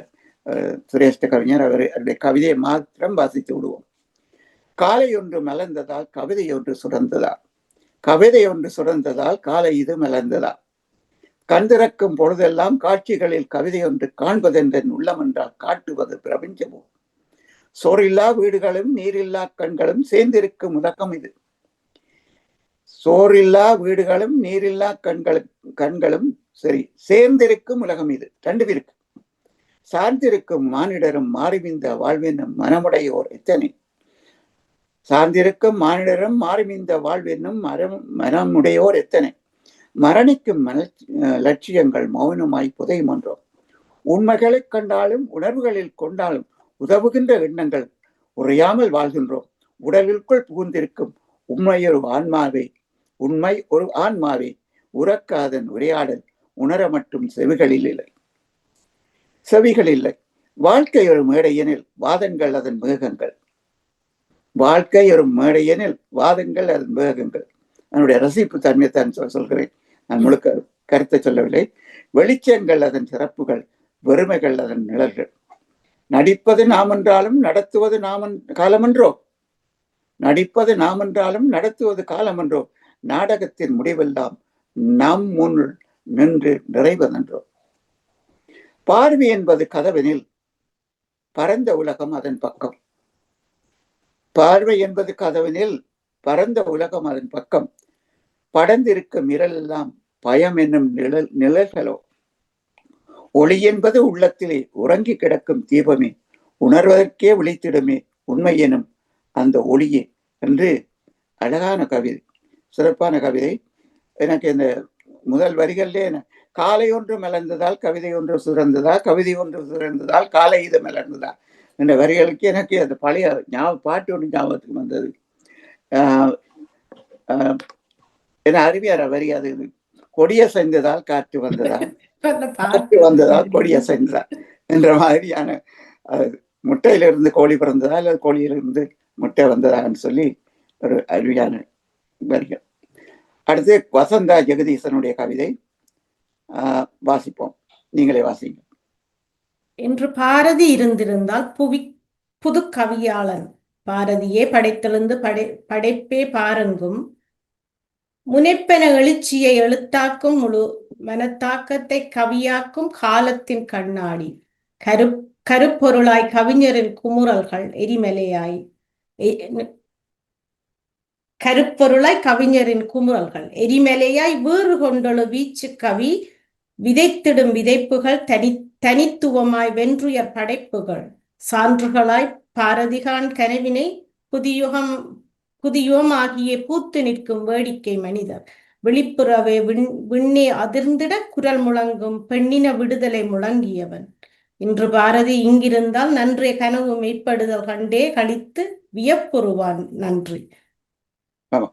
சிரேஷ்ட கவிஞர். அவருடைய கவிதையை மாத்திரம் வாசித்து விடுவோம். காலை ஒன்று மலர்ந்ததால் கவிதை ஒன்று சுரந்ததால் காலை இது மலர்ந்ததா. கண் திறக்கும் பொழுதெல்லாம் காட்சிகளில் கவிதை ஒன்று காண்பதென்றன் உள்ளம் என்றால் காட்டுவது பிரபஞ்சமோ. சோறில்லா வீடுகளும் நீரில்லா கண்களும் சேர்ந்திருக்கும் உலகம் இது. சோறில்லா வீடுகளும் நீரில்லா கண்களும் சரி சேர்ந்திருக்கும் உலகம் இது. 2 பேருக்கு சார்ந்திருக்கும் மானிடரும் மாறிவிந்த வாழ்வென்னும் மனமுடையோர் எத்தனை. சார்ந்திருக்கும் மானிடரும் மாறிவிந்த வாழ்வென்னும் மனமுடையோர் எத்தனை. மரணிக்கும் லட்சியங்கள் மௌனமாய் புதைமன்றோம். உண்மைகளை கண்டாலும் உணர்வுகளில் கொண்டாலும் உதவுகின்ற எண்ணங்கள் உறையாமல் வாழ்கின்றோம். உடலுக்குள் புகுந்திருக்கும் உண்மை ஒரு ஆன்மாவே உறக்காதன் உரையாடல் உணர மட்டும் செவிகளில் இல்லை. வாழ்க்கை ஒரு மேடையெனில் வாதங்கள் அதன் மேகங்கள். அதனுடைய ரசிப்பு தன்மைத்தான் சொல்கிறேன், நான் முழுக்க கருத்தை சொல்லவில்லை. வெளிச்சங்கள் அதன் சிறப்புகள், வெறுமைகள் அதன் நிழல்கள். நடிப்பது நாம் என்றாலும் நடத்துவது காலமன்றோ. நாடகத்தின் முடிவெல்லாம் நம் முன் நின்று நிறைவதென்றோ. பார்வை என்பது கதவெனில் பரந்த உலகம் அதன் பக்கம். படர்ந்திருக்கும் இரலெல்லாம் பயம் என்னும் நிழல்களோ. ஒளி என்பது உள்ளத்திலே உறங்கி கிடக்கும் தீபமே, உணர்வதற்கே விழித்திடுமே உண்மை எனும் அந்த ஒளியே என்று அழகான கவிதை, சிறப்பான கவிதை. எனக்கு இந்த முதல் வரிகளிலே காலை ஒன்று மலர்ந்ததால் கவிதை ஒன்று சுரந்ததால் காலை இது மலர்ந்ததா என்ற வரிகளுக்கு எனக்கு அந்த பழைய பாட்டு ஒன்று ஞாபகத்துக்கு வந்தது. என அருமையான வரி அது. கொடிய செய்ததால் காற்று வந்ததால் கொடிய செய்ததா என்ற மாதிரியான முட்டையிலிருந்து கோழி பிறந்ததா அல்லது கோழியிலிருந்து முட்டை வந்ததான்னு சொல்லி ஒரு அருமையான வரிகள். அடுத்து வசந்தா ஜெகதீசனுடைய கவிதை வாசிப்போம், நீங்களே வாசிங்க. என்று பாரதி இருந்திருந்தால் புது கவியாளன் பாரதியே படைத்தெழுந்து படைப்பே பாருங்கும் முனைப்பென எழுச்சியை எழுத்தாக்கும் முழு மனத்தாக்கத்தை கவியாக்கும் காலத்தின் கண்ணாடி கருப்பொருளாய் கவிஞரின் குமுறல்கள் எரிமலையாய் கருப்பொருளாய் கவிஞரின் குமுறல்கள் எரிமலையாய் வேறு கொண்டொழு வீச்சு கவி விதைத்திடும் விதைப்புகள் தனித்துவமாய் வென்றுயர் படைப்புகள் சான்றுகளாய் பாரதிகான் கனவினை புதியுகம் ஆகிய பூத்து நிற்கும் வேடிக்கை மனிதர் விழிப்புறவே விண்ணே அதிர்ந்திட குரல் முழங்கும் பெண்ணின விடுதலை முழங்கியவன். இன்று பாரதி இங்கிருந்தால் நன்றே கனவு மெய்ப்படுதல் கண்டே கழித்து வியப்புறுவான். நன்றி. ஆமா,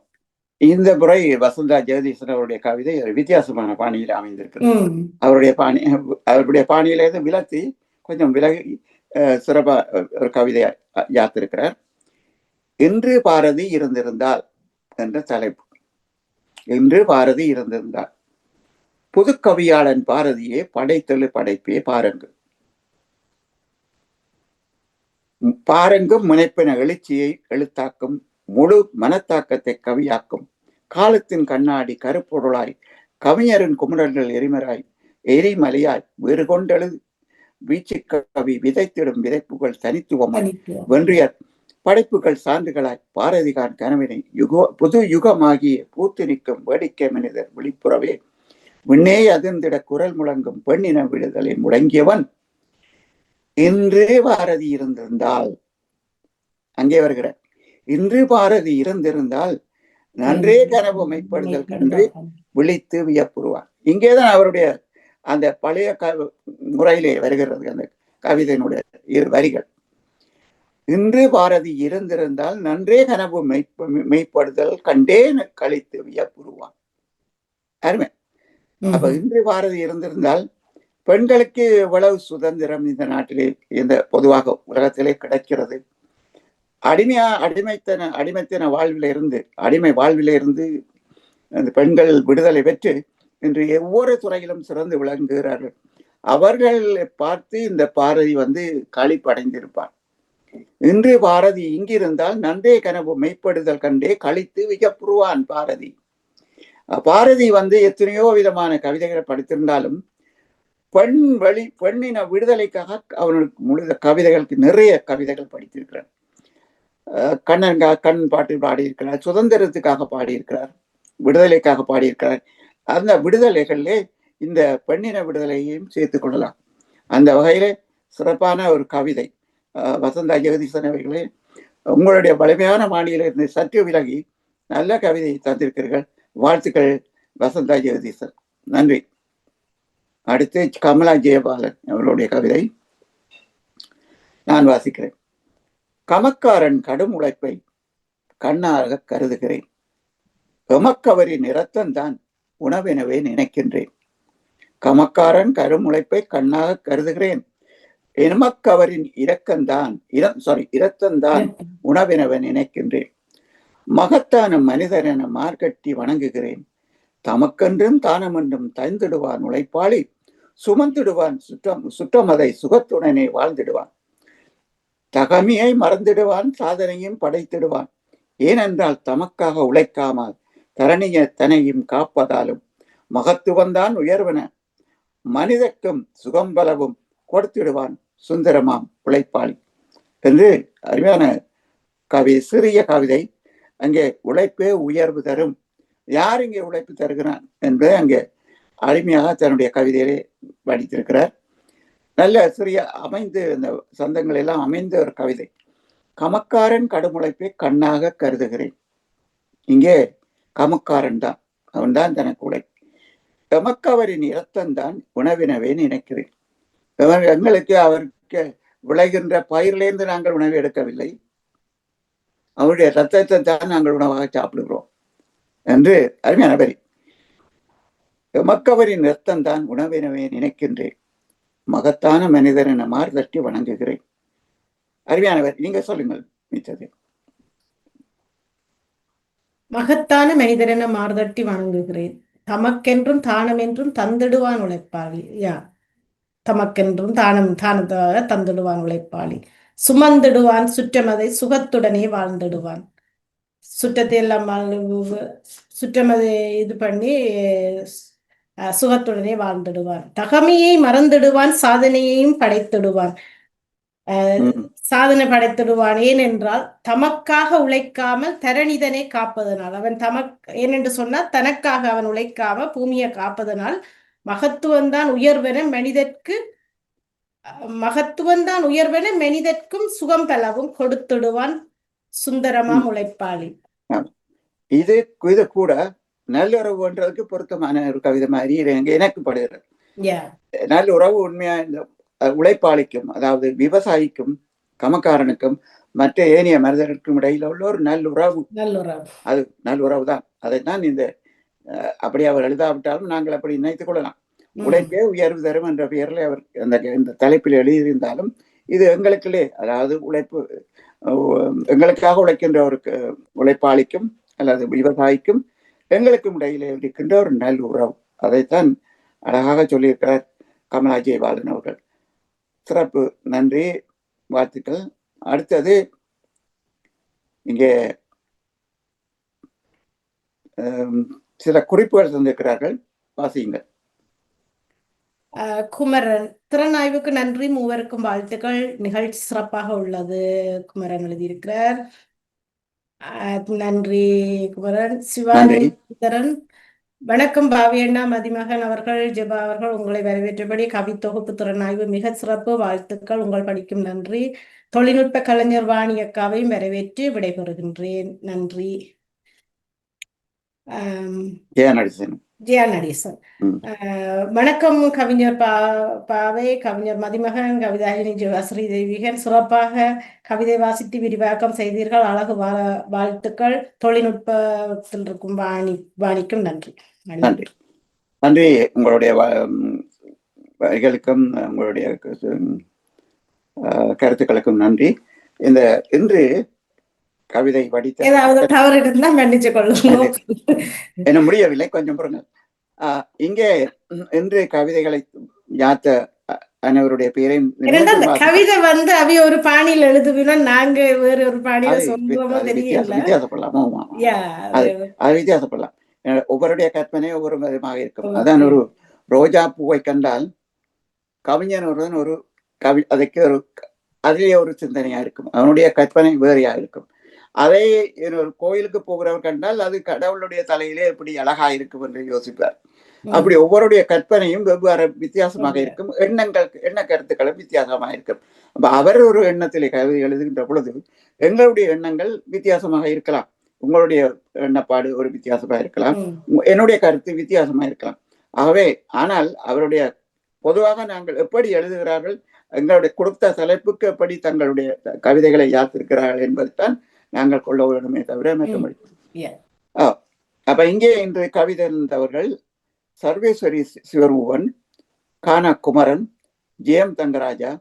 இந்த முறை வசந்தா ஜெகதீசன் அவருடைய கவிதை ஒரு வித்தியாசமான பாணியில் அமைந்திருக்கிறது. அவருடைய பாணியிலிருந்து விலத்தி கொஞ்சம் விலகி சிறப்பா ஒரு கவிதையை யாத்திருக்கிறார். இன்று பாரதி இருந்திருந்தால் என்ற தலைப்பு. இன்று பாரதி இருந்திருந்தால் புது கவியாளன் பாரதியே படைத்தெழு படைப்பே பாருங்கு பாருங்கும் முனைப்பின எழுச்சியை எழுத்தாக்கும் முழு மனத்தாக்கத்தை கவியாக்கும் காலத்தின் கண்ணாடி கருப்பொருளாய் கவிஞரின் குமுறல்கள் எரிமலையாய் வேறு கொண்டெழு வீச்சு கவி விதைத்திடும் விதைப்புகள் தனித்துவமாய் வென்றியர் படைப்புகள் சான்றுகளாய் பாரதிகான் கனவினை புது யுகமாகிய பூத்து நிற்கும் வேடிக்கை மனிதர் விழிப்புறவே விண்ணே அதிர்ந்திட குரல் முழங்கும் பெண்ணின விடுதலை முழங்கியவன். இன்று பாரதி இருந்திருந்தால், அங்கே வருகிற இன்று பாரதி இருந்திருந்தால் நன்றே கனவு மெய்ப்படுதல் கண்டு விழித்து வியப்புறுவான். இங்கேதான் அவருடைய அந்த பழைய முறையிலே வருகிறது அந்த கவிதையினுடைய இரு வரிகள். இன்று பாரதி இருந்திருந்தால் நன்றே கனவு மெய்ப்படுதல் கண்டே கழித்து வியப்புறுவான். அருமை. அப்ப இன்று பாரதி இருந்திருந்தால் பெண்களுக்கு எவ்வளவு சுதந்திரம் இந்த நாட்டிலே, இந்த பொதுவாக உலகத்திலே கிடைக்கிறது. அடிமைத்தன அடிமை வாழ்வில இருந்து அந்த பெண்கள் விடுதலை பெற்று இன்று ஒவ்வொரு துறையிலும் சிறந்து விளங்குகிறார்கள். அவர்கள் பார்த்து இந்த பாரதி களிப்படைந்திருப்பார். இன்று பாரதி இங்கிருந்தால் நன்றே கனவு மெய்ப்படுதல் கண்டே கழித்து வியப்புறுவான் பாரதி. பாரதி எத்தனையோ விதமான கவிதைகளை படித்திருந்தாலும் பெண்ணின விடுதலைக்காக அவனுக்கு முழு கவிதைகளுக்கு நிறைய கவிதைகள் படித்திருக்கிறார். கண் பாட்டு பாடியிருக்கிறார், சுதந்திரத்துக்காக பாடியிருக்கிறார், விடுதலைக்காக பாடியிருக்கிறார். அந்த விடுதலைகளிலே இந்த பெண்ணின விடுதலையையும் சேர்த்துக் கொள்ளலாம். அந்த வகையிலே சிறப்பான ஒரு கவிதை. வசந்தா ஜெகதீசன் அவர்களே, உங்களுடைய வலிமையான மாநிலிருந்து சற்று விலகி நல்ல கவிதையை தந்திருக்கிறீர்கள். வாழ்த்துக்கள் வசந்தா ஜெகதீசன். நன்றி. அடுத்து கமலா ஜெயபாலன் அவர்களுடைய கவிதை நான் வாசிக்கிறேன். கமக்காரன் கடும் உழைப்பை கண்ணாக கருதுகிறேன். எமக்கவரின் இரத்தம்தான் உணவெனவே நினைக்கின்றேன். கமக்காரன் கடும் உழைப்பை கண்ணாக கருதுகிறேன். எமக்கவரின் இரத்தம்தான் உணவெனவே நினைக்கின்றேன். மகத்தான மனிதர் என மார்கட்டி வணங்குகிறேன். தமக்கென்றும் தானமென்றும் தந்திடுவான் உழைப்பாளி, சுமந்திடுவான் சுற்றமதை சுகத்துடனே வாழ்ந்திடுவான். தகமையை மறந்திடுவான், சாதனையும் படைத்திடுவான். ஏனென்றால் தமக்காக உழைக்காமல் தரணியத்தனையும் காப்பதாலும் மகத்துவந்தான் உயர்வன மனிதர்க்கும் சுகம்பலவும் கொடுத்திடுவான் சுந்தரமாம் உழைப்பாளி என்று அருமையான கவிதை, சிறிய கவிதை. அங்கே உழைப்பே உயர்வு தரும். யார் இங்கே உழைப்பு தருகிறான் என்பதை அங்கே அருமையாக தன்னுடைய கவிதையிலே படித்திருக்கிறார். நல்ல சிறிய அமைந்து இந்த சந்தங்கள் எல்லாம் அமைந்த ஒரு கவிதை. கமக்காரன் கடும் உழைப்பை கண்ணாக கருதுகிறேன். இங்கே கமக்காரன் தான், அவன்தான் தனக்கு உழைப்பு. எமக்கவரின் இரத்தம்தான் உணவினவே நினைக்கிறேன். எங்களுக்கு அவருக்கு விளைகின்ற பயிரிலிருந்து நாங்கள் உணவு எடுக்கவில்லை, அவருடைய ரத்தத்தை தான் நாங்கள் உணவாக சாப்பிடுகிறோம் என்று அருமையான வரி. எமக்கவரின் இரத்தம் தான் உணவெனவே நினைக்கின்றேன். மகத்தான மனிதர் என மார்தட்டி வணங்குகிறேன். அருமையானவர், நீங்க சொல்லுங்கள் மிச்சது. மகத்தான மனிதர் என மார்தட்டி வணங்குகிறேன். தமக்கென்றும் தானம் என்றும் தந்திடுவான் உழைப்பாளி. தமக்கென்றும் தானதாக தந்திடுவான் உழைப்பாளி. சுமந்திடுவான் சுற்றமதை சுகத்துடனே வாழ்ந்திடுவான். சுற்றத்தை எல்லாம் சுற்றமதை இது பண்ணி சுகத்துடனே வாழ்ந்திடுவான். தகமையை மறந்திடுவான் சாதனையையும் படைத்திடுவான். சாதனை படைத்திடுவான். ஏனென்றால் தமக்காக உழைக்காமல் தரணிதனை காப்பதனால், அவன் ஏனென்று சொன்னால் தனக்காக அவன் உழைக்காம பூமியை காப்பதனால் மகத்துவம்தான் உயர்வென மனிதர்க்கும் சுகம் பலவும் கொடுத்திடுவான் சுந்தரமாம் உழைப்பாளி. இது கூட நல்லுறவுன்றதுக்கு பொருத்தமான ஒரு கவிதை மாதிரி எனக்கு படுகிறது. நல்லுறவு உண்மையா இந்த உழைப்பாளிக்கும், அதாவது விவசாயிக்கும் கமக்காரனுக்கும் மற்ற ஏனைய மனிதர்களுக்கும் இடையில உள்ள ஒரு நல்லுறவு, அது நல்லுறவு தான். அதைத்தான் இந்த அப்படி அவர் எழுதாவிட்டாலும் நாங்கள் அப்படி நினைத்துக் கொள்ளலாம். உழைப்பே உயர்வு தரும் என்ற பெயரில் அவர் இந்த தலைப்பில் எழுதியிருந்தாலும் இது எங்களுக்குள்ளே, அதாவது உழைப்பு எங்களுக்காக உழைக்கின்ற ஒரு உழைப்பாளிக்கும் அல்லது விவசாயிக்கும் எங்களுக்கும் இடையிலே இருக்கின்ற ஒரு நல்லுறவு, அதைத்தான் அழகாக சொல்லியிருக்கிறார் கமலா ஜெயபாலன் அவர்கள். சிறப்பு, நன்றி, வாழ்த்துக்கள். அடுத்தது இங்கே சில குறிப்புகள் தந்திருக்கிறார்கள், வாசியுங்கள். குமரன், திறனாய்வுக்கு நன்றி, மூவருக்கும் வாழ்த்துக்கள், நிகழ்ச்சி சிறப்பாக உள்ளது. குமரன் எழுதியிருக்கிறார். நன்றி குமரன். சிவானந்தரன், வணக்கம் பாவி அண்ணா, மதிமகன் அவர்கள், ஜெபா அவர்கள், உங்களை வரவேற்றபடி கவி தொகுப்பு திறனாய்வு மிக சிறப்பு, வாழ்த்துக்கள், உங்கள் படிக்கும் நன்றி. தொழில்நுட்ப கலைஞர் வாணி அக்காவையும் வரவேற்று விடைபெறுகின்றேன். நன்றி. ஜெயா நடேசன், வணக்கம் கவிஞர் பாவை, கவிஞர் மதிமகன், கவிதாயினி ஜெவாஸ்ரீ தேவிகன், சிறப்பாக கவிதை வாசித்து விரிவாக்கம் செய்தீர்கள், அழகு வாழ்த்துக்கள். தொழில்நுட்பத்தில் இருக்கும் வாணிக்கும் நன்றி. நன்றி, நன்றி. உங்களுடைய வரிகளுக்கும் உங்களுடைய கருத்துக்களுக்கும் நன்றி. இன்று கவிதை படித்த ஏதாவது தவறு இருந்தா மன்னிச்சு கொள்ளுங்க, என்ன முடியவில்லை, கொஞ்சம் பொறுங்க. இங்கே இன்று கவிதைகளை யாத்த அனைவருடைய பேரையும் கவிதை அவைய ஒரு பாணியில் எழுதுவினா நாங்க வேற ஒரு பாணியில சொல்றோமோ தெரியல, வித்தியாசப்படலாம். அது வித்தியாசப்படலாம். ஒவ்வொருடைய கற்பனை ஒவ்வொரு விதமாக இருக்கும். அதான் ஒரு ரோஜா பூவை கண்டால் கவிஞன் ஒரு அதுக்கு ஒரு அதிலே ஒரு சிந்தனையா இருக்கும், அவனுடைய கற்பனை வேறையா இருக்கும். அதே ஒரு கோயிலுக்கு போகிறவர் கண்டால் அது கடவுளுடைய தலையிலே எப்படி அழகா இருக்கும் என்று யோசிப்பார். அப்படி ஒவ்வொருடைய கற்பனையும் வெவ்வேறு வித்தியாசமாக இருக்கும், எண்ண கருத்துக்களும் வித்தியாசமாக இருக்கும். அப்ப அவர் ஒரு எண்ணத்திலே கவிதை எழுதுகின்ற பொழுது எங்களுடைய எண்ணங்கள் வித்தியாசமாக இருக்கலாம், உங்களுடைய எண்ணப்பாடு ஒரு வித்தியாசமாக இருக்கலாம், என்னுடைய கருத்து வித்தியாசமாக இருக்கலாம். ஆகவே ஆனால் அவருடைய பொதுவாக நாங்கள் எப்படி எழுதுகிறார்கள், எங்களுடைய கொடுத்த தலைப்புக்கு எப்படி தங்களுடைய கவிதைகளை யாத்திருக்கிறார்கள் என்பதுதான் நாங்கள் கொள்ள வேண்டுமே தவிர மற்றபடி. அப்ப இங்கே இன்று கவிதை இருந்தவர்கள் சர்வேஸ்வரி சிவரூபன், கானா குமரன், ஜெயம் தங்கராஜா,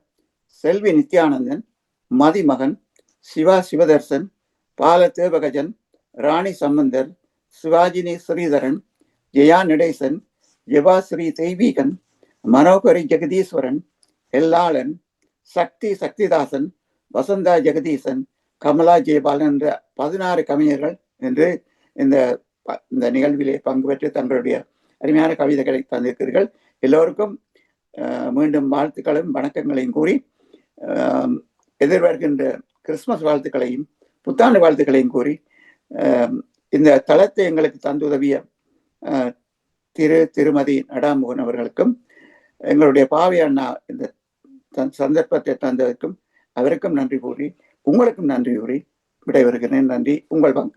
செல்வி நித்யானந்தன், மதிமகன், சிவா சிவதர்சன், பால தேவகஜன், ராணி சம்பந்தர், சிவாஜினி ஸ்ரீதரன், ஜெயா நடேசன், ஜெபாஸ்ரீ தெய்வீகன், மனோகரி ஜெகதீஸ்வரன், எல்லாளன், சக்திதாசன், வசந்தா ஜெகதீசன், கமலா ஜெயபாலன் என்ற 16 கவிஞர்கள் என்று இந்த நிகழ்விலே பங்கு பெற்று தங்களுடைய அருமையான கவிதைகளை தந்திருக்கிறீர்கள். எல்லோருக்கும் மீண்டும் வாழ்த்துக்களையும் வணக்கங்களையும் கூறி எதிர்வருகின்ற கிறிஸ்துமஸ் வாழ்த்துக்களையும் புத்தாண்டு வாழ்த்துக்களையும் கூறி இந்த தளத்தை எங்களுக்கு தந்துதவிய திருமதி நடாமுகன் அவர்களுக்கும் எங்களுடைய பாவி அண்ணா இந்த சந்தர்ப்பத்தை தந்ததற்கும் அவருக்கும் நன்றி கூறி உங்களுக்கும் நன்றி கூறி விடைபெறுகிறேன். நன்றி. உங்கள் பங்கு.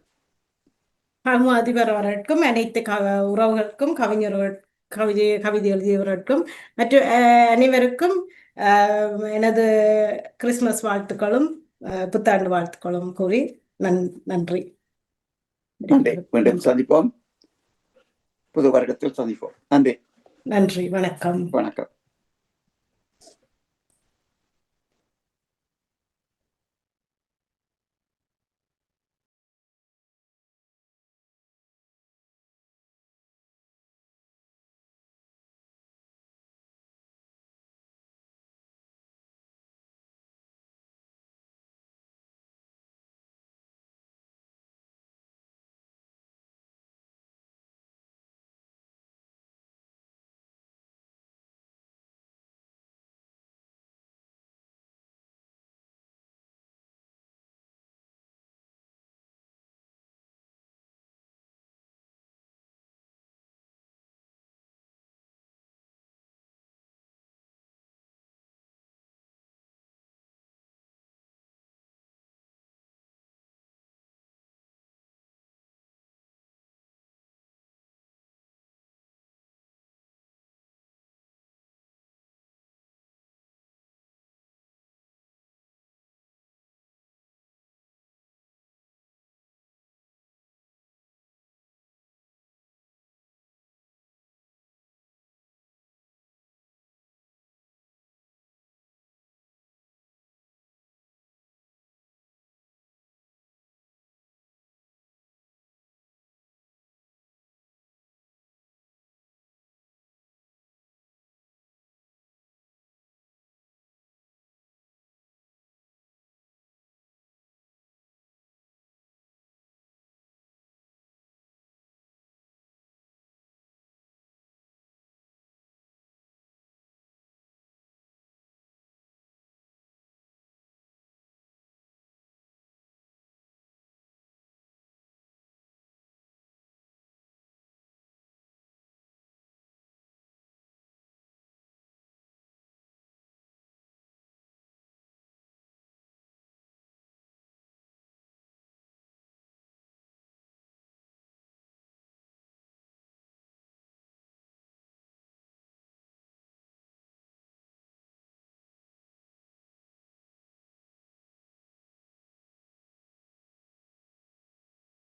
அதிபர் அவர்களுக்கும் அனைத்து உறவுகளுக்கும் கவிதை எழுதியவர்களுக்கும் மற்ற அனைவருக்கும் எனது கிறிஸ்துமஸ் வாழ்த்துக்களும் புத்தாண்டு வாழ்த்துக்களும் கூறி நன்றி. நன்றி. மீண்டும் சந்திப்போம், புது வருடத்தில் சந்திப்போம். நன்றி. நன்றி. வணக்கம். வணக்கம்.